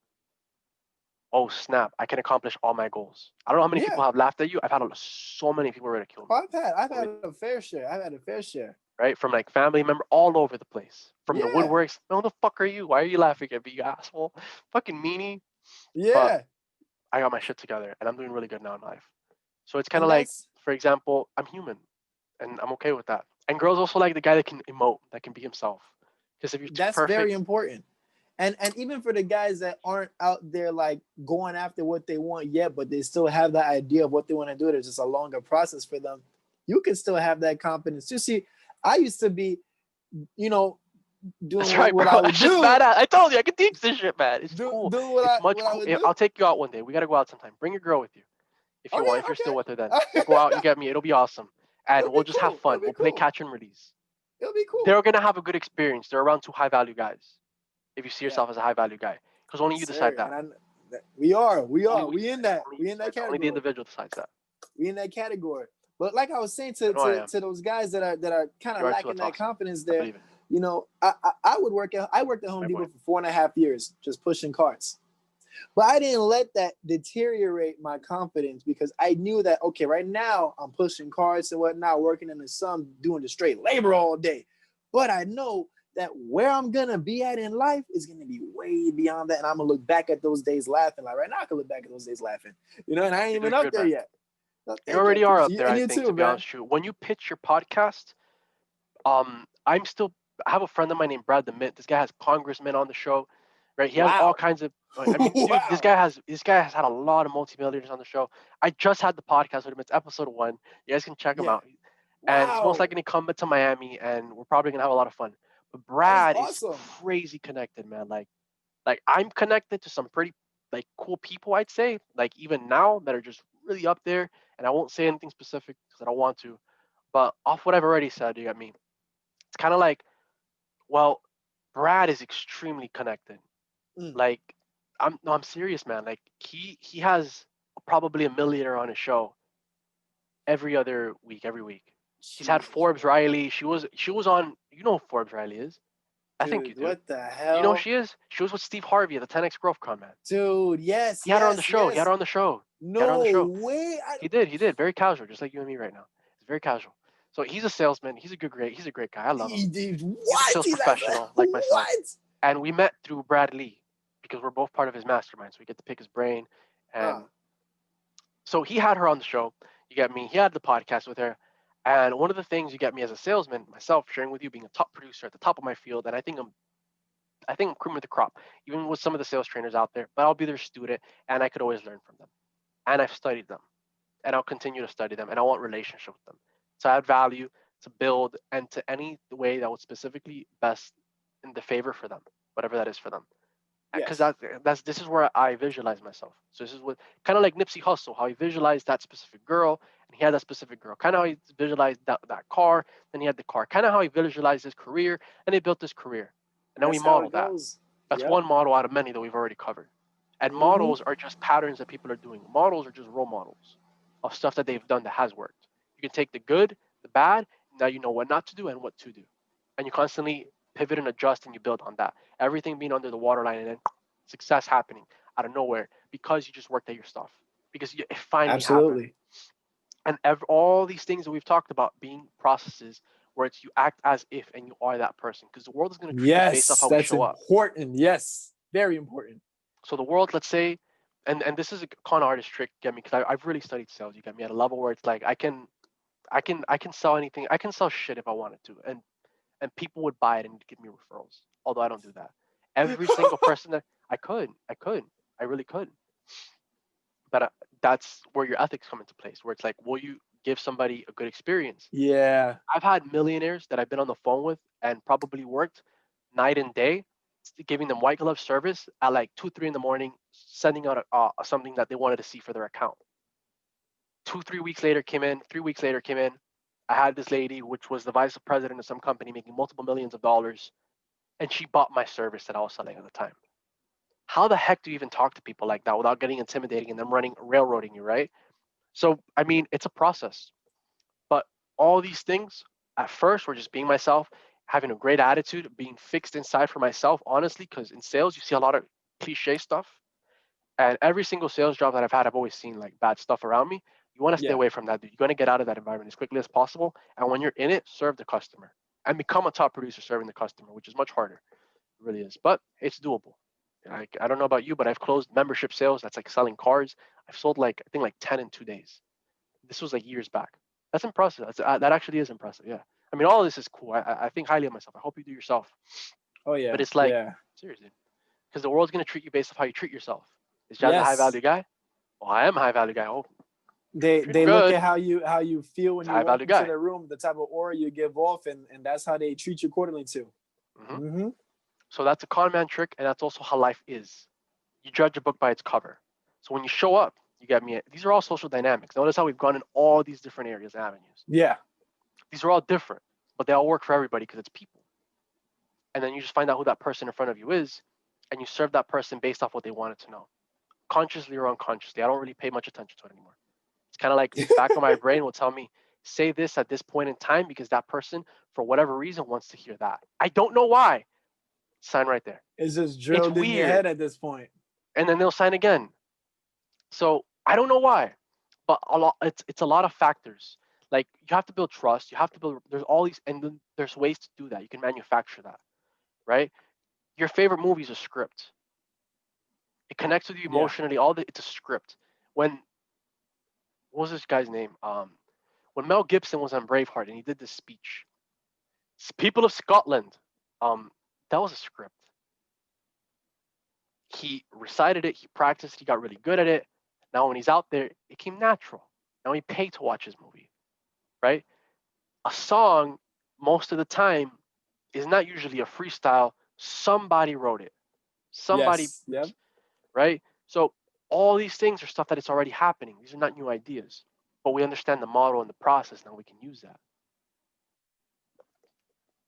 A: Oh snap! I can accomplish all my goals. I don't know how many
B: yeah.
A: people have laughed at you. I've had so many people ridicule
B: Oh,
A: me.
B: I've had a fair share. I've had a fair share.
A: Right? From like family member all over the place. From the
B: Yeah,
A: woodworks. Who the fuck are you? Why are you laughing at me, you asshole? Fucking meanie. But
B: yeah.
A: I got my shit together and I'm doing really good now in life. So it's kind
B: And
A: of like,
B: that's
A: for example, I'm human and I'm okay with that. And girls also like the guy that can emote, that can be himself. Because if you're too
B: that's very
A: perfect,
B: important. And even for the guys that aren't out there like going after what they want yet, but they still have that idea of what they want to do, there's just a longer process for them. You can still have that confidence. You see, I used to be, you know, doing
A: that's
B: what,
A: right,
B: what
A: bro.
B: I
A: That
B: would
A: shit's
B: do,
A: badass. I told you I can teach this shit, man. It's cool.
B: do
A: It's much
B: what I
A: cool.
B: would do.
A: I'll take you out one day. We gotta go out sometime. Bring your girl with you if you want. If you're still with her, then
B: Okay,
A: we'll go out. You get me. It'll be awesome, and
B: it'll
A: we'll
B: be
A: just have
B: cool. It'll
A: fun.
B: be
A: We'll play
B: cool.
A: catch and release.
B: It'll be cool.
A: They're gonna have a good experience. They're around two high value guys. If you see
B: Yeah,
A: yourself as a high value guy, because only
B: yes,
A: you decide
B: sir.
A: that.
B: And we are,
A: Only we
B: we in
A: decide.
B: that,
A: Only you
B: we in that
A: decide that. Only the
B: category.
A: individual decides that.
B: We in that category. But like I was saying
A: I know I am.
B: to those guys that are kind
A: You
B: of
A: are too.
B: lacking
A: That's
B: that
A: awesome.
B: confidence
A: I
B: there,
A: believe it.
B: you know, I worked at Home
A: My boy.
B: Depot for 4.5 years just pushing carts. But I didn't let that deteriorate my confidence because I knew that okay, right now I'm pushing carts and whatnot, working in the sun, doing the straight labor all day. But I know that where I'm gonna be at in life is gonna be way beyond that, and I'm gonna look back at those days laughing. Like right now, I can look back at those days laughing, and I ain't
A: You're
B: even
A: doing
B: up
A: good,
B: there
A: man.
B: yet. No,
A: You
B: thank you, I
A: already are
B: appreciate
A: up
B: you,
A: there,
B: and
A: I
B: you
A: think,
B: too,
A: to be
B: man.
A: honest with you. When you pitch your podcast, I'm still. I have a friend of mine named Brad the Mint. This guy has congressmen on the show, right? He has all
B: Wow,
A: kinds of. I mean, dude,
B: wow,
A: this guy has had a lot of multimillionaires on the show. I just had the podcast with him. It's episode 1. You guys can check him
B: yeah,
A: out. And he's most
B: wow,
A: likely to come to Miami, and we're probably gonna have a lot of fun. But
B: that is
A: Brad is
B: awesome.
A: crazy connected, man. Like I'm connected to some pretty like cool people, I'd say, like even now that are just really up there. And I won't say anything specific because I don't want to. But off what I've already said, you got me. It's kind of like, well, Brad is extremely connected.
B: Mm,
A: Like, I'm no, I'm serious, man. Like he has probably a millionaire on his show every other week, every week. He's had
B: Jesus,
A: Forbes
B: bro.
A: Riley. She was on. You know who Forbes Riley is? I think you
B: Dude,
A: do.
B: what the
A: Do you know who
B: hell?
A: she is? She was with Steve Harvey at the 10X Growth Con, man.
B: Dude, yes,
A: He had her on the
B: yes,
A: show. He had
B: yes.
A: her on the show. He had her on the
B: No
A: show.
B: way.
A: He did. He did. Very casual, just like you and me right now. He's very casual. So he's a salesman. He's a great guy. I love him. He's a
B: What?
A: sales
B: He's like,
A: professional like myself.
B: what?
A: And we met through Brad Lee because we're both part of his mastermind. So we get to pick his brain.
B: Uh,
A: And so he had her on the show. You get me. He had the podcast with her. And one of the things you get me as a salesman, myself sharing with you, being a top producer at the top of my field, and I think I'm cream of the crop, even with some of the sales trainers out there. But I'll be their student, and I could always learn from them. And I've studied them, and I'll continue to study them, and I want relationship with them to add value, to build, and to any way that would specifically best in the favor for them, whatever that is for them. Because
B: yes.
A: this is where I visualize myself. So this is what kind of like Nipsey Hussle, how he visualized that specific girl, and he had that specific girl. Kind of how he visualized that car, then he had the car. Kind of how he visualized his career, and he built his career. And now we
B: That's how
A: model
B: it
A: that.
B: goes.
A: That's
B: Yep.
A: one model out of many that we've already covered. And
B: Mm-hmm.
A: models are just patterns that people are doing. Models are just role models of stuff that they've done that has worked. You can take the good, the bad, now you know what not to do and what to do. And you constantly pivot and adjust, and you build on that. Everything being under the waterline, and then success happening out of nowhere because you just worked at your stuff, because it finally happened.
B: Absolutely.
A: And all these things that we've talked about being processes where it's you act as if and you are that person, because the world is going to treat you based off
B: Yes,
A: how we
B: that's
A: show up.
B: important. Yes, very important.
A: So the world, let's say, and this is a con artist trick, get me, because I've really studied sales. You get me at a level where it's like I can sell anything. I can sell shit if I wanted to, and people would buy it and give me referrals. Although I don't do that. Every single person that I could, I really could. But that's where your ethics come into place, where it's like, will you give somebody a good experience?
B: Yeah.
A: I've had millionaires that I've been on the phone with and probably worked night and day, giving them white glove service at like 2, 3 in the morning, sending out something that they wanted to see for their account. 2, 3 weeks later came in. 3 weeks later came in. I had this lady, which was the vice president of some company, making multiple millions of dollars, and she bought my service that I was selling at the time. How the heck do you even talk to people like that without getting intimidating and them railroading you, right? So I mean, it's a process. But all these things at first were just being myself, having a great attitude, being fixed inside for myself, honestly, because in sales, you see a lot of cliche stuff. And every single sales job that I've had, I've always seen like bad stuff around me. You want to stay
B: Yeah.
A: away from that, dude. You're going to get out of that environment as quickly as possible. And when you're in it, serve the customer and become a top producer serving the customer, which is much harder. It really is. But it's doable. I don't know about you, but I've closed membership sales. That's like selling cars. I've sold like, I think like 10 in 2 days. This was like years back. That's impressive. That actually is impressive. Yeah. I mean, all of this is cool. I think highly of myself. I hope you do yourself.
B: Oh
A: But
B: yeah.
A: it's like,
B: Yeah.
A: seriously, because the world's going to treat you based off how you treat yourself. Is Jazz a high
B: Yes.
A: value guy? Well, I am a high value guy. Oh, treat him
B: They look
A: good.
B: at how you feel when
A: He's a
B: you
A: high
B: walk
A: value
B: into
A: guy.
B: the room, the type of aura you give off, and that's how they treat you accordingly too.
A: Hmm.
B: Mm-hmm.
A: So that's a con man trick, and that's also how life is. You judge a book by its cover. So when you show up, you get me. These are all social dynamics. Notice how we've gone in all these different areas and avenues.
B: Yeah.
A: These are all different, but they all work for everybody because it's people. And then you just find out who that person in front of you is, and you serve that person based off what they wanted to know, consciously or unconsciously. I don't really pay much attention to it anymore. It's kind of like the back of my brain will tell me, say this at this point in time because that person, for whatever reason, wants to hear that. I don't know why. Sign right there.
B: It's just
A: It's
B: drilled in your
A: weird.
B: head at this point.
A: And then they'll sign again. So I don't know why, but it's a lot of factors. Like you have to build trust. You have to build. There's all these, and then there's ways to do that. You can manufacture that, right? Your favorite movie is a script. It connects with you
B: Yeah.
A: emotionally. It's a script. When what was this guy's name? When Mel Gibson was on Braveheart and he did this speech, people of Scotland, that was a script. He recited it, he practiced, he got really good at it. Now when he's out there, it came natural. Now he paid to watch his movie, right? A song, most of the time, is not usually a freestyle. Somebody wrote it. Somebody,
B: Yes. Yep.
A: right? So all these things are stuff that it's already happening. These are not new ideas, but we understand the model and the process. Now we can use that.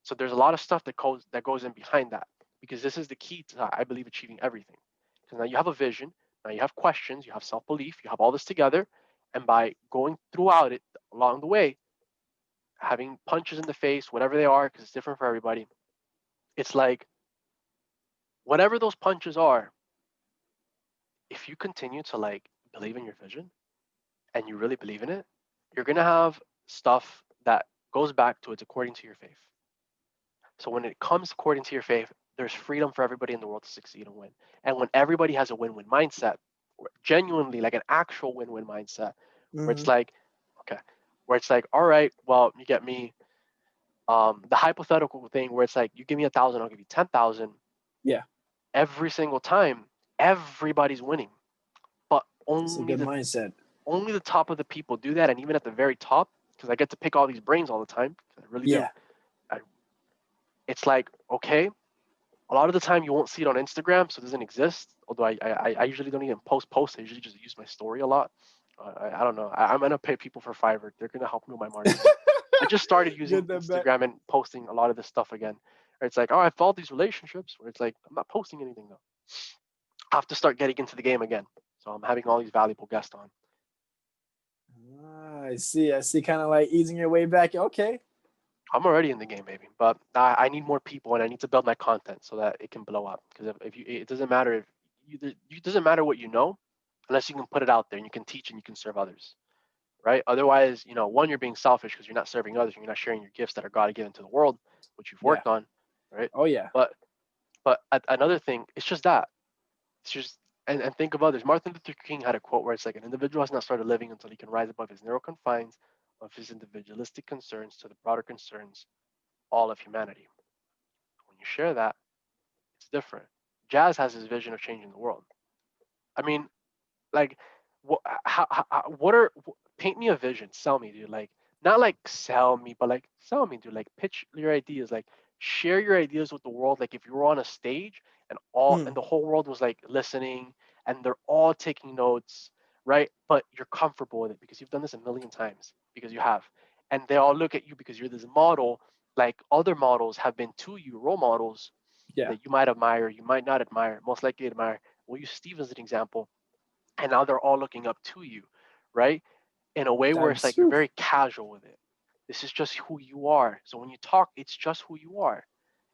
A: So there's a lot of stuff that goes in behind that, because this is the key to, I believe, achieving everything. Because now you have a vision, now you have questions, you have self-belief, you have all this together, and by going throughout it along the way, having punches in the face, whatever they are, because it's different for everybody, it's like whatever those punches are, if you continue to like believe in your vision and you really believe in it, you're gonna have stuff that goes back to it's according to your faith. So when it comes according to your faith, there's freedom for everybody in the world to succeed and win. And when everybody has a win-win mindset, genuinely like an actual win-win mindset, where
B: Mm-hmm.
A: it's like, okay, where it's like, all right, well, you get me. The hypothetical thing where it's like, you give me 1,000, I'll give you 10,000.
B: Yeah.
A: Every single time, everybody's winning, but
B: It's a
A: only
B: good
A: the
B: mindset.
A: only the top of the people do that, and even at the very top, because I get to pick all these brains all the time, I really do.
B: Yeah.
A: I, it's like, okay, a lot of the time you won't see it on Instagram, so it doesn't exist. Although I usually don't even post. I usually just use my story a lot. I don't know. I'm gonna pay people for Fiverr. They're gonna help me with my marketing. I just started using
B: Get that back.
A: Instagram and posting a lot of this stuff again. Where it's like, oh, I followed these relationships. Where it's like, I'm not posting anything though. I have to start getting into the game again. So I'm having all these valuable guests on.
B: I see. I see. Kind of like easing your way back. Okay.
A: I'm already in the game, baby, but I need more people and I need to build my content so that it can blow up. Because if you, it doesn't matter if it doesn't matter what you know, unless you can put it out there and you can teach and you can serve others, right? Otherwise, one, you're being selfish because you're not serving others and you're not sharing your gifts that are God given to the world, which you've
B: Yeah.
A: worked on, right?
B: Oh yeah.
A: But another thing, it's just that it's just and think of others. Martin Luther King had a quote where it's like an individual has not started living until he can rise above his narrow confines of his individualistic concerns to the broader concerns all of humanity. When you share that, it's different. Jazz has his vision of changing the world. I mean, like, what are, paint me a vision, sell me, dude. Like, not like sell me, but like sell me, dude. Like, pitch your ideas, like, share your ideas with the world. Like, if you were on a stage and
B: Mm,
A: the whole world was like listening and they're all taking notes, right? But you're comfortable with it because you've done this a million times because you have, and they all look at you because you're this model. Like other models have been to you, role models
B: yeah.
A: that you might admire, you might not admire, most likely admire. We'll use Steve as an example, and now they're all looking up to you, right? In a way where it's
B: That's
A: like you're
B: true.
A: very casual with it. This is just who you are. So when you talk, it's just who you are.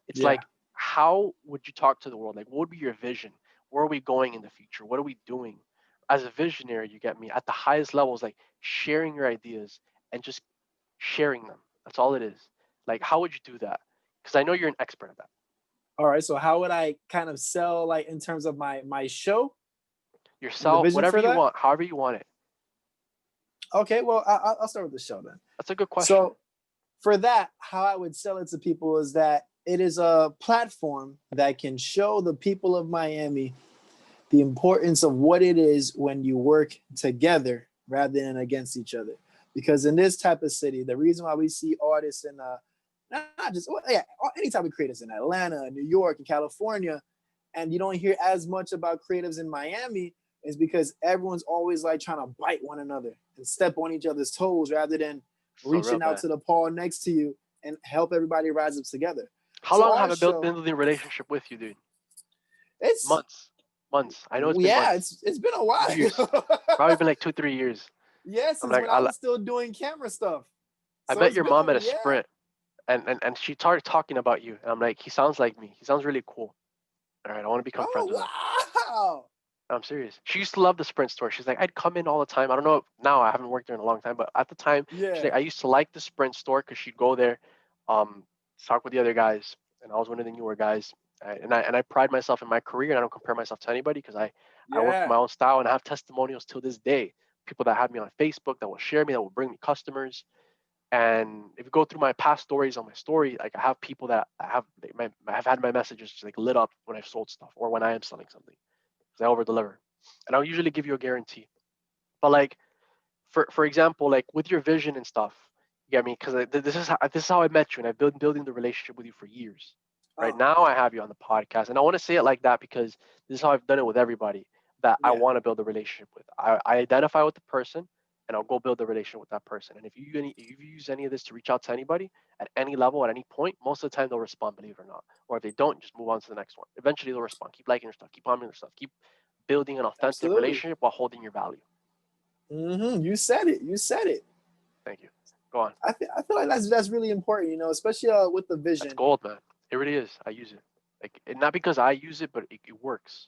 A: It's
B: Yeah.
A: like, how would you talk to the world? Like, what would be your vision? Where are we going in the future? What are we doing? As a visionary, you get me, at the highest levels, like sharing your ideas and just sharing them. That's all it is. Like, how would you do that? Because I know you're an expert at that.
B: All right. So how would I kind of sell like in terms of my show and the
A: Yourself,
B: vision
A: whatever
B: for
A: you
B: that?
A: want, however you want it.
B: Okay. Well, I'll start with the show then.
A: That's a good question.
B: So for that, how I would sell it to people is that it is a platform that can show the people of Miami the importance of what it is when you work together rather than against each other. Because in this type of city, the reason why we see artists in not just well, yeah, any type of creators in Atlanta, New York, and California, and you don't hear as much about creatives in Miami is because everyone's always like trying to bite one another and step on each other's toes rather than
A: So real,
B: reaching out
A: man.
B: to the paw next to you and help everybody rise up together.
A: How
B: So
A: long have
B: our
A: I built
B: show,
A: building a relationship with you, dude?
B: it's
A: Months, months. I know it's been
B: yeah,
A: months,
B: it's been a
A: years,
B: while.
A: probably been like 2, 3 years.
B: Yeah,
A: I'm
B: since
A: like,
B: when I was still doing camera stuff.
A: I
B: So
A: met
B: it's
A: your
B: been
A: mom
B: a
A: at a
B: yeah.
A: Sprint, and she started talking about you, and I'm like, he sounds like me. He sounds really cool. All right, I want to become friends with him.
B: Oh wow.
A: I'm serious. She used to love the Sprint store. She's like, I'd come in all the time. I don't know now. I haven't worked there in a long time, but at the time, she's like,
B: Yeah.
A: I used to like the Sprint store because she'd go there, um, talk with the other guys, and I was one of the newer guys. And I pride myself in my career, and I don't compare myself to anybody because I work
B: Yeah.
A: my own style, and I have testimonials till this day. People that have me on Facebook that will share me, that will bring me customers. And if you go through my past stories on my story, like I have people that I have had my messages just like lit up when I've sold stuff or when I am selling something because I over deliver. And I'll usually give you a guarantee. But like for example, like with your vision and stuff, you get me? Because this is how I met you, and I've been building the relationship with you for years. Right
B: Oh,
A: now, I have you on the podcast, and I want to say it like that because this is how I've done it with everybody that I
B: yeah.
A: want to build a relationship with. I identify with the person, and I'll go build a relationship with that person. And if you use any of this to reach out to anybody at any level at any point, most of the time they'll respond, believe it or not. Or if they don't, just move on to the next one. Eventually, they'll respond. Keep liking their stuff. Keep commenting their stuff. Keep building an authentic
B: Absolutely.
A: relationship while holding your value.
B: You said it. You said it.
A: Thank you. Go on.
B: I feel like that's really important, especially with the
A: That's
B: vision.
A: gold, man. It really is. I use it. Like, not because I use it, but it works.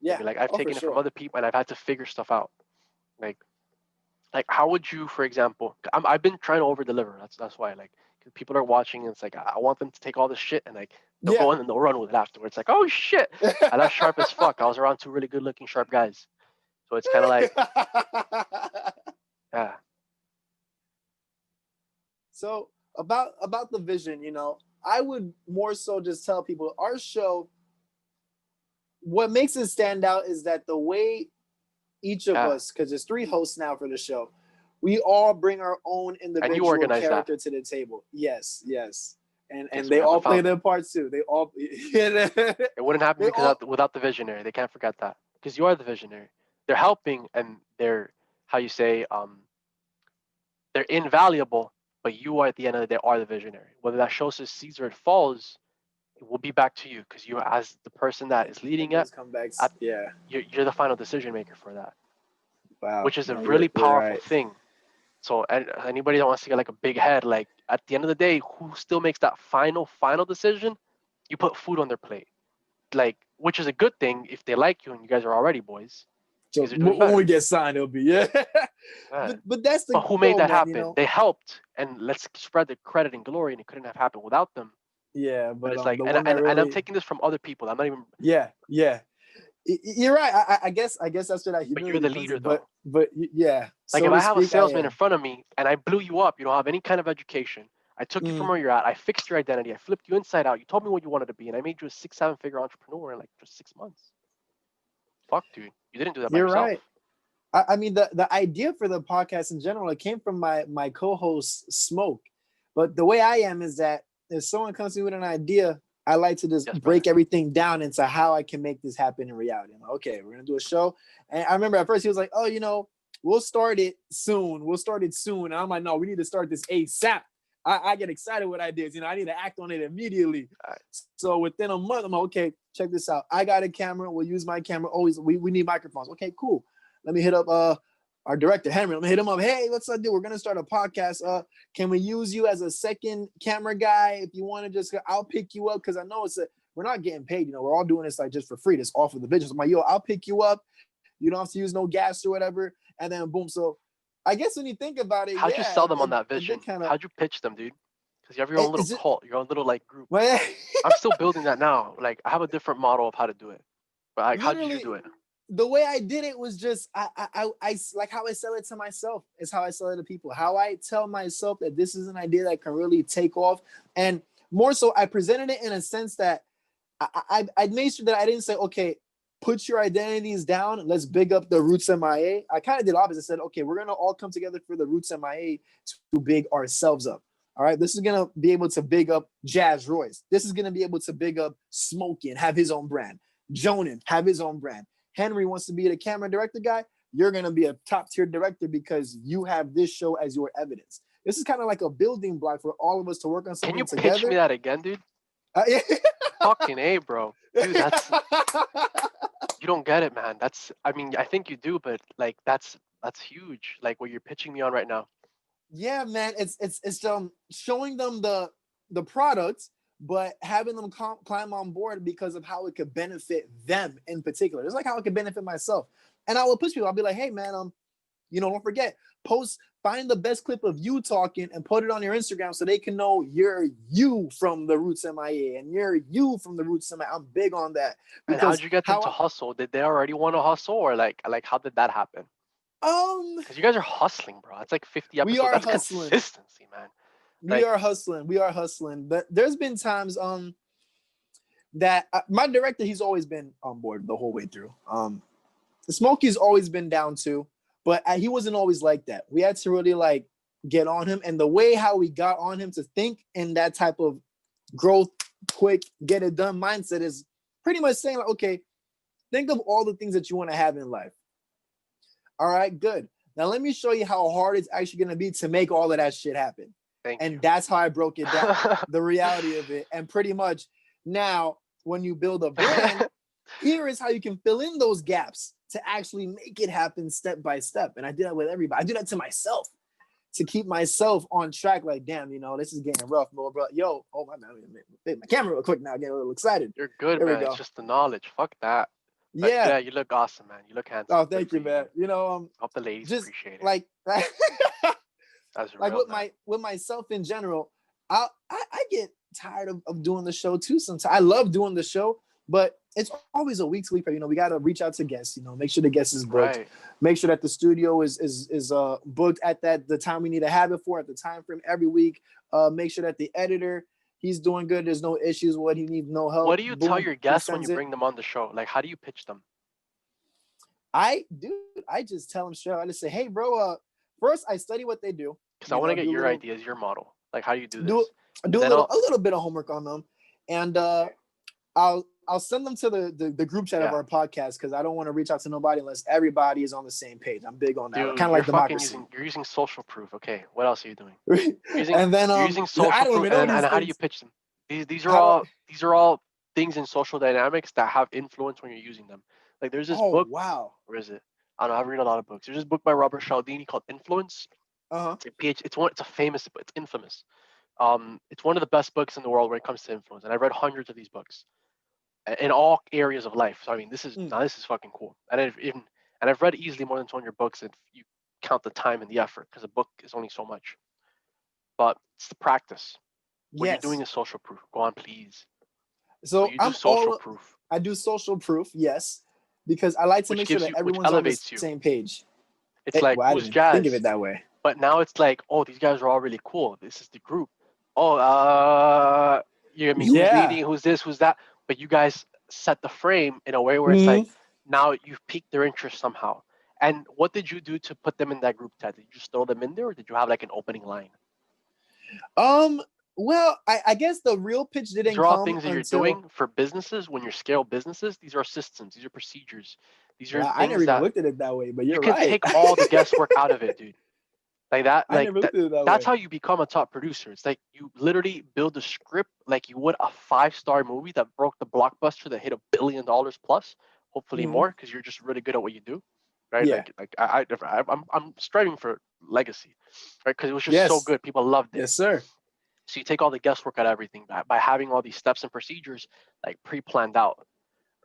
A: I
B: Yeah.
A: mean, like I've
B: Oh, for
A: taken it from
B: sure.
A: other people, and I've had to figure stuff out. Like, how would you, for example, I've been trying to over deliver. That's why. Like, 'cause people are watching, and it's like I want them to take all this shit, and like they'll
B: Yeah.
A: go in and they'll run with it afterwards. Like, oh shit, I left sharp as fuck. I was around two really good looking sharp guys, so it's kind of like, yeah,
B: So about the vision, I would more so just tell people our show. What makes it stand out is that the way each of
A: yeah,
B: us, because there's three hosts now for the show, we all bring our own
A: and you
B: individual
A: organize that.
B: character to the table. Yes, yes, and
A: Okay,
B: and
A: so we
B: they
A: have the
B: all play
A: founder.
B: their parts too. They all,
A: It wouldn't happen
B: they
A: because
B: all,
A: without the visionary. They can't forget that because you are the visionary. They're helping and they're, how you say, they're invaluable, but you are at the end of the day are the visionary. Whether that show succeeds or it falls, it will be back to you because you, as the person that is leading
B: it
A: it,
B: does come back.
A: at,
B: Yeah.
A: you're the final decision maker for that,
B: Wow.
A: which is a
B: No,
A: really
B: you're
A: powerful
B: right.
A: thing So anybody that wants to get like a big head, like at the end of the day, who still makes that final decision? You put food on their plate, like, which is a good thing if they like you and you guys are already boys,
B: So
A: because they're doing
B: when we
A: better.
B: get signed, it'll be yeah.
A: Yeah.
B: But that's the
A: But who made
B: goal,
A: that
B: man. You
A: happen?
B: know.
A: They helped, and let's spread the credit and glory, and it couldn't have happened without them.
B: Yeah,
A: But
B: but
A: it's like,
B: the
A: and,
B: one that
A: and I'm
B: really,
A: taking this from other people. I'm not even.
B: yeah, you're right. I guess that's where that
A: But you're
B: humility
A: the
B: comes
A: leader,
B: in.
A: though.
B: But yeah,
A: Like
B: so
A: if
B: to
A: I have a
B: speak, I
A: salesman in
B: am.
A: front of me and I blew you up, you don't have any kind of education. I took you from
B: Mm,
A: where you're at. I fixed your identity. I flipped you inside out. You told me what you wanted to be, and I made you a 6, 7 figure entrepreneur in like just 6 months. Fuck, dude, you didn't do that by
B: you're
A: yourself.
B: right. I mean, the idea for the podcast in general, it came from my co-host Smoke. But the way I am is that if someone comes to me with an idea, I like to just
A: Yes, brother.
B: break everything down into how I can make this happen in reality. I'm like, okay, we're gonna do a show. And I remember at first he was like, oh, we'll start it soon. We'll start it soon. And I'm like, no, we need to start this ASAP. I get excited with ideas. I need to act on it immediately.
A: All right.
B: So within a month, I'm like, okay, check this out. I got a camera. We'll use my camera. Always, we need microphones. Okay, cool. Let me hit up our director Henry. Let me hit him up. Hey, what's up, dude? We're gonna start a podcast. Can we use you as a second camera guy? If you want to just, I'll pick you up because I know we're not getting paid. We're all doing this like just for free. This off of the business. I'm like, yo, I'll pick you up. You don't have to use no gas or whatever. And then boom. So I guess when you think about it,
A: How'd you
B: yeah,
A: sell them on that
B: it
A: vision?
B: did kind of.
A: How'd you pitch them, dude? Because you have your own little
B: Is it?
A: cult, your own little like group.
B: Well,
A: I'm still building that now. Like I have a different model of how to do it. But like, how did you
B: literally,
A: do it?
B: the way I did it was just I like how I sell it to myself is how I sell it to people. How I tell myself that this is an idea that can really take off, and more so, I presented it in a sense that I made sure that I didn't say, okay, put your identities down. Let's big up the Roots MIA. I kind of did the opposite. I said, okay, we're gonna all come together for the Roots MIA to big ourselves up. All right, this is gonna be able to big up Jazz Royce. This is gonna be able to big up Smokey and have his own brand. Jonan have his own brand. Henry wants to be the camera director guy. You're gonna be a top tier director because you have this show as your evidence. This is kind of like a building block for all of us to work on
A: Can you
B: something
A: pitch me
B: together.
A: that again, dude?
B: Yeah.
A: Fucking A, bro. Dude, that's you don't get it, man. That's I mean, I think you do, but like that's huge. Like what you're pitching me on right now.
B: Yeah, man. It's showing them the product, but having them climb on board because of how it could benefit them in particular. It's like how it could benefit myself. And I will push people. I'll be like, hey man, don't forget, find the best clip of you talking and put it on your Instagram so they can know you're you from the Roots MIA and you're you from the Roots MIA. I'm big on that
A: And how'd
B: because
A: you get them to hustle? Did they already want to hustle, or like how did that happen?
B: um
A: Because you guys are hustling, bro. It's like 50
B: we
A: episodes.
B: are
A: That's
B: hustling.
A: consistency, man. Like
B: We are hustling. But there's been times that my director, he's always been on board the whole way through. Smokey's always been down too, but he wasn't always like that. We had to really like get on him, and the way how we got on him to think in that type of growth, quick, get it done mindset is pretty much saying like, okay, think of all the things that you want to have in life. All right, good. Now let me show you how hard it's actually going to be to make all of that shit happen.
A: thank
B: And
A: you.
B: that's how I broke it down, the reality of it. And pretty much now, when you build a brand, here is how you can fill in those gaps to actually make it happen step by step. And I do that with everybody. I do that to myself to keep myself on track. Like, damn, this is getting rough, bro. Yo, oh my man, my camera real quick now. Getting a little excited.
A: You're good,
B: There we
A: man. It's
B: go.
A: just the knowledge. Fuck that. But
B: Yeah.
A: yeah, you look awesome, man. You look handsome.
B: Oh,
A: Good
B: thank
A: for
B: you, man.
A: Hope the ladies
B: Just
A: appreciate it.
B: like
A: That's
B: like
A: real, man.
B: with myself in general, I get tired of doing the show too. Sometimes I love doing the show, but it's always a week to week. We got to reach out to guests. Make sure the guest is booked.
A: Right.
B: Make sure that the studio is booked at the time we need to have it for, at the time frame every week. Make sure that the editor, he's doing good. There's no issues. What he needs, no help.
A: What do you tell
B: Boom,
A: your
B: he
A: guests when you
B: sends it.
A: bring them on the show? Like, how do you pitch them?
B: I just tell them straight. I just say, hey, bro. First, I study what they do.
A: Because I want to get your ideas, your model. Like, how do you do
B: Do
A: this?
B: a little bit of homework on them, and I'll send them to the group chat of our podcast because I don't want to reach out to nobody unless everybody is on the same page. I'm big on that.
A: Dude,
B: Kind of like democracy.
A: You're using social proof. Okay, what else are you doing?
B: And then
A: you're using social
B: I don't
A: proof,
B: even know
A: and
B: these
A: how do you
B: things.
A: pitch them? These are all things in social dynamics that have influence when you're using them. Like there's this book.
B: Wow.
A: Where is it? I don't know. I've read a lot of books. There's this book by Robert Cialdini called Influence.
B: Uh-huh.
A: It's a famous, it's infamous. It's one of the best books in the world when it comes to influence, and I've read hundreds of these books in all areas of life. So I mean,
B: Mm.
A: this is fucking cool. And I've read easily more than 200 books if you count the time and the effort, because a book is only so much. But it's the practice. What you're doing
B: Yes.
A: is social proof. Go on, please. So
B: So
A: you do social proof,
B: I do social proof, yes, because I like to make sure that
A: which
B: everyone's on the
A: elevates you.
B: same page.
A: It's like,
B: Well, I
A: who's
B: didn't think of
A: Jazz?
B: it that way.
A: But now it's like, oh, these guys are all really cool. This is the group. Oh, you get me? Who's
B: Yeah.
A: leading? Who's this? Who's that? But you guys set the frame in a way where it's like,
B: Mhm.
A: now you've piqued their interest somehow. And what did you do to put them in that group, Ted? Did you just throw them in there, or did you have like an opening line?
B: Um, well, I guess the real pitch
A: These
B: didn't
A: are all
B: come
A: things that you're
B: until,
A: doing for businesses when you're scale businesses. These are systems. These are procedures. These are
B: well, I never
A: things
B: even
A: that
B: looked at it that way, but
A: you
B: you're
A: can
B: right.
A: take all the guesswork out of it, dude. Like that,
B: I never looked at it that
A: that's
B: way.
A: how you become a top producer. It's like you literally build a script like you would a 5-star movie that broke the blockbuster that hit $1 billion plus, hopefully
B: Hmm.
A: more, because you're just really good at what you do, right?
B: Yeah.
A: I'm striving for legacy, right? Because it was just so
B: Yes.
A: good, people loved it.
B: Yes, sir.
A: So you take all the guesswork out of everything by having all these steps and procedures like pre-planned out,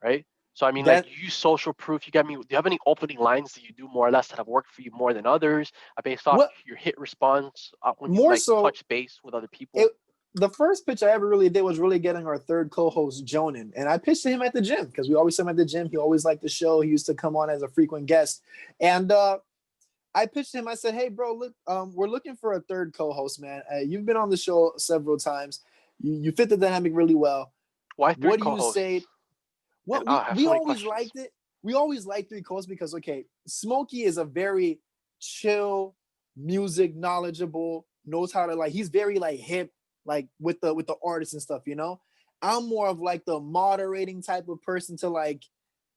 A: right? So I mean, like
B: That
A: you use social proof. You get me? Do you have any opening lines that you do more or less that have worked for you more than others, based off
B: what
A: your hit response when you
B: more
A: like
B: so
A: touch base with other
B: it
A: people?
B: the first pitch I ever really did was really getting our third co-host Jonan, and I pitched to him at the gym because we always saw him at the gym. He always liked the show. He used to come on as a frequent guest, and I pitched to him. I said, "Hey, bro, look, we're looking for a third co-host, man. You've been on the show several times. You fit the dynamic really well.
A: Why three
B: What do you say?"
A: co-hosts? And
B: What
A: I have
B: we
A: so many
B: always
A: questions.
B: liked it. We always liked three co-hosts because okay, Smokey is a very chill, music knowledgeable, knows how to like. He's very like hip, like with the artists and stuff. You know, I'm more of like the moderating type of person to like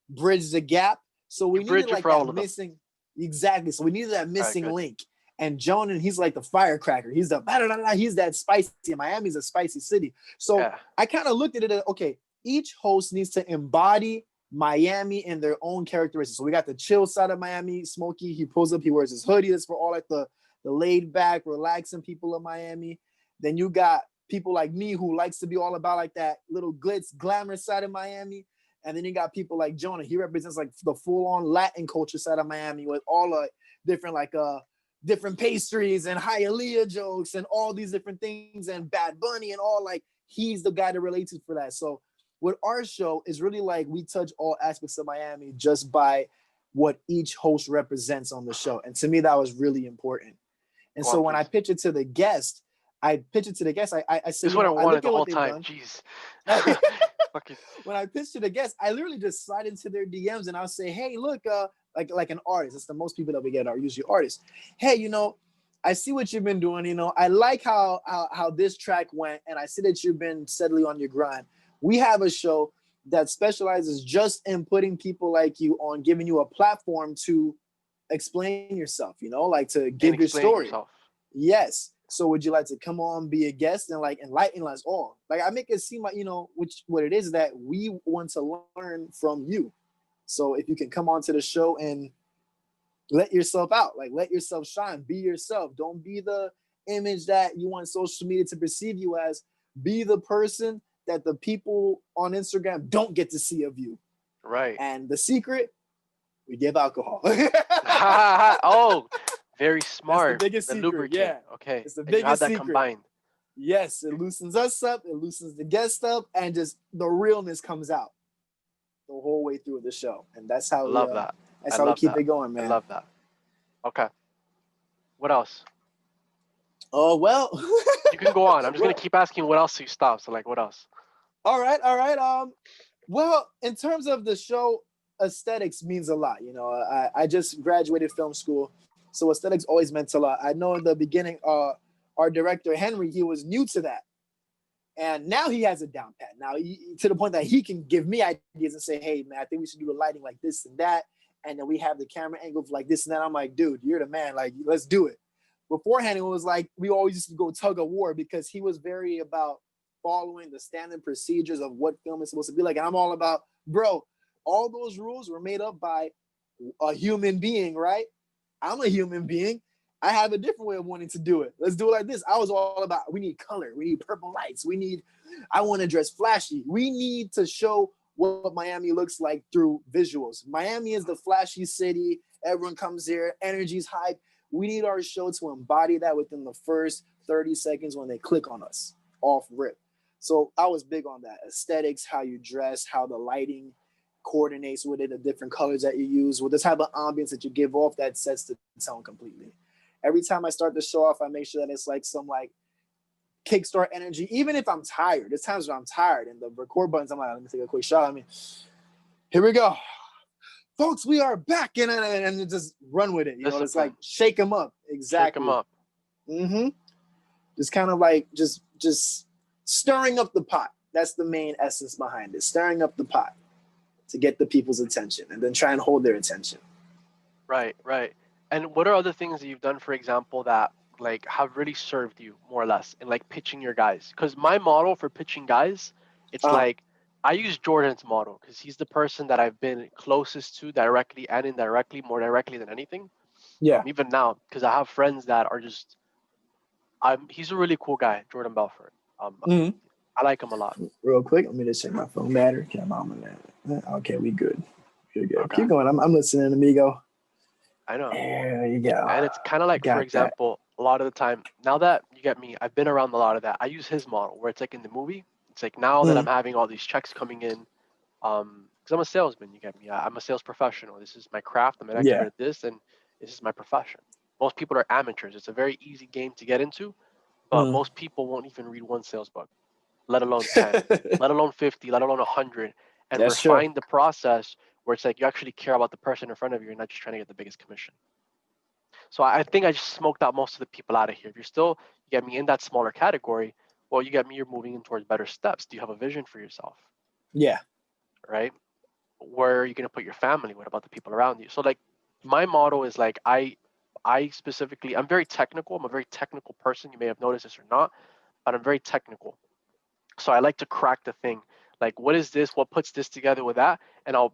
B: bridge the gap. So
A: You
B: we needed
A: bridge it
B: like
A: for
B: that
A: all of them.
B: missing, exactly. So we needed that
A: All right,
B: missing
A: good.
B: link. And Jonan, he's like the firecracker. He's the blah, blah, blah, he's that spicy. Miami's a spicy city. So
A: Yeah,
B: I kind of looked at it as okay, each host needs to embody Miami in their own characteristics. So we got the chill side of Miami, Smokey. He pulls up, he wears his hoodie. That's for all like the laid back, relaxing people of Miami. Then you got people like me who likes to be all about like that little glitz, glamour side of Miami. And then you got people like Jonah. He represents like the full-on Latin culture side of Miami with all the different like different pastries and Hialeah jokes and all these different things and Bad Bunny and all like he's the guy to relate to for that. So with our show is really like we touch all aspects of Miami just by what each host represents on the show. And to me, that was really important. And
A: go
B: so
A: on,
B: when I
A: please.
B: pitch it to the guest, I say,
A: This is
B: you
A: what I
B: know, I
A: wanted
B: look
A: the
B: at
A: whole
B: what they've
A: time.
B: done.
A: Jeez. Fucking
B: When I pitch to the guests, I literally just slide into their DMs and I'll say, hey, look, like an artist. It's the most people that we get are usually artists. Hey, you know, I see what you've been doing. You know, I like how this track went, and I see that you've been steadily on your grind. We have a show that specializes just in putting people like you on, giving you a platform to explain yourself. You know, like to
A: and
B: give your
A: explaining
B: story.
A: yourself.
B: Yes. So would you like to come on, be a guest, and like enlighten us all? Like I make it seem like, you know, which what it is that we want to learn from you. So if you can come on to the show and let yourself out, like let yourself shine, be yourself. Don't be the image that you want social media to perceive you as. Be the person that the people on Instagram don't get to see of you.
A: Right.
B: And the secret, we give alcohol.
A: Oh, very
B: That's the
A: smart.
B: biggest
A: The
B: secret.
A: lubricant.
B: Yeah.
A: Okay.
B: It's the
A: And you have
B: biggest
A: that
B: secret.
A: combined.
B: Yes, it loosens us up, it loosens the guest up, and just the realness comes out the whole way through the show. And
A: I love that. I
B: that's how we
A: love
B: keep
A: that.
B: it going,
A: I
B: man.
A: love that. Okay. What else?
B: Oh well.
A: You can go on. I'm just gonna
B: Well,
A: keep asking what else so you stop. So like what else?
B: all right, all right. Well, in terms of the show, aesthetics means a lot. You know, I just graduated film school, so aesthetics always meant a lot. I know in the beginning, our director Henry, he was new to that. And now he has it down pat. Now to the point that he can give me ideas and say, "Hey, man, I think we should do the lighting like this and that." And then we have the camera angles like this and that. I'm like, "Dude, you're the man. Like, let's do it." Beforehand, it was like we always used to go tug of war because he was very about following the standard procedures of what film is supposed to be like. And I'm all about, bro, all those rules were made up by a human being, right? I'm a human being. I have a different way of wanting to do it. Let's do it like this. I was all about, we need color. We need purple lights. I want to dress flashy. We need to show what Miami looks like through visuals. Miami is the flashy city. Everyone comes here. Energy's high. We need our show to embody that within the first 30 seconds when they click on us off rip. So I was big on that. Aesthetics, how you dress, how the lighting coordinates with it, the different colors that you use, with the type of ambience that you give off that sets the tone completely. Every time I start the show off, I make sure that it's like some like kickstart energy. Even if I'm tired, there's times when I'm tired and the record buttons, I'm like, let me take a quick shot. I mean, here we go. Folks, we are back and just run with it. You know, it's like shake them up. Exactly.
A: Shake them up.
B: Mm-hmm. Just kind of like just stirring up the pot. That's the main essence behind it. Stirring up the pot to get the people's attention and then try and hold their attention.
A: Right, right. And what are other things that you've done, for example, that like have really served you more or less in like pitching your guys? Because my model for pitching guys, it's like I use Jordan's model because he's the person that I've been closest to directly and indirectly, more directly than anything.
B: Yeah.
A: Even now, because I have friends that are just, he's a really cool guy, Jordan Belfort. I like him a lot.
B: Real quick, let me just check my phone battery. Okay, we good. Good. Okay. Keep going. I'm listening, amigo.
A: I know.
B: There you go.
A: And it's kind of like, for example, a lot of the time, now that you get me, I've been around a lot of that. I use his model where it's like in the movie. It's like now that I'm having all these checks coming in, because I'm a salesman, you get me. I'm a sales professional. This is my craft. I'm an expert at this, and this is my profession. Most people are amateurs. It's a very easy game to get into, but most people won't even read one sales book, let alone 10, let alone 50, let alone 100, and refine the process where it's like you actually care about the person in front of you. You're not just trying to get the biggest commission. So I think I just smoked out most of the people out of here. If you're still, you get me in that smaller category, well, you get me, you're moving in towards better steps. Do you have a vision for yourself?
B: Yeah.
A: Right? Where are you going to put your family? What about the people around you? So like my motto is like, I specifically, I'm very technical. I'm a very technical person. You may have noticed this or not, but I'm very technical. So I like to crack the thing. Like, what is this? What puts this together with that? And I'll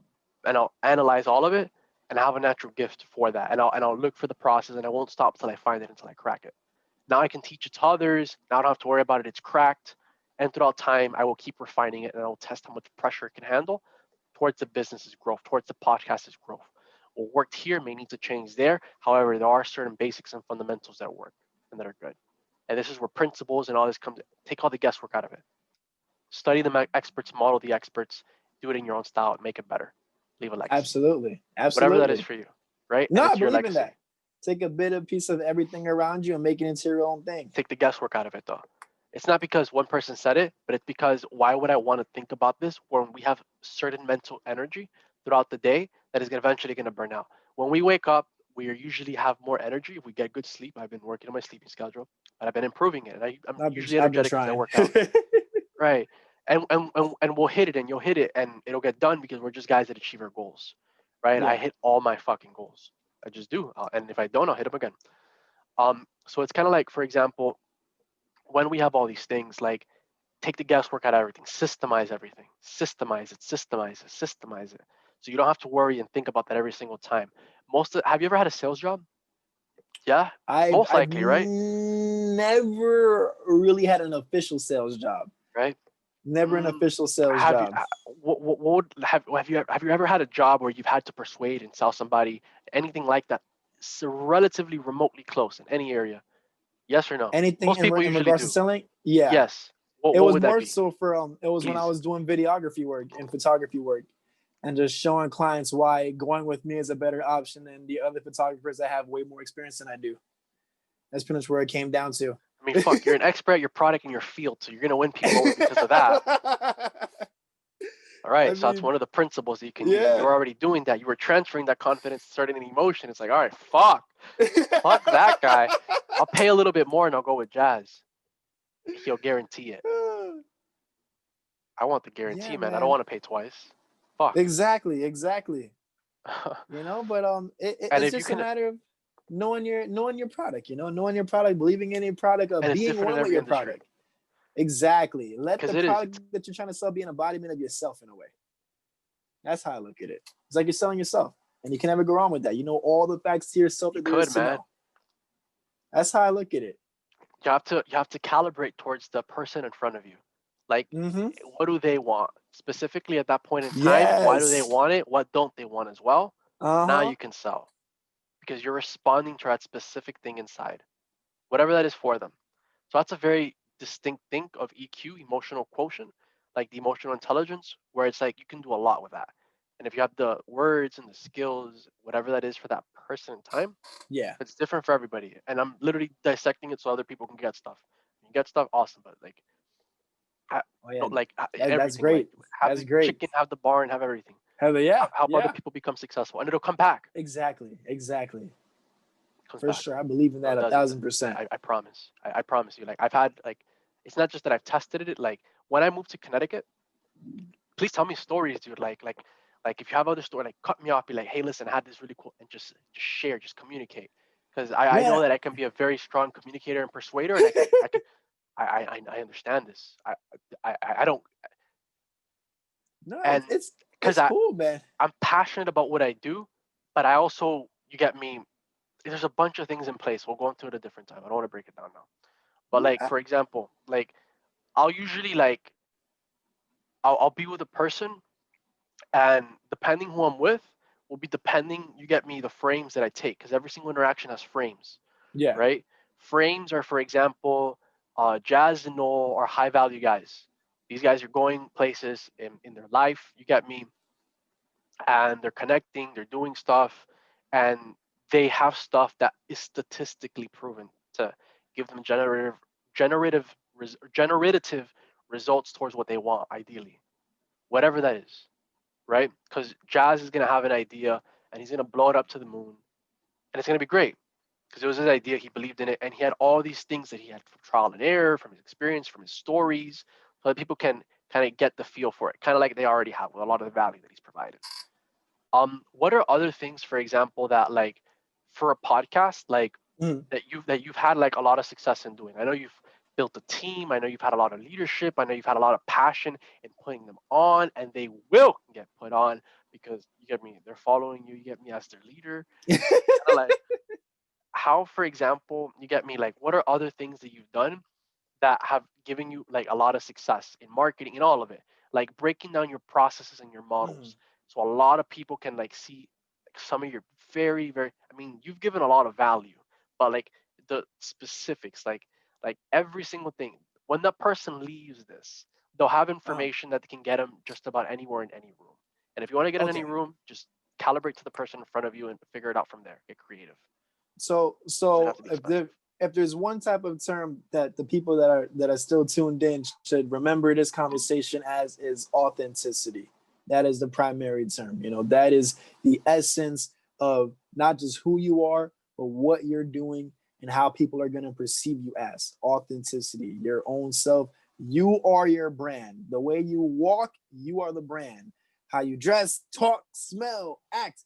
A: analyze all of it and I have a natural gift for that. And I'll look for the process and I won't stop till I find it until I crack it. Now I can teach it to others. Now I don't have to worry about it. It's cracked. And throughout time, I will keep refining it and I will test how much pressure it can handle towards the business's growth, towards the podcast's growth. What worked here may need to change there. However, there are certain basics and fundamentals that work and that are good. And this is where principles and all this comes. Take all the guesswork out of it. Study the experts, model the experts, do it in your own style, and make it better. Leave a legacy.
B: Absolutely.
A: Whatever that is for you, right?
B: No, I believe in that. Take a bit of piece of everything around you and make it into your own thing.
A: Take the guesswork out of it, though. It's not because one person said it, but it's because why would I want to think about this when we have certain mental energy throughout the day that is eventually going to burn out? When we wake up, we usually have more energy if we get good sleep. I've been working on my sleeping schedule, but I've been improving it. And I'm usually energetic because I work out. Right. And we'll hit it and you'll hit it and it'll get done because we're just guys that achieve our goals. Right. Yeah. I hit all my fucking goals. I just do. And if I don't, I'll hit them again. So it's kind of like, for example, when we have all these things, like take the guesswork out of everything, systemize everything, systemize it. So you don't have to worry and think about that every single time. Have you ever had a sales job? Yeah. Most likely, right?
B: Never really had an official sales job.
A: Right.
B: Never an official sales job.
A: Have you ever had a job where you've had to persuade and sell somebody anything like that, so relatively remotely close in any area? Yes or no?
B: Anything
A: most people
B: in
A: usually
B: regards
A: do.
B: to selling? Yeah.
A: Yes.
B: It was more so for it was when I was doing videography work and photography work, and just showing clients why going with me is a better option than the other photographers that have way more experience than I do. That's pretty much where it came down to.
A: I mean, fuck, you're an expert at your product in your field, so you're gonna win people over because of that. All right, so that's one of the principles that you can use. You're already doing that. You were transferring that confidence, starting an emotion. It's like, all right, fuck that guy. I'll pay a little bit more and I'll go with Jazz. He'll guarantee it. I want the guarantee, man. I don't want to pay twice. Fuck.
B: Exactly. You know, but it's just a matter of knowing your product. You know, knowing your product, believing in your product, being one with your product. Exactly. Let the product that you're trying to sell be an embodiment of yourself in a way. That's how I look at it. It's like you're selling yourself, and you can never go wrong with that. You know all the facts to yourself that there is to know. That's how I look at it.
A: You have to calibrate towards the person in front of you. Like,
B: Mm-hmm.
A: what do they want specifically at that point in time? Why do they
B: Yes.
A: want it? What don't they want as well? Now
B: Uh-huh.
A: you can sell because you're responding to that specific thing inside, whatever that is for them. So that's a very distinct thing of EQ, emotional quotient, like the emotional intelligence, where it's like you can do a lot with that. And if you have the words and the skills, whatever that is for that person in time,
B: Yeah.
A: it's different for everybody. And I'm literally dissecting it so other people can get stuff. You get stuff, awesome, but like,
B: Oh yeah.
A: don't like
B: That's
A: everything. Like,
B: great.
A: have
B: That's
A: the
B: great.
A: chicken, have the barn, have everything.
B: Hell yeah.
A: Help other
B: Yeah.
A: people become successful, and it'll come back.
B: Exactly. Exactly.
A: It comes
B: For
A: back.
B: sure. I believe in
A: No,
B: that
A: it
B: a
A: does. It
B: thousand
A: does.
B: percent.
A: I promise. I promise you. Like, I've had like, it's not just that I've tested it. Like, when I moved to Connecticut, please tell me stories, dude. Like if you have other story, like cut me off, be like, hey, listen, I had this really cool, and just share, just communicate, because I know
B: Yeah.
A: that I can be a very strong communicator and persuader, and I understand this. I don't,
B: No,
A: and because
B: it's cool, man.
A: I'm passionate about what I do, but I also, you get me. There's a bunch of things in place. We'll go into it a different time. I don't want to break it down now. But like,
B: Yeah.
A: for example, like I'll usually like I'll be with a person, and depending who I'm with will be depending, you get me, the frames that I take, because every single interaction has frames,
B: Yeah.
A: right? Frames are, for example, Jazz and Noel are high value guys. These guys are going places in their life, you get me, and they're connecting, they're doing stuff, and they have stuff that is statistically proven to give them generative, generative results towards what they want, ideally, whatever that is, right? Because Jazz is gonna have an idea and he's gonna blow it up to the moon, and it's gonna be great because it was his idea. He believed in it, and he had all these things that he had from trial and error, from his experience, from his stories, so that people can kind of get the feel for it, kind of like they already have with a lot of the value that he's provided. What are other things, for example, that like for a podcast, like
B: Mm.
A: that you've had like a lot of success in doing? I know you've built a team. I know you've had a lot of leadership. I know you've had a lot of passion in putting them on, and they will get put on because you get me. They're following you. You get me as their leader. Kind of like how, for example, you get me. Like, what are other things that you've done that have given you like a lot of success in marketing and all of it, like breaking down your processes and your
B: Mm.
A: models, so a lot of people can like see like some of your very, I mean, you've given a lot of value, but like the specifics, like every single thing, when that person leaves this, they'll have
B: Uh,
A: information that can get them just about anywhere in any room. And if you want to get in any
B: okay.
A: room, just calibrate to the person in front of you and figure it out from there. Get creative.
B: So
A: Doesn't have
B: so
A: to be
B: if
A: expensive.
B: there if there's one type of term that the people that are still tuned in should remember this conversation as, is authenticity. That is the primary term. You know, that is the essence of not just who you are, but what you're doing and how people are going to perceive you as. Authenticity, your own self. You are your brand. The way you walk, you are the brand. How you dress, talk, smell, act,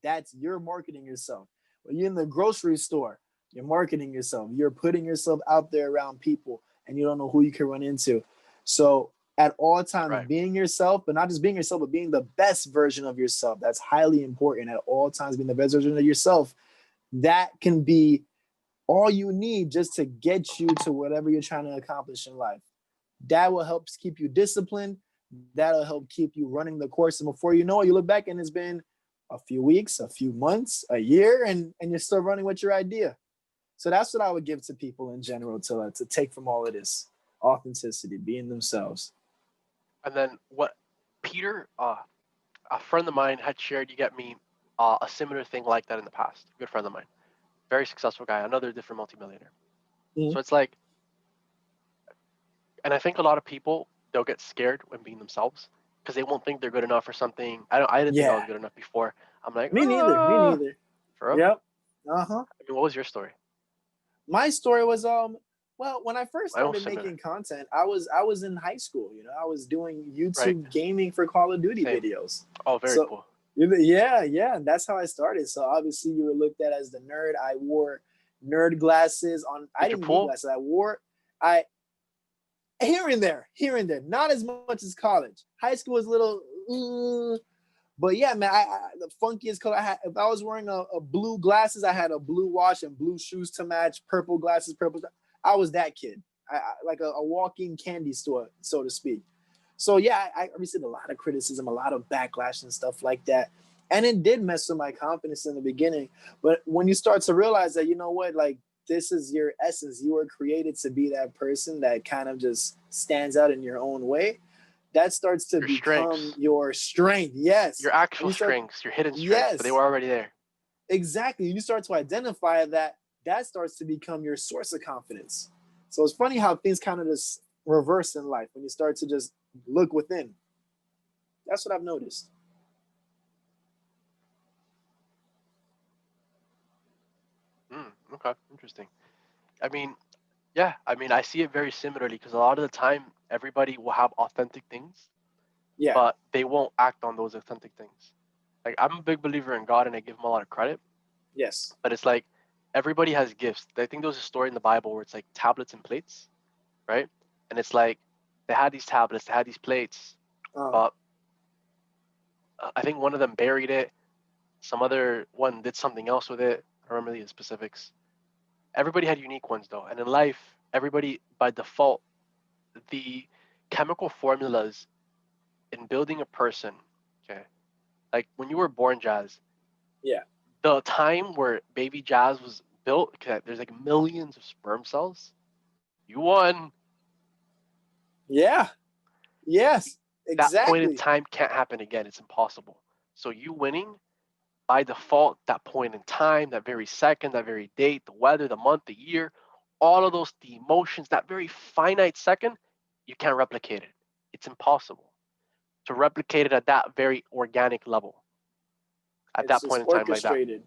B: that's you're marketing yourself. When you're in the grocery store, you're marketing yourself. You're putting yourself out there around people, and you don't know who you can run into. So at all times,
A: Right.
B: being yourself, but not just being yourself, but being the best version of yourself. That's highly important. At all times, being the best version of yourself. That can be all you need just to get you to whatever you're trying to accomplish in life. That will help keep you disciplined. That'll help keep you running the course. And before you know it, you look back and it's been a few weeks, a few months, a year, and you're still running with your idea. So that's what I would give to people in general to take from all of this: authenticity, being themselves.
A: And then what Peter, a friend of mine had shared, you get me, a similar thing like that in the past. A good friend of mine, very successful guy, another different multimillionaire.
B: Mm-hmm.
A: So it's like, and I think a lot of people, they'll get scared when being themselves because they won't think they're good enough for something. I didn't think I
B: Yeah,
A: was good enough before. I'm like,
B: me neither. Me neither.
A: for real.
B: Yep. Uh huh.
A: I mean, what was your story?
B: My story was well, when I first
A: I was
B: started
A: similar,
B: making content, I was in high school. You know, I was doing
A: right?
B: YouTube gaming for Call of Duty
A: Same.
B: videos.
A: Oh, very
B: So
A: cool.
B: yeah, yeah, that's how I started. So obviously you were looked at as the nerd. I wore nerd glasses on. I
A: Did you
B: didn't need
A: pull?
B: glasses. I here and there, not as much as college. High school was a little, But yeah, man, the funkiest color I had. If I was wearing a blue glasses, I had a blue watch and blue shoes to match. Purple glasses, purple. I was that kid. Like a walking candy store, so to speak. So yeah, I received a lot of criticism, a lot of backlash and stuff like that, and it did mess with my confidence in the beginning. But when you start to realize that, you know what, like this is your essence, you were created to be that person that kind of just stands out in your own way. That starts to
A: Your
B: become
A: strengths,
B: your strength. Yes,
A: your
B: when
A: actual
B: you start,
A: strengths, your hidden strengths, but they
B: yes,
A: were already there.
B: exactly. You start to identify that. That starts to become your source of confidence. So it's funny how things kind of just reverse in life when you start to just look within. That's what I've noticed.
A: Okay, interesting. I mean, yeah, I mean, I see it very similarly because a lot of the time, everybody will have authentic things,
B: Yeah.
A: but they won't act on those authentic things. Like, I'm a big believer in God and I give him a lot of credit,
B: Yes.
A: but it's like everybody has gifts. I think there was a story in the Bible where it's like tablets and plates, right? And it's like they had these tablets, they had these plates,
B: Uh,
A: but I think one of them buried it. Some other one did something else with it. I don't remember the specifics. Everybody had unique ones though, and in life, everybody by default, the chemical formulas in building a person, okay, like when you were born, Jazz,
B: yeah.
A: the time where baby Jazz was built, okay, there's like millions of sperm cells. You won.
B: Yeah. Yes.
A: That point in
B: Exactly.
A: time can't happen again. It's impossible. So you winning by default, that point in time, that very second, that very date, the weather, the month, the year, all of those, the emotions, that very finite second, you can't replicate it. It's impossible to replicate it at that very organic level, at
B: It's
A: that
B: just
A: point in time, like that.
B: orchestrated.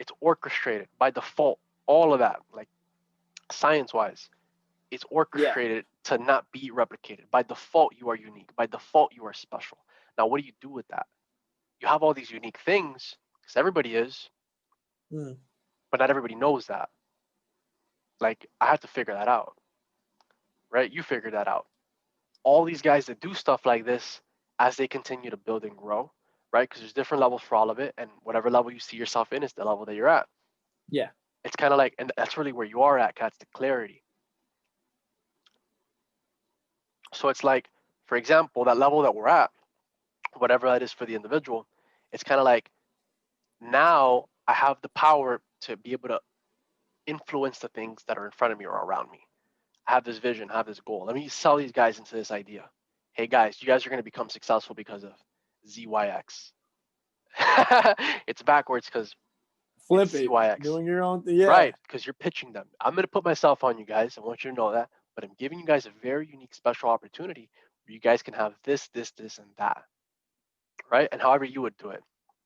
A: It's orchestrated by default, all of that, like science wise, it's
B: Yeah.
A: orchestrated to not be replicated. By default, you are unique. By default, you are special. Now, what do you do with that? You have all these unique things, because everybody is,
B: Mm.
A: but not everybody knows that. Like, I had to figure that out, right? You figured that out. All these guys that do stuff like this, as they continue to build and grow, right? Because there's different levels for all of it, and whatever level you see yourself in is the level that you're at.
B: Yeah.
A: It's kind of like, and that's really where you are at, Cats, the clarity. So it's like, for example, that level that we're at, whatever that is for the individual, it's kind of like now I have the power to be able to influence the things that are in front of me or around me. I have this vision, I have this goal. Let me sell these guys into this idea. Hey guys, you guys are going to become successful because of ZYX. It's backwards because it's
B: Flip it.
A: ZYX,
B: Doing your own thing. Yeah.
A: right? Because you're pitching them. I'm going to put myself on you guys. I want you to know that. But I'm giving you guys a very unique, special opportunity where you guys can have this, this, this, and that, right? And however you would do it.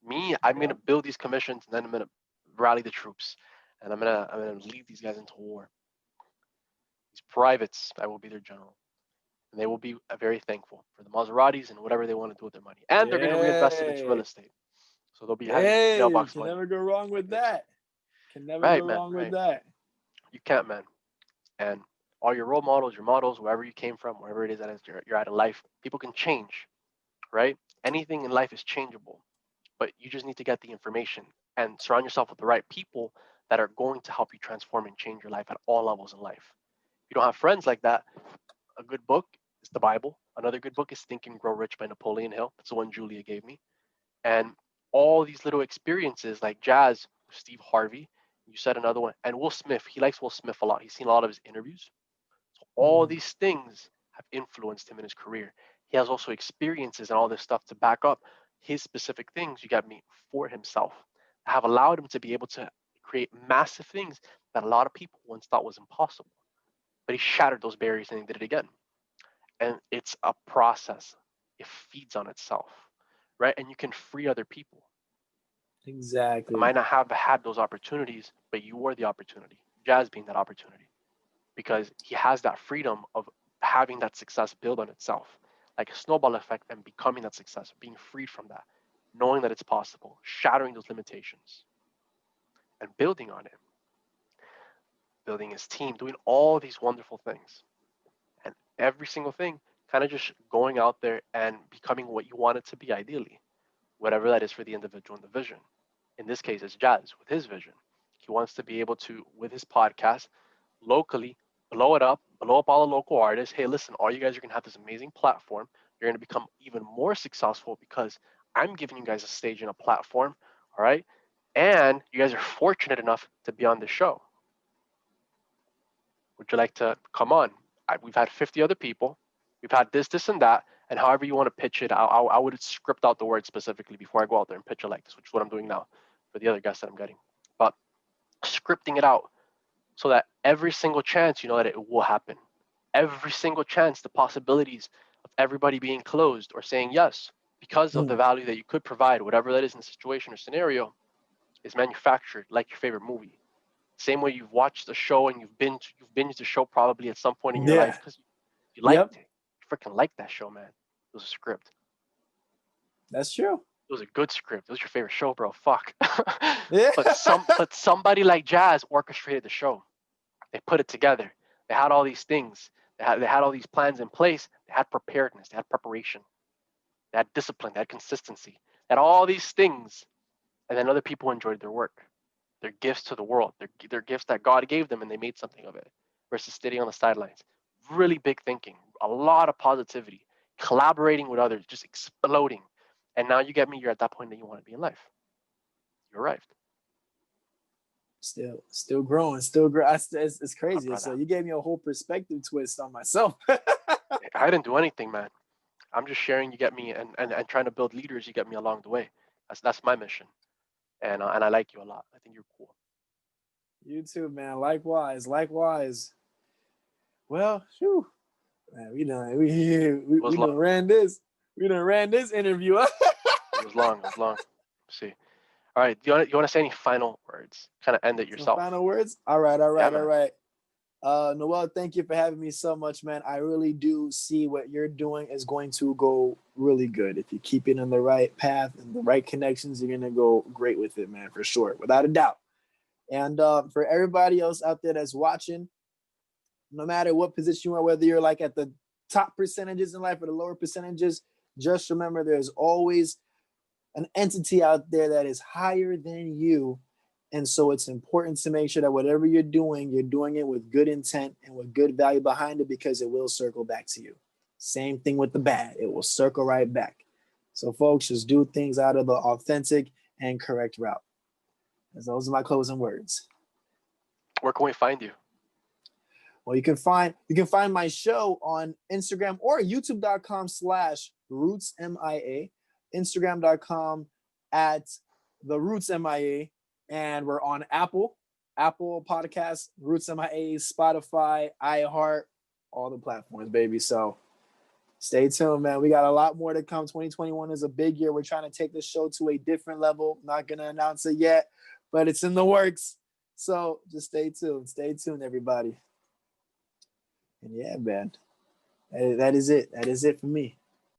A: Me, I'm going
B: Yeah.
A: to build these commissions and then I'm going to rally the troops and I'm gonna lead these guys into war. These privates, I will be their general. And they will be very thankful for the Maseratis and whatever they want to do with their money. And they're going to reinvest it into real
B: Yay.
A: estate. So they'll be having
B: Hey,
A: mailbox
B: can
A: money
B: never go wrong
A: like
B: with
A: this.
B: that. Can never go
A: Right, man,
B: wrong with
A: right.
B: that.
A: You can't, man. And all your role models, your models, wherever you came from, wherever it is that you're at in life, people can change, right? Anything in life is changeable, but you just need to get the information and surround yourself with the right people that are going to help you transform and change your life at all levels in life. If you don't have friends like that, a good book is the Bible. Another good book is Think and Grow Rich by Napoleon Hill. That's the one Julia gave me. And all these little experiences like Jazz, Steve Harvey, you said another one, and Will Smith. He likes Will Smith a lot. He's seen a lot of his interviews. So all
B: Mm.
A: these things have influenced him in his career. He has also experiences and all this stuff to back up his specific things you got me for himself that have allowed him to be able to create massive things that a lot of people once thought was impossible. But he shattered those barriers and he did it again. And it's a process. It feeds on itself, right? And you can free other people. I
B: Exactly.
A: might not have had those opportunities, but you were the opportunity. Jazz being that opportunity because he has that freedom of having that success build on itself, like a snowball effect, and becoming that success, being freed from that, knowing that it's possible, shattering those limitations, and building on it, building his team, doing all these wonderful things, and every single thing kind of just going out there and becoming what you want it to be ideally. whatever that is for the individual and the vision. In this case, it's Jazz with his vision. He wants to be able to, with his podcast, locally blow up all the local artists. Hey, listen, all you guys are going to have this amazing platform. You're going to become even more successful because I'm giving you guys a stage and a platform. All right. And you guys are fortunate enough to be on the show. Would you like to come on? We've had 50 other people. We've had this, and that. And however you want to pitch it, I would script out the words specifically before I go out there and pitch it like this, which is what I'm doing now for the other guests that I'm getting. But scripting it out so that every single chance, you know, that it will happen. Every single chance, the possibilities of everybody being closed or saying yes because of the value that you could provide, whatever that is in the situation or scenario, is manufactured like your favorite movie. Same way you've watched a show and you've binged the show probably at some point in your
B: Yeah.
A: life because you
B: Yep.
A: liked it. You freaking liked that show, man. It was a script.
B: That's true.
A: It was a good script. It was your favorite show, bro. Fuck.
B: Yeah.
A: but somebody like Jazz orchestrated the show. They put it together. They had all these things. They had all these plans in place. They had preparedness. They had preparation. They had discipline. They had consistency. They had all these things. And then other people enjoyed their work. Their gifts to the world. Their gifts that God gave them and they made something of it versus sitting on the sidelines. Really big thinking. A lot of positivity. Collaborating with others. Just exploding. And now you get me. You're at that point that you want to be in life. You arrived.
B: Still growing, still grow. It's crazy. So
A: Brother.
B: you gave me a whole perspective twist on myself.
A: I didn't do anything, man. I'm just sharing. You get me, and trying to build leaders. You get me along the way. That's my mission, and I like you a lot. I think you're cool.
B: You too, man. Likewise. Well, whew, man, we done ran this. We done ran this interview.
A: It was long. It was long. Let's see. All right. Do you want to say any final words? Kind of end it
B: Some
A: yourself.
B: final words. All right.
A: Yeah, man.
B: Noel, thank you for having me so much, man. I really do see what you're doing is going to go really good. If you keep it on the right path and the right connections, you're gonna go great with it, man, for sure, without a doubt. And for everybody else out there that's watching, no matter what position you are, whether you're like at the top percentages in life or the lower percentages, just remember there's always an entity out there that is higher than you. And so it's important to make sure that whatever you're doing it with good intent and with good value behind it, because it will circle back to you. Same thing with the bad. It will circle right back. So folks, just do things out of the authentic and correct route. As those are my closing words.
A: Where can we find you?
B: Well, you can find my show on Instagram or youtube.com/rootsmia, Instagram.com @therootsmia, and we're on Apple Podcasts, Roots MIA, Spotify, iHeart, all the platforms, baby. So stay tuned, man. We got a lot more to come. 2021 is a big year. We're trying to take the show to a different level. Not gonna announce it yet, but it's in the works. So just stay tuned. Stay tuned, everybody. And yeah, man, that is it. That is it for me.